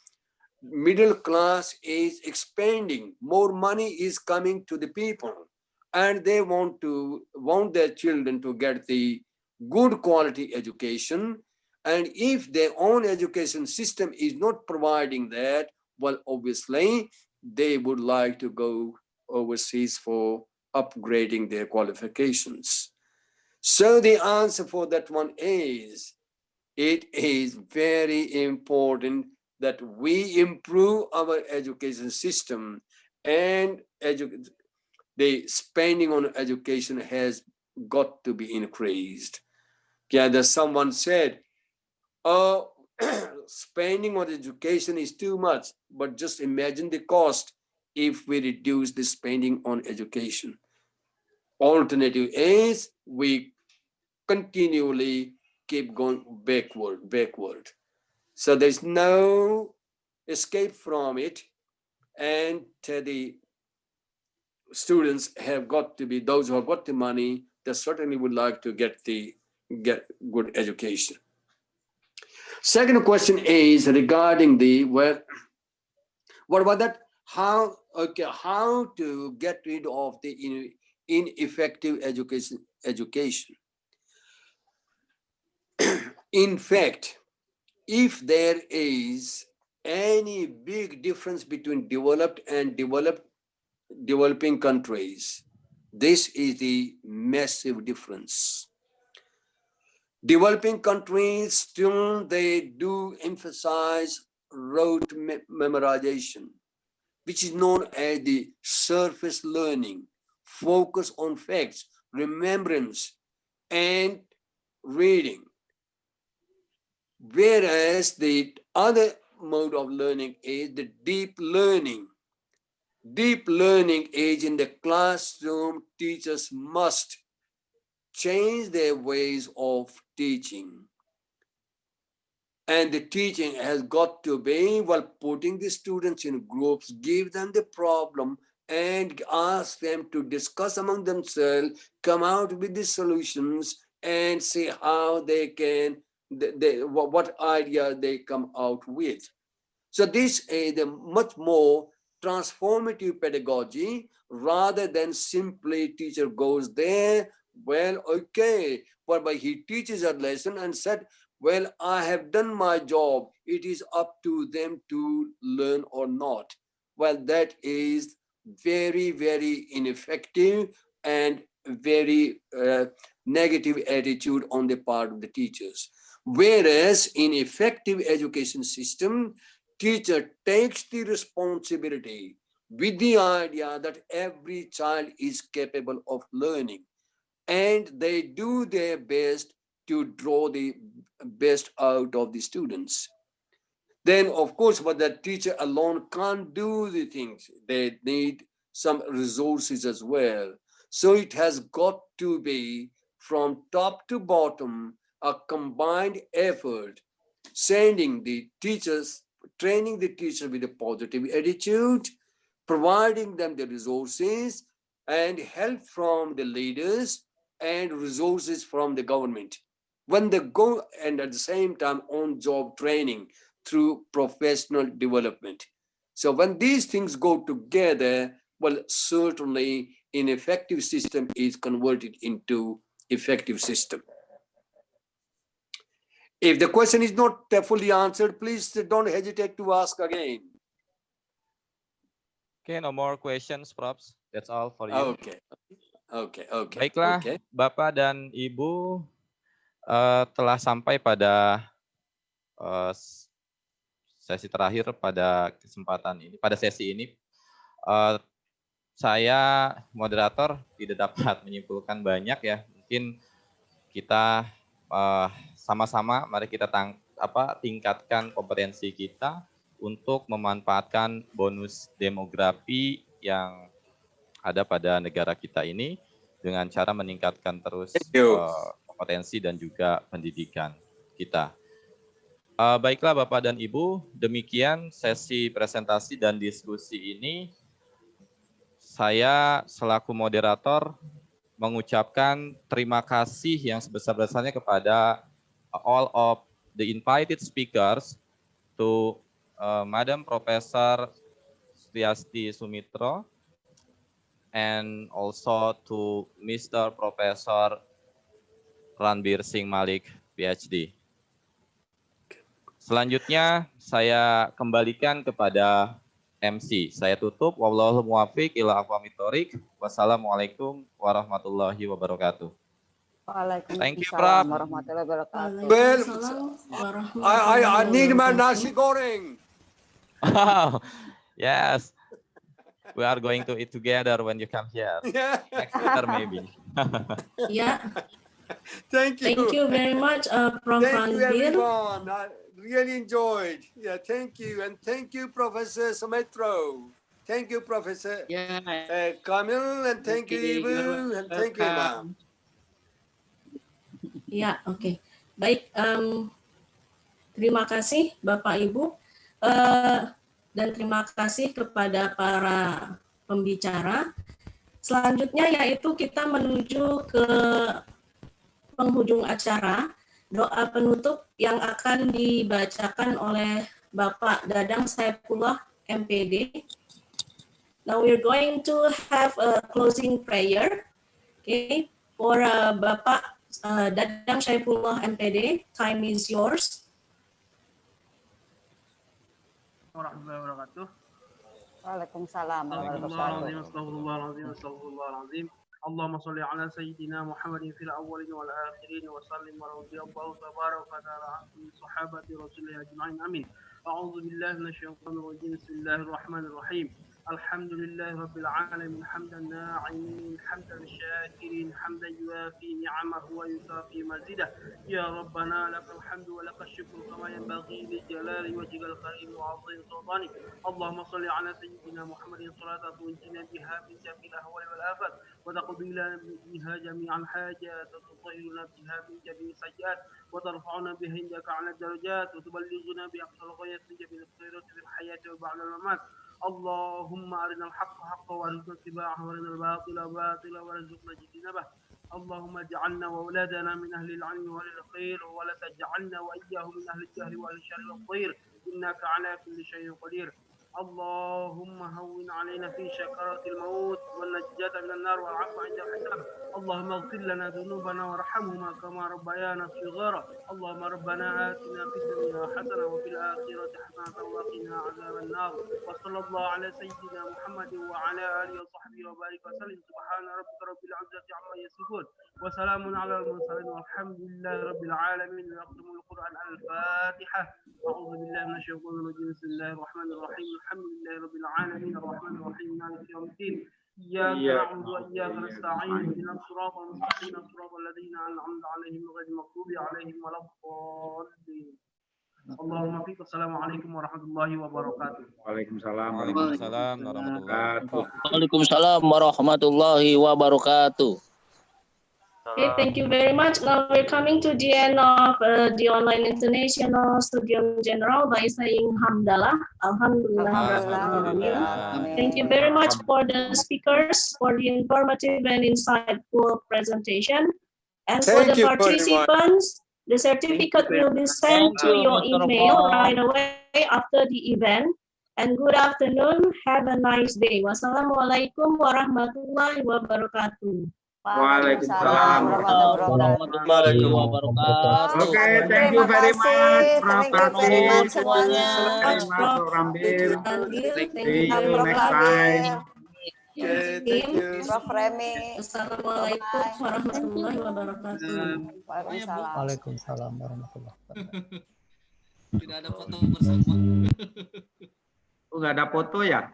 middle class is expanding, more money is coming to the people, and they want their children to get the good quality education. And if their own education system is not providing that, well, obviously they would like to go overseas for upgrading their qualifications. So the answer for that one is, it is very important that we improve our education system, and the spending on education has got to be increased. Yeah, there's someone said, oh, spending on education is too much, but just imagine the cost if we reduce the spending on education. Alternative is we continually keep going backward. So there's no escape from it, and the students have got to be, those who have got the money, they certainly would like to get good education. Second question is regarding what about that? How to get rid of the ineffective education? In fact, if there is any big difference between developed and developing countries, this is the massive difference. Developing countries still, they do emphasize rote memorization, which is known as the surface learning, focus on facts, remembrance, and reading. Whereas the other mode of learning is the deep learning, deep learning is in the classroom, teachers must change their ways of teaching. And the teaching has got to be, while putting the students in groups, give them the problem and ask them to discuss among themselves, come out with the solutions and see how they can, what idea they come out with. So this is a much more transformative pedagogy rather than simply teacher goes there, well, okay, whereby he teaches a lesson and said, well, I have done my job. It is up to them to learn or not. Well, that is very, very ineffective and very negative attitude on the part of the teachers. Whereas in effective education system, teacher takes the responsibility with the idea that every child is capable of learning, and they do their best to draw the best out of the students. Then, of course, but the teacher alone can't do the things. They need some resources as well. So it has got to be from top to bottom a combined effort, sending the teachers, training the teacher with a positive attitude, providing them the resources and help from the leaders and resources from the government. When they go, and at the same time on job training through professional development. So when these things go together, well, certainly ineffective system is converted into effective system. If the question is not fully answered, please don't hesitate to ask again. Okay, no more questions, Props. That's all for you. Okay. Baiklah, Okay. Bapak dan Ibu telah sampai pada sesi terakhir pada kesempatan ini, pada sesi ini. Saya moderator tidak dapat menyimpulkan banyak ya. Mungkin kita sama-sama mari kita tingkatkan kompetensi kita untuk memanfaatkan bonus demografi yang ada pada negara kita ini dengan cara meningkatkan terus kompetensi dan juga pendidikan kita. Baiklah Bapak dan Ibu, demikian sesi presentasi dan diskusi ini. Saya selaku moderator mengucapkan terima kasih yang sebesar-besarnya kepada all of the invited speakers to Madam Professor Sriasti Sumitro and also to Mr. Professor Ranbir Singh Malik, PhD. Selanjutnya saya kembalikan kepada MC. Saya tutup. Wallahul muwaffiq ila aqwamit thoriq. Wassalamualaikum warahmatullahi wabarakatuh. Thank you, Prof. Warahmatullahi wabarakatuh. Well, I need my nasi goreng. Oh, yes. We are going to eat together when you come here. Yeah. Next year maybe. Yeah. Thank you. Thank you very much, Prof. Thank you, Ranbir. everyone. I really enjoyed. Yeah, thank you. And thank you, Professor Sumitro. Thank you, Professor Kamil. And thank you, Ibu. And thank you, Imam. Ya, oke. Baik, terima kasih Bapak Ibu. Dan terima kasih kepada para pembicara. Selanjutnya yaitu kita menuju ke penghujung acara, doa penutup yang akan dibacakan oleh Bapak Dadang Saifullah MPD. Now we're going to have a closing prayer, okay, for Bapak Dadang Saifullah MPD. Time is yours. Warahmatullahi wabarakatuh. Waalaikumsalam warahmatullahi Astagfirullahaladzim. Allahumma salli ala sayyidina Muhammadin fil awwalin wal akhirin wa sallim wa radiyallahu tabaraka wa ta'ala an sahabati rasulillah ajma'in. Amin. A'udzu billahi minasy syaithanir rajim. Bismillahirrahmanirrahim. الحمد لله رب العالمين حمدا ناعمين حمدا شاكرين حمدا يوافي نعمه ويكافي مزيده يا ربنا لك الحمد ولك الشكر كما ينبغي لجلال وجهك الكريم وعظيم سلطانك. اللهم صل على سيدنا محمد صلاة تنجينا بها من جميع الأهوال والآفات وتقضي لنا بها جميع الحاجات وتطهرنا بها من جميع السيئات وترفعنا بها عندك على الدرجات وتبلغنا بأقصى الغايات من جميع الخيرات في الحياة وبعد الممات. اللهم أرنا الحق حقا وارزقنا اتباعه وارنا الباطل باطلا وارزقنا اجتنابه. اللهم اجعلنا وأولادنا من أهل العلم وأهل الخير ولا تجعلنا وإياهم من أهل الجهل وأهل الشر والطير إنك على كل شيء قدير. اللهم هون علينا في شكرات الموت والنجاة من النار والعفو عند الحساب. اللهم اغفر لنا ذنوبنا وارحمهما كما ربيانا صغارا. اللهم ربنا آتنا في الدنيا حسنة وفي الآخرة حسنة وقنا عذاب النار. وصلى الله على سيدنا محمد وعلى آله وصحبه وبارك وسلم. سبحان ربك رب العزة عما يصفون وسلام على المرسلين والحمد لله رب العالمين. يختم القرآن الفاتحة. أعوذ بالله من الشيطان الرجيم. بسم الله الرحمن الرحيم. الحمد لله رب العالمين الرحمن الرحيم مالك يوم الدين. إياك نعبد وإياك نستعين اهدنا الصراط المستقيم صراط الذين أنعمت عليهم غير المغضوب عليهم ولا الضالين. اللهم فيك. السلام عليكم ورحمة الله وبركاته. Waalaikumsalam Waalaikumsalam warahmatullahi wabarakatuh. Waalaikumsalam warahmatullahi wabarakatuh. Okay, thank you very much. Now we're coming to the end of the online international Studium General by saying Hamdalah. Alhamdulillah. Alhamdulillah. Thank you very much for the speakers for the informative and insightful presentation. And for the Thank you very much. participants, the certificate will be sent to your email right away after the event. And good afternoon. Have a nice day. Wassalamualaikum warahmatullahi wabarakatuh. Waalaikumsalam warahmatullahi wabarakatuh. Oke, thank you very much, Prof. Thank you very much Latif. semuanya. Terima Prof. Rambir. See you Prof. next time. Okay, thank you. Prof. Remi. Assalamualaikum warahmatullahi wabarakatuh. Waalaikumsalam. Waalaikumsalam warahmatullahi wabarakatuh. Tidak ada foto bersama. Oh, nggak ada foto ya?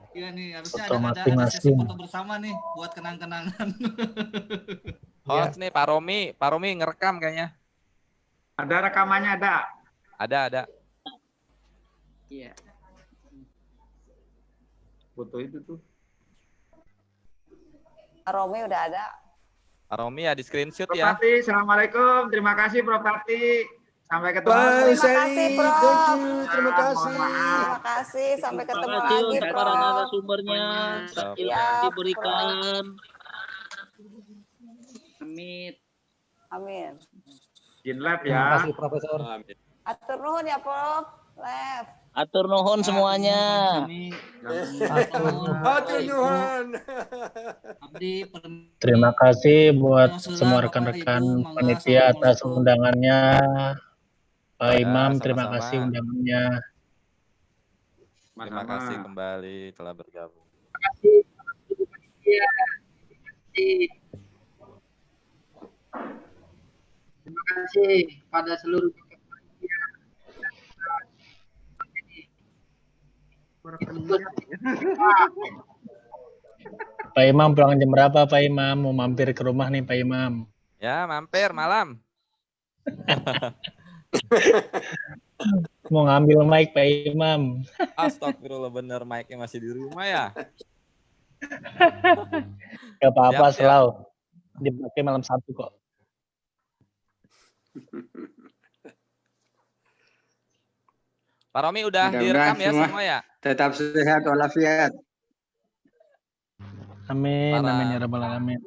Iya nih, harusnya Foto ada sesi masing-masing. foto bersama nih buat kenang-kenangan. Host nih Pak Romi ngerekam kayaknya. Ada rekamannya ada? Ada. Iya. Foto itu tuh. Romi udah ada. Pak Romi ya di screenshot Prof. ya. Tati, assalamualaikum. Terima kasih Prof. Tati. Sampai ketemu. Bye, Terima kasih, Sally. Prof. Thank you. Terima kasih. Terima kasih. Sampai ketemu Terima kasih lagi, untuk para Prof. narasumbernya. Siap, Diberikan. Amit. Amin. Izin live Terima ya. kasih Profesor. Atur nuhun ya, Prof. Lev. Atur nuhun semuanya. Hatur nuhun. Abdi, Terima kasih buat semua rekan-rekan panitia atas undangannya. Pak Ya, Imam, terima sama-sama. kasih undangannya. Terima kasih kembali telah bergabung. Terima kasih pada seluruh Pak Imam pulang jam berapa Pak Imam? Mau mampir ke rumah nih Pak Imam. Ya, mampir malam. Mau ngambil mic Pak Imam. Astagfirullah, bener mic-nya masih di rumah ya. Gak apa-apa, Siap, siap. selalu dipakai malam Sabtu kok. Pak Romi udah direkam ya semua ya? Tetap sehat walafiat. Amin, Para- amin ya rabbal alamin.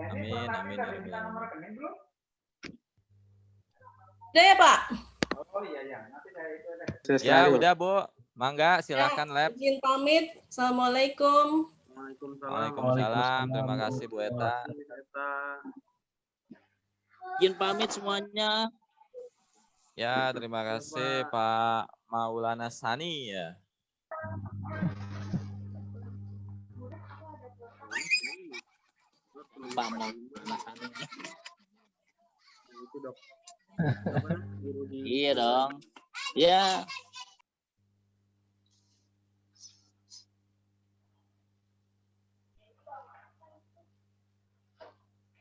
Amin, amin ya Rabbil alamin. Udah ya, Pak? Ya udah Bu, mangga silakan lab. Izin pamit. Assalamualaikum. Waalaikumsalam. Terima kasih Bu Eta. Izin pamit semuanya. Ya, terima kasih Pak Maulana Sani ya. Pak Maulana Sani. Iya dong. Ya.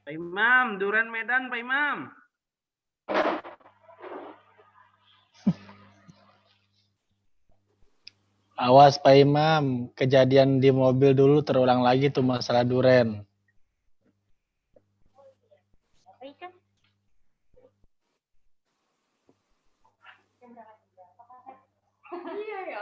Pak Imam, Duren Medan, Pak Imam. Awas Pak Imam, kejadian di mobil dulu terulang lagi tuh masalah duren.